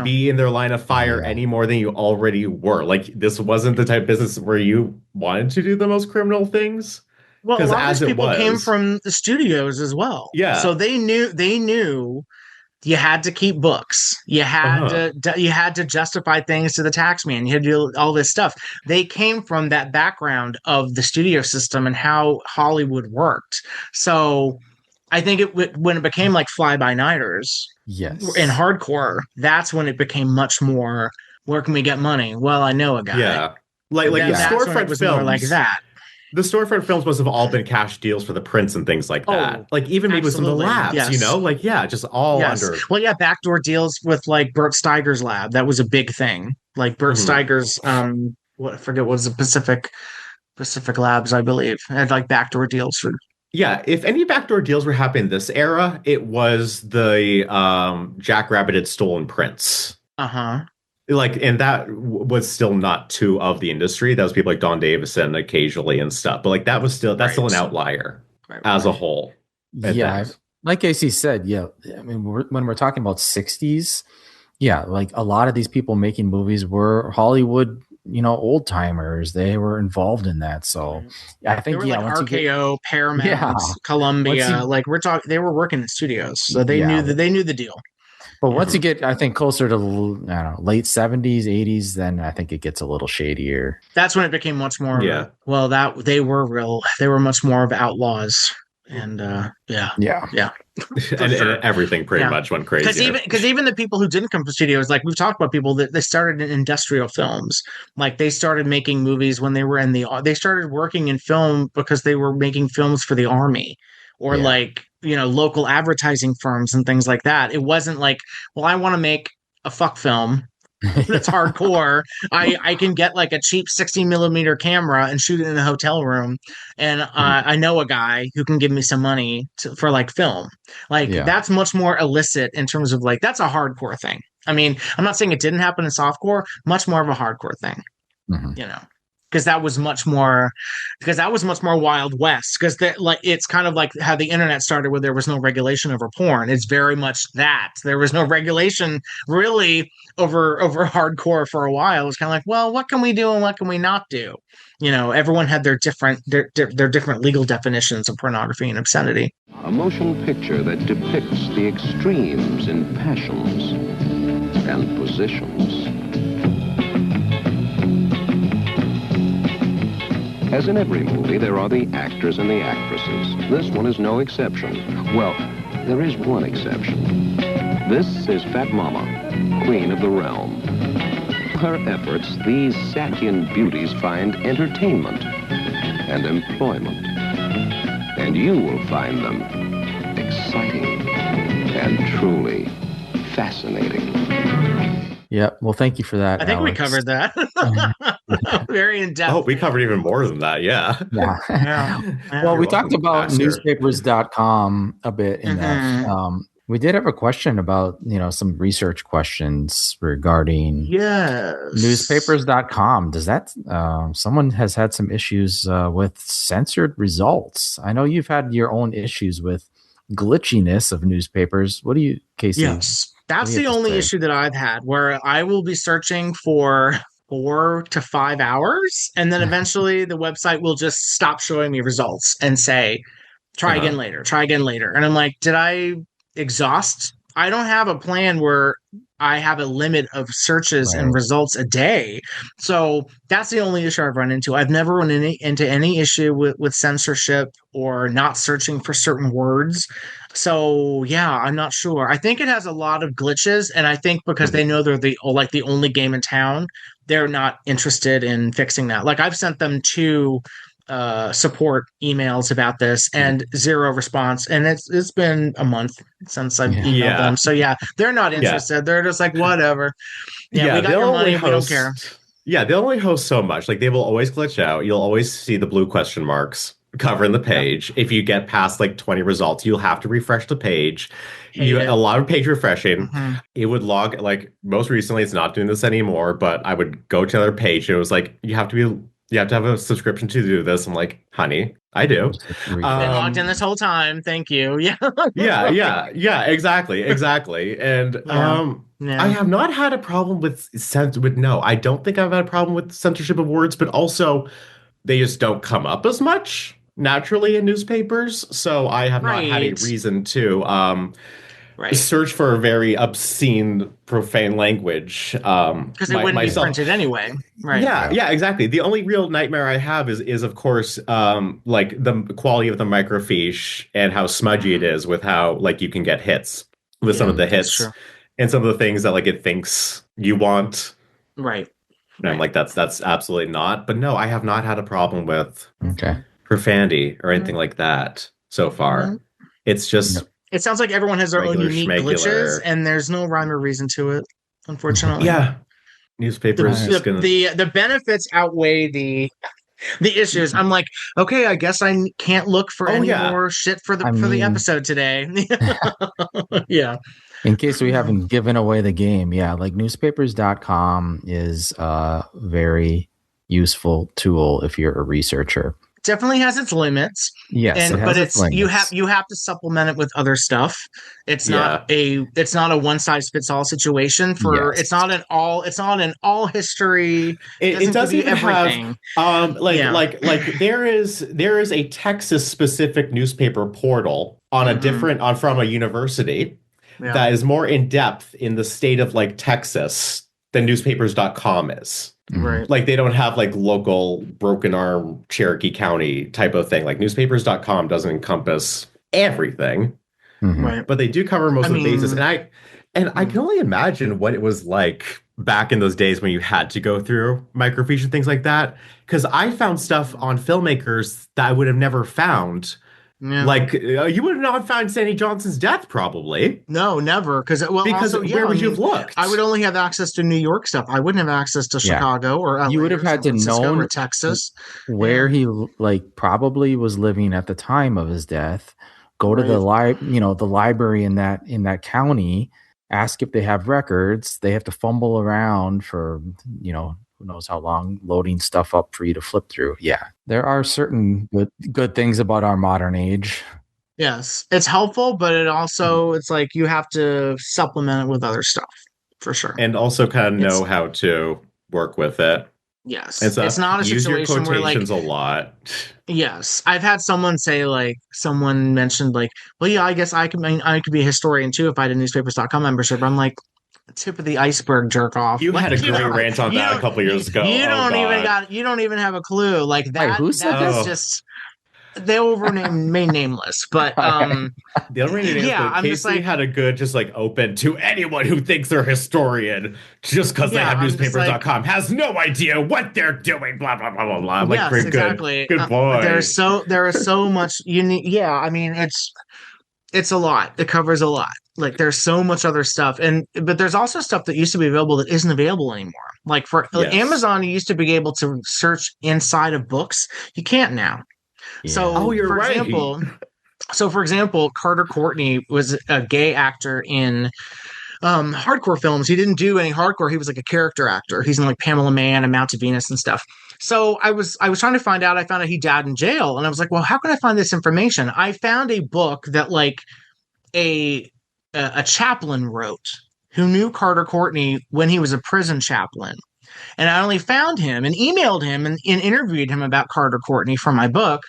be in their line of fire any more than you already were. Like, this wasn't the type of business where you wanted to do the most criminal things. Well, a lot of these people came from the studios as well. Yeah. So they knew you had to keep books. You had to justify things to the tax man. You had to do all this stuff. They came from that background of the studio system and how Hollywood worked. So I think when it became like fly-by-nighters, in hardcore, that's when it became much more, where can we get money? Well, I know a guy. Yeah. Like the storefront films. Like that. The storefront films must have all been cash deals for the prints and things like that. Like even maybe with some of the labs, just all under. Well, backdoor deals with like Bert Steiger's lab. That was a big thing. Like Bert Steiger's, I forget what was the Pacific Labs, I believe, had like backdoor deals for. Yeah, if any backdoor deals were happening this era, it was the Jackrabbit stolen prints. Like, and that was still not too of the industry. That was people like Don Davison occasionally and stuff. But like that's still an outlier as a whole. Yeah, like AC said, I mean, when we're talking about 60s, like a lot of these people making movies were Hollywood, old timers. They were involved in that. So I think like RKO, Paramount, Columbia, they were working in studios, so they knew the deal. But once you get, I think, closer to late 70s, 80s, then I think it gets a little shadier. That's when it became much more. Yeah. Well, they were much more of outlaws, and and everything pretty much went crazy. Because even the people who didn't come from studios, like we've talked about, people that they started in industrial films, like they started making movies when they were they started working in film because they were making films for the army, or local advertising firms and things like that. It wasn't like, well, I want to make a fuck film that's hardcore. I can get like a cheap 60mm camera and shoot it in a hotel room, and I know a guy who can give me some money for like film. That's much more illicit in terms of like, that's a hardcore thing. I mean, I'm not saying it didn't happen in softcore, much more of a hardcore thing. Because that was much more Wild West. Because it's kind of like how the internet started, where there was no regulation over porn. It's very much that there was no regulation really over hardcore for a while. It was kind of like, well, what can we do and what can we not do? Everyone had their different legal definitions of pornography and obscenity. A motion picture that depicts the extremes in passions and positions. As in every movie, there are the actors and the actresses. This one is no exception. Well, there is one exception. This is Fat Mama, queen of the realm. Her efforts, these Satyan beauties find entertainment and employment. And you will find them exciting and truly fascinating. Yeah, well, thank you for that. I think Alex. we covered that. Very in depth. Oh, we covered even more than that. Yeah. Well, we talked about newspapers.com a bit in that. We did have a question about, some research questions regarding newspapers.com. Does that, someone has had some issues with censored results. I know you've had your own issues with glitchiness of newspapers. What do you, Casey? Yes. That's the only issue that I've had, where I will be searching for 4 to 5 hours, and then eventually the website will just stop showing me results and say, try again later. And I'm like, did I exhaust? I don't have a plan where I have a limit of searches and results a day. So that's the only issue I've run into. I've never run into any issue with censorship or not searching for certain words. So yeah, I'm not sure. I think it has a lot of glitches, and I think because they know they're the only game in town, they're not interested in fixing that. Like I've sent them two support emails about this and zero response, and it's been a month since I've emailed them. So yeah, they're not interested. They're just like, whatever. We got your money, we don't care. Yeah, they'll only host so much. Like they will always glitch out. You'll always see the blue question marks covering the page. If you get past like 20 results, you'll have to refresh the page. A lot of page refreshing. It would log, like most recently it's not doing this anymore, but I would go to another page and it was like, you have to have a subscription to do this. I'm like, honey, I do. Been logged in this whole time. Thank you. Yeah, exactly. And I have not had a problem with I don't think I've had a problem with censorship of words, but also they just don't come up as much naturally in newspapers. So I have not had a reason to search for a very obscene, profane language. Because it wouldn't be printed anyway. Right. Yeah, exactly. The only real nightmare I have is of course, like the quality of the microfiche and how smudgy it is with how like you can get hits with some of the hits and some of the things that like it thinks you want. Right. And I'm like, that's absolutely not. But no, I have not had a problem with profanity or anything like that so far. It's just... It sounds like everyone has their own unique glitches, and there's no rhyme or reason to it, unfortunately. Yeah. Newspapers the benefits outweigh the issues. I'm like, okay, I guess I can't look for any more shit for the episode today. Yeah. In case we haven't given away the game, like newspapers.com is a very useful tool if you're a researcher. Definitely has its limits. Yes, but you have to supplement it with other stuff. It's not a one size fits all situation it's not an all history. It doesn't even everything. Have like there is a Texas specific newspaper portal on a from a university that is more in depth in the state of like Texas than newspapers.com is. Right. Like they don't have like local broken arm Cherokee County type of thing. Like newspapers.com doesn't encompass everything. Right. But they do cover most of the bases. And I can only imagine what it was like back in those days when you had to go through microfiche and things like that. Because I found stuff on filmmakers that I would have never found. Yeah. Like you would not have found Sandy Johnson's death, probably. No, never. Because where would you have looked? I would only have access to New York stuff. I wouldn't have access to Chicago or LA. You would have had to know or Texas where he probably was living at the time of his death. Go to the library in that county. Ask if they have records. They have to fumble around for who knows how long, loading stuff up for you to flip through. Yeah, there are certain good things about our modern age. Yes, it's helpful, but it's like you have to supplement it with other stuff for sure. And also kind of know how to work with it. Yes, it's not a situation where like a lot. Yes, I've had someone say someone mentioned well, yeah, I guess I could be a historian too if I had a newspapers.com membership. I'm like, tip of the iceberg, jerk off. You had a great rant on that a couple years ago. You don't even have a clue. Like that. Wait, who said that? Just they will remain nameless, but they'll remain nameless. But Casey had a good open to anyone who thinks they're a historian just because they have newspapers.com has no idea what they're doing. Blah blah blah blah blah. I'm yes, exactly. Good boy. There is so much unique. Yeah, I mean it's a lot. It covers a lot. Like there's so much other stuff, but there's also stuff that used to be available that isn't available anymore. Like for Amazon, you used to be able to search inside of books. You can't now. Yeah. So, for example, Carter Courtney was a gay actor in hardcore films. He didn't do any hardcore. He was like a character actor. He's in like Pamela Mann and Mount to Venus and stuff. So I was trying to find out. I found out he died in jail, and I was like, well, how can I find this information? I found a book that like a chaplain wrote who knew Carter Courtney when he was a prison chaplain. And I only found him and emailed him and interviewed him about Carter Courtney for my book.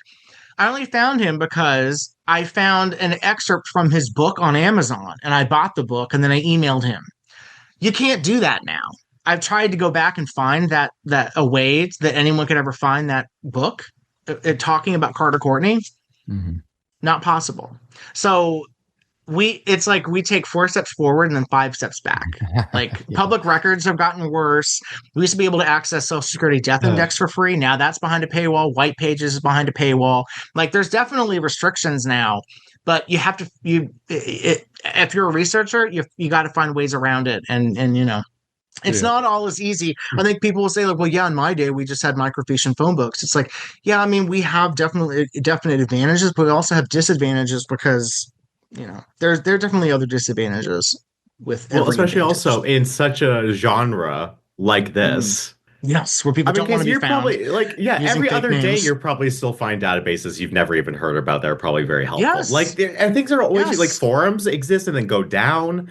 I only found him because I found an excerpt from his book on Amazon and I bought the book and then I emailed him. You can't do that now. I've tried to go back and find that a way that anyone could ever find that book talking about Carter Courtney. Mm-hmm. Not possible. So it's like we take 4 steps forward and then 5 steps back. Like public records have gotten worse. We used to be able to access Social Security Death Index for free. Now that's behind a paywall. White Pages is behind a paywall. Like there's definitely restrictions now, but you have to if you're a researcher, you got to find ways around it, and it's not all as easy. I think people will say, like, well, yeah, in my day, we just had microfiche and phone books. It's like, yeah, I mean, we have definite advantages, but we also have disadvantages because, there are definitely other disadvantages with especially also in such a genre like this. Yes, where people don't want to be found. Probably every other day you're probably still find databases you've never even heard about that are probably very helpful. Yes. And things are always like forums exist and then go down.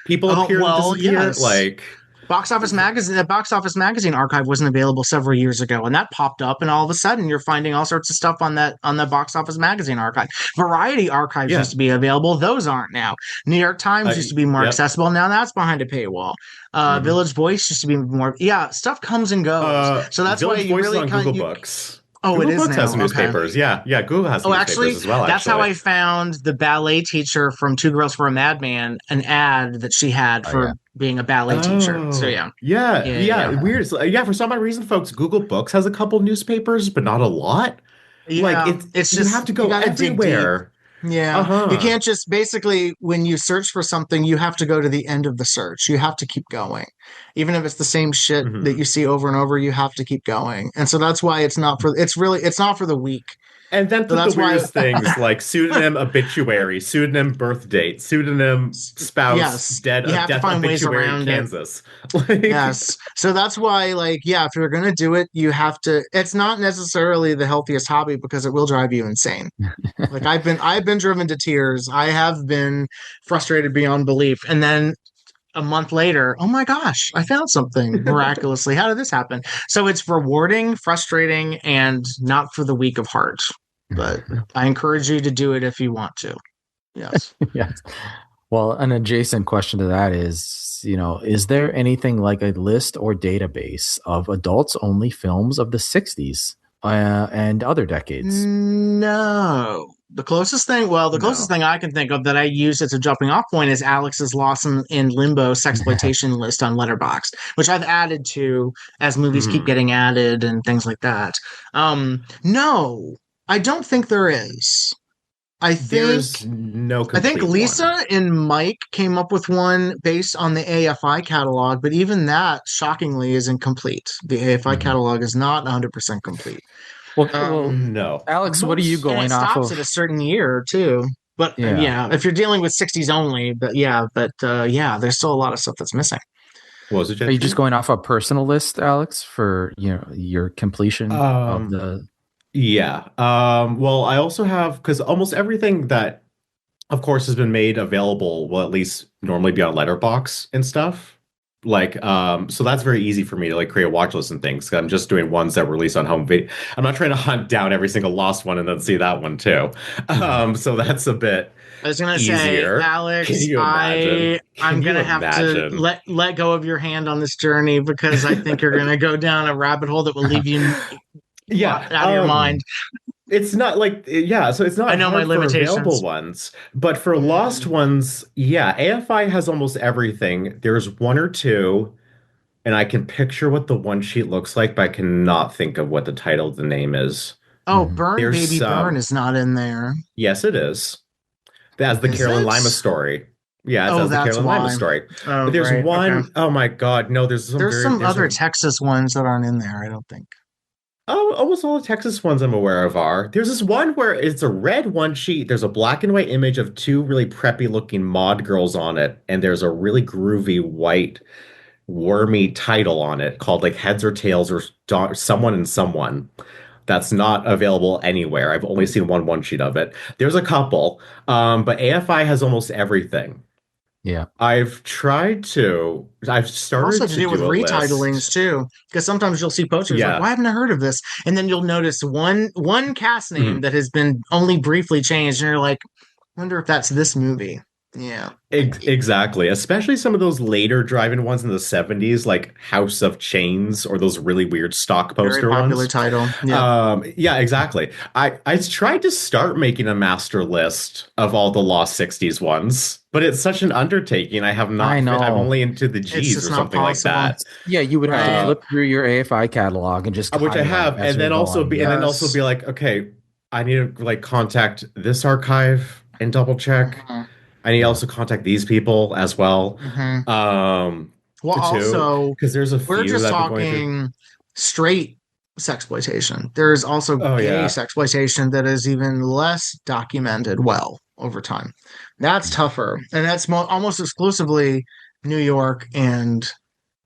People appear and disappear. Like Box Office Magazine, the Box Office Magazine archive wasn't available several years ago, and that popped up, and all of a sudden you're finding all sorts of stuff on the Box Office Magazine archive. Variety archives used to be available; those aren't now. New York Times used to be more accessible. Now that's behind a paywall. Village Voice used to be more. Yeah, stuff comes and goes. So that's why you really on Google Books. Oh, Google it is Books now. has newspapers. Okay. Yeah. Google has newspapers as well. That's how I found the ballet teacher from Two Girls for a Madman, an ad that she had for being a ballet teacher. So weird. So, for some odd reason, folks, Google Books has a couple newspapers, but not a lot. Yeah, like it's just you have to go everywhere. Yeah. You can't just basically, when you search for something, you have to go to the end of the search. You have to keep going. Even if it's the same shit that you see over and over, you have to keep going. And so that's why it's not for the weak. And then put the weirdest things like pseudonym obituary, pseudonym birth date, pseudonym spouse, dead obituary in Kansas. Yes. So that's why, if you're going to do it, you have to. It's not necessarily the healthiest hobby because it will drive you insane. Like I've been driven to tears. I have been frustrated beyond belief. And then a month later, oh my gosh, I found something miraculously. How did this happen? So it's rewarding, frustrating, and not for the weak of heart. But I encourage you to do it if you want to. Yes. Yes. Well, an adjacent question to that is, is there anything like a list or database of adults-only films of the 60s and other decades? No. The closest thing I can think of that I use as a jumping off point is Alex's Lost in Limbo sexploitation list on Letterboxd, which I've added to as movies keep getting added and things like that. No, I don't think there is. I think Lisa and Mike came up with one based on the AFI catalog, but even that, shockingly, is incomplete. The AFI catalog is not 100% complete. Well, no. Alex, what are you going off of? It stops at a certain year, too. But, if you're dealing with 60s only, there's still a lot of stuff that's missing. What was it, Are you just going off a personal list, Alex, for your completion of the... Yeah. Well, I also have, because almost everything that, of course, has been made available will at least normally be on Letterboxd and stuff. So that's very easy for me to create a watch list and things. I'm just doing ones that were released on home video. I'm not trying to hunt down every single lost one and then see that one too. So that's a bit I was going to say, Alex, I'm going to have to let go of your hand on this journey because I think you're going to go down a rabbit hole that will leave you out of your mind. It's not so it's not I know my limitations. For available ones, but for lost ones, AFI has almost everything. There's one or two, and I can picture what the one sheet looks like, but I cannot think of what the title of the name is. Oh, Burn is not in there. Yes, it is. That's the Carolyn Lima story. Yeah, it's the Carolyn Lima story. Oh, but there's one. Okay. Oh my God, no! There's some other Texas ones that aren't in there. I don't think. Oh, almost all the Texas ones I'm aware of are. There's this one where it's a red one sheet. There's a black and white image of two really preppy looking mod girls on it. And there's a really groovy white wormy title on it called Heads or Tails or Someone and Someone. That's not available anywhere. I've only seen one sheet of it. There's a couple, but AFI has almost everything. Yeah, I've started to do with retitling too, because sometimes you'll see posters like, "Why haven't I heard of this?" And then you'll notice one cast name that has been only briefly changed, and you're like, "Wonder if that's this movie." Yeah. Exactly. Especially some of those later drive-in ones in the 70s, like House of Chains, or those really weird stock Very poster popular ones. title. Yeah. Yeah, exactly. I tried to start making a master list of all the lost 60s ones, but it's such an undertaking. I have not I know. I'm only into the It's G's just or not something like possible. that. Yeah, you would have to Right. flip through your AFI catalog and just Which I highlight have, as and then you're also going. and then also be like, okay, I need to like contact this archive and double check. Mhm. I need to also contact these people as well. Mhm. Well, Too, also, because there's a we're few just that I've been going through. talking straight sexploitation. There's also Oh gay yeah. sexploitation that is even less documented well over time. That's tougher, and that's almost exclusively New York and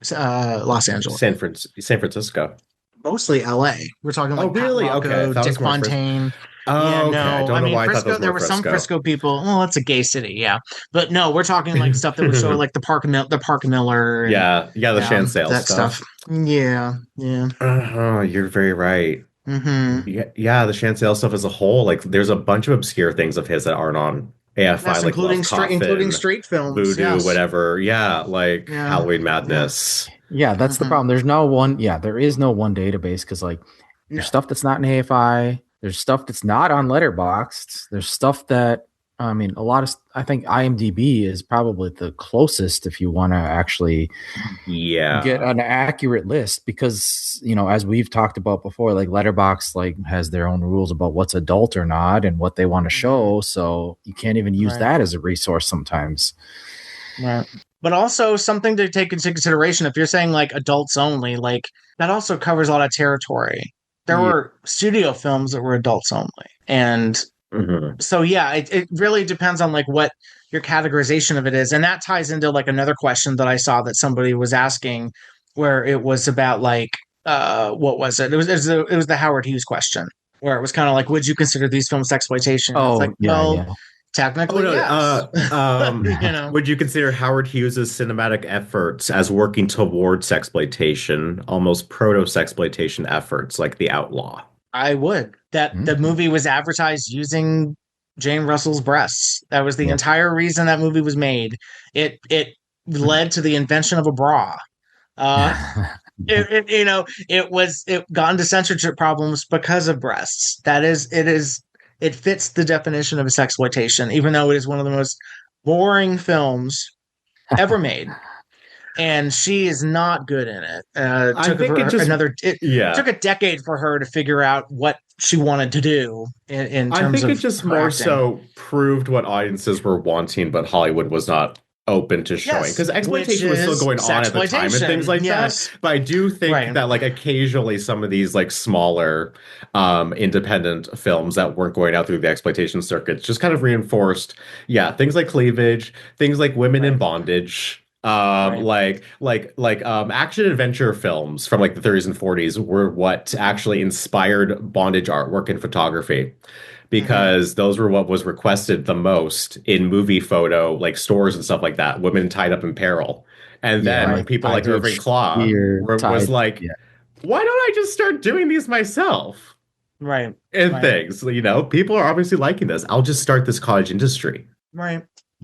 Los Angeles. San Francisco. Mostly LA. We're talking like Oh, really? Pat Okay, Rocco, that Dick was more Fontaine. Oh, Yeah, okay. I no. don't I know mean, why I thought that Frisco, was there more were some Frisco. Frisco people. Well, it's a gay city, yeah. But no, we're talking like stuff that would show like the Park Miller and Yeah, the Shansail that stuff. Yeah. You're very right. Mm-hmm. Yeah, the Shansail stuff as a whole, like there's a bunch of obscure things of his that aren't on AFI, Yes, like Love including Coffin, straight films. Voodoo, Yes. whatever. Yeah, like Yeah. Halloween Madness. Yeah, that's the problem. There is no one database because like there's stuff that's not in AFI. There's stuff that's not on Letterboxd. There's stuff that I think IMDb is probably the closest if you want to actually get an accurate list because as we've talked about before, like Letterboxd like has their own rules about what's adult or not and what they want to show. So you can't even use that as a resource sometimes. Right. But also something to take into consideration, if you're saying like adults only, like that also covers a lot of territory. There were studio films that were adults only. And so, yeah, it really depends on like what your categorization of it is. And that ties into like another question that I saw that somebody was asking where it was about like, what was it? It was the Howard Hughes question where it was kind of like, would you consider these films sexploitation? Oh, it's like, technically, yes. Would you consider Howard Hughes' cinematic efforts as working towards sexploitation, almost proto-sexploitation efforts, like The Outlaw? I would. The movie was advertised using Jane Russell's breasts. That was the entire reason that movie was made. It led to the invention of a bra. It got into censorship problems because of breasts. It fits the definition of a sexploitation, even though it is one of the most boring films ever made. And she is not good in it. It took a decade for her to figure out what she wanted to do in terms of I think it just more so proved what audiences were wanting, but Hollywood was not open to showing because exploitation was still going on at the time and things like that. But I do think that like occasionally some of these like smaller independent films that weren't going out through the exploitation circuits just kind of reinforced things like cleavage, things like women in bondage, action adventure films from like the 30s and 40s were what actually inspired bondage artwork and photography. Because those were what was requested the most in movie photo, like stores and stuff like that. Women tied up in peril. And then people like Irving Klaw was like, why don't I just start doing these myself? Right. And things, people are obviously liking this. I'll just start this cottage industry. Right.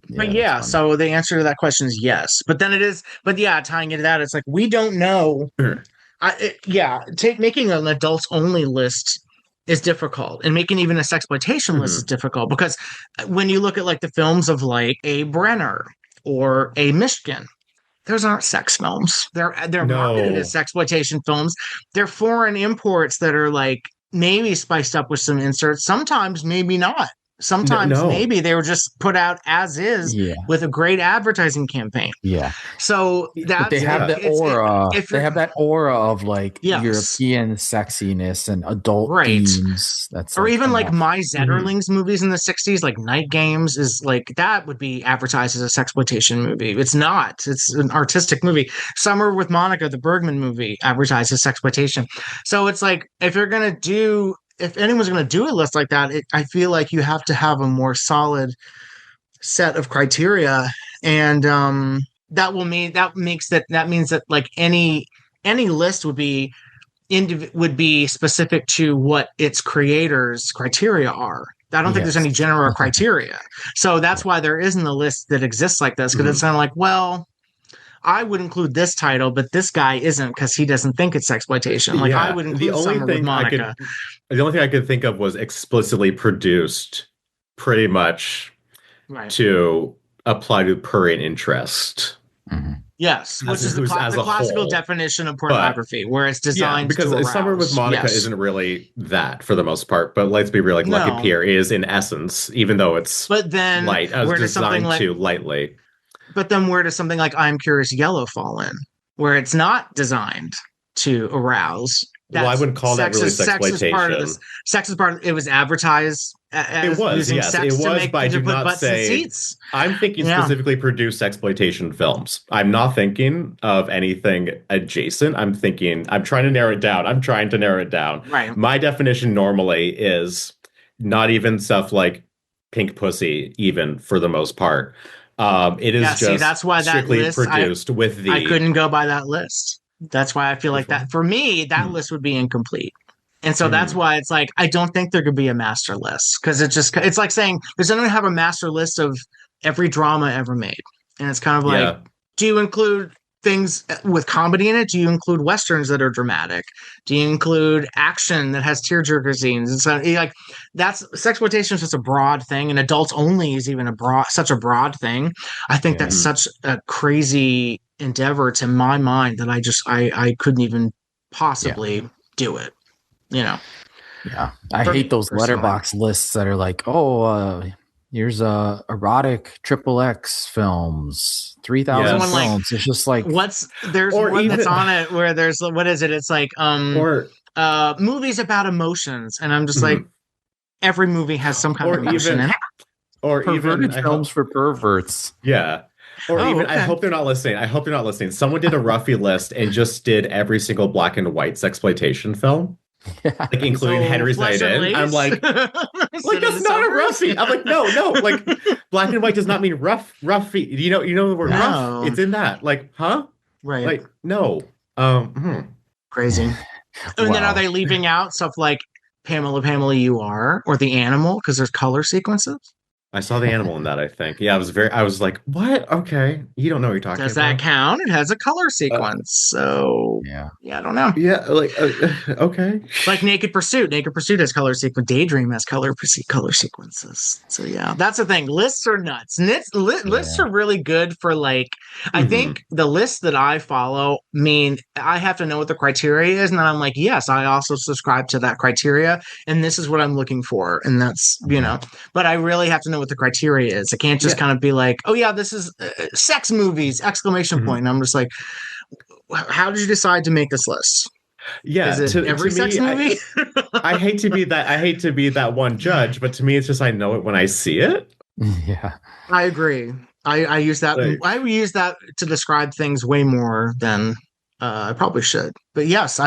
But so the answer to that question is yes. But then tying into that, it's like, we don't know. Making an adults only list is difficult, and making even a sexploitation list is difficult because when you look at like the films of like a Brenner or a Michigan, those aren't sex films. They're marketed as sexploitation films. They're foreign imports that are like maybe spiced up with some inserts. Sometimes maybe not. Sometimes maybe they were just put out as is with a great advertising campaign. Yeah. So they have that aura. They have that aura of like European sexiness and adult themes. Or even like My Zetterlings movies in the 60s, like Night Games is like that would be advertised as a sexploitation movie. It's not. It's an artistic movie. Summer with Monica, the Bergman movie, advertised as sexploitation. So it's like if anyone's going to do a list like that, I feel like you have to have a more solid set of criteria, and that means that like any list would be specific to what its creators' criteria are. I don't think there's any general criteria. So that's why there isn't a list that exists like this, because it's kind of like, well, I would include this title, but this guy isn't because he doesn't think it's sexploitation. Like I would include Summer with Monica. The only thing I could think of was explicitly produced, pretty much to apply to prurient interest. Yes, which is the classical definition of pornography, where it's designed because to arouse. Summer with Monica isn't really that for the most part, but let's be real, like Lucky Pierre is in essence, even though it's light, as designed to lightly. But then where does something like I'm Curious Yellow fall in? Where it's not designed to arouse. Well, I wouldn't call that really sexploitation. Sex is part of it was advertised as it was, using yes. sex it was, to make but I do not say I'm thinking specifically produced sexploitation films. I'm not thinking of anything adjacent. I'm trying to narrow it down. Right. My definition normally is not even stuff like pink pussy, even for the most part. It is just that's why strictly that list, produced with the. I couldn't go by that list. That's why I feel like that for me, that list would be incomplete. And so that's why it's like, I don't think there could be a master list, because it's like saying there's going to have a master list of every drama ever made. And it's kind of like, do you include things with comedy in it? Do you include Westerns that are dramatic? Do you include action that has tearjerker scenes? And so like that's sexploitation is just a broad thing, and adults only is even such a broad thing. I think that's such a crazy endeavor to my mind that I couldn't even possibly do it. You know. Yeah. I hate those letterbox lists that are like, here's erotic XXX films, 3,000 films. Like, it's just like there's one that's on it where there's what is it? It's like movies about emotions, and I'm just like, every movie has some kind of emotion in it. Or perverted films for perverts. Yeah. Or I hope they're not listening. Someone did a Ruffy list and just did every single black and white sexploitation film. Yeah. Like including Henry's Night In. I'm like that's not a Ruffy. I'm like, no, like black and white does not mean roughy. You know the word rough. It's in that. Like, huh? Right. Like, no. Crazy. And then are they leaving out stuff like Pamela You Are, or The Animal, because there's color sequences? I saw The Animal in that, I think. Yeah, I was like, what? Okay. You don't know what you're talking about. Does that count? It has a color sequence. So, yeah, I don't know. Yeah, like, okay. Like Naked Pursuit. Naked Pursuit has color sequence. Daydream has color sequences. So, yeah, that's the thing. Lists are nuts. Lists are really good for, like, I think the lists that I follow mean I have to know what the criteria is. And then I'm like, yes, I also subscribe to that criteria. And this is what I'm looking for. And that's, but I really have to know what the criteria is. I can't just kind of be like, oh yeah, this is sex movies, exclamation point. And I'm just like, how did you decide to make this list? Yeah, is it every sex movie? I hate to be that one judge, but to me, it's just I know it when I see it. Yeah, I agree. I use that. I use that to describe things way more than I probably should. But yes,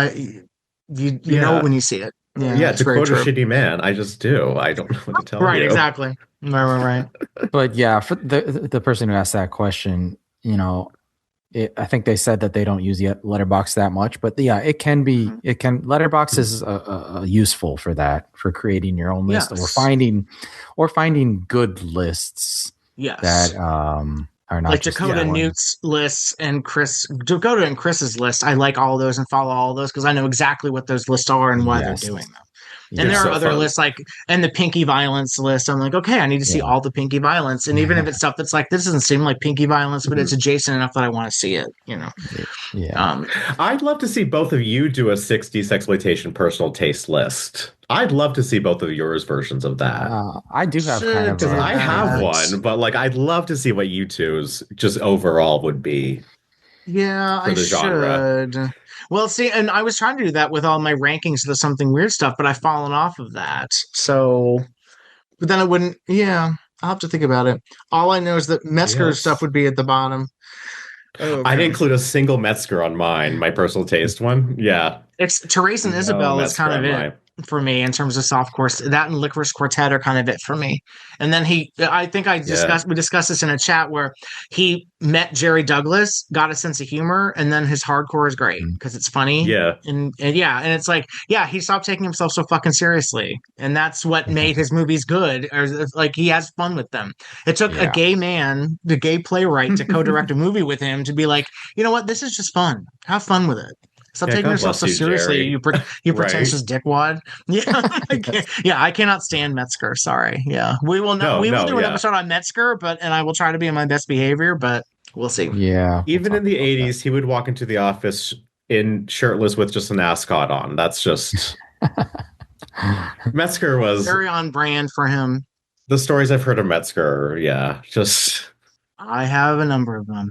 you know it when you see it. Yeah, to quote a shitty man, I just do. I don't know what to tell you. Right, exactly. Right. But yeah, for the person who asked that question, I think they said that they don't use Letterboxd that much, but yeah, it can be. It can. Letterboxd is useful for that, for creating your own list or finding good lists. Yes. That are not like Dakota Newt's lists and Dakota and Chris's list. I like all those and follow all those because I know exactly what those lists are and why they're doing them. And there are other lists and the Pinky Violence list. I'm like, okay, I need to see all the Pinky Violence. And even if it's stuff that's like, this doesn't seem like Pinky Violence, but it's adjacent enough that I want to see it, Yeah. I'd love to see both of you do a 60s sexploitation personal taste list. I'd love to see both of yours versions of that. I do have kind of. I have one, but like, I'd love to see what you two's just overall would be. Yeah, I should. Well, see, and I was trying to do that with all my rankings of the Something Weird stuff, but I've fallen off of that. So, but then I wouldn't. Yeah, I'll have to think about it. All I know is that Metzger's stuff would be at the bottom. Oh, okay. I didn't include a single Metzger on mine, my personal taste one. Yeah. It's Therese and Isabel is kind of it. for me in terms of softcore. That and Licorice Quartet are kind of it for me. And then we discussed this in a chat where he met Jerry Douglas, got a sense of humor, and then his hardcore is great because it's funny. Yeah. And it's like, he stopped taking himself so fucking seriously. And that's what made his movies good. Or like he has fun with them. It took a gay man, the gay playwright, to co-direct a movie with him to be like, you know what, this is just fun. Have fun with it. Stop taking yourself so seriously, you pretentious dickwad. Yeah, I cannot stand Metzger. Sorry. Yeah, we will do an episode on Metzger, and I will try to be in my best behavior, but we'll see. Yeah. Even in the 80s, he would walk into the office in shirtless with just an ascot on. That's just Metzger was very on brand for him. The stories I've heard of Metzger, I have a number of them.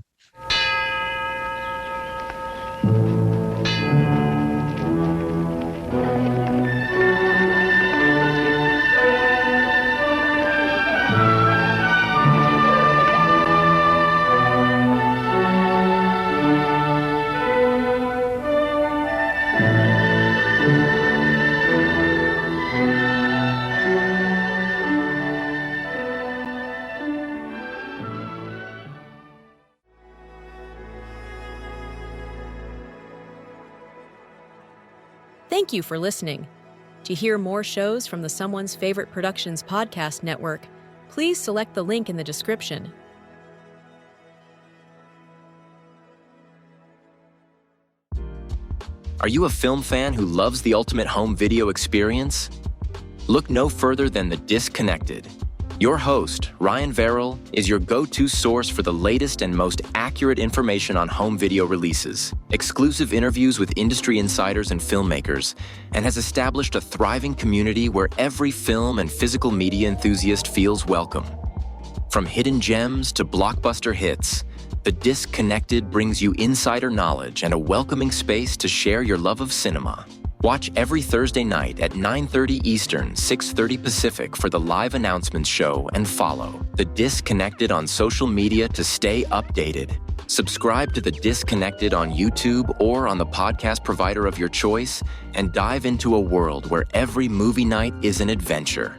Thank you for listening. To hear more shows from the Someone's Favorite Productions podcast network, please select the link in the description. Are you a film fan who loves the ultimate home video experience? Look no further than The Disconnected. Your host, Ryan Verrill, is your go-to source for the latest and most accurate information on home video releases, exclusive interviews with industry insiders and filmmakers, and has established a thriving community where every film and physical media enthusiast feels welcome. From hidden gems to blockbuster hits, The Disconnected brings you insider knowledge and a welcoming space to share your love of cinema. Watch every Thursday night at 9:30 Eastern, 6:30 Pacific for the live announcements show and follow The Disconnected on social media to stay updated. Subscribe to The Disconnected on YouTube or on the podcast provider of your choice and dive into a world where every movie night is an adventure.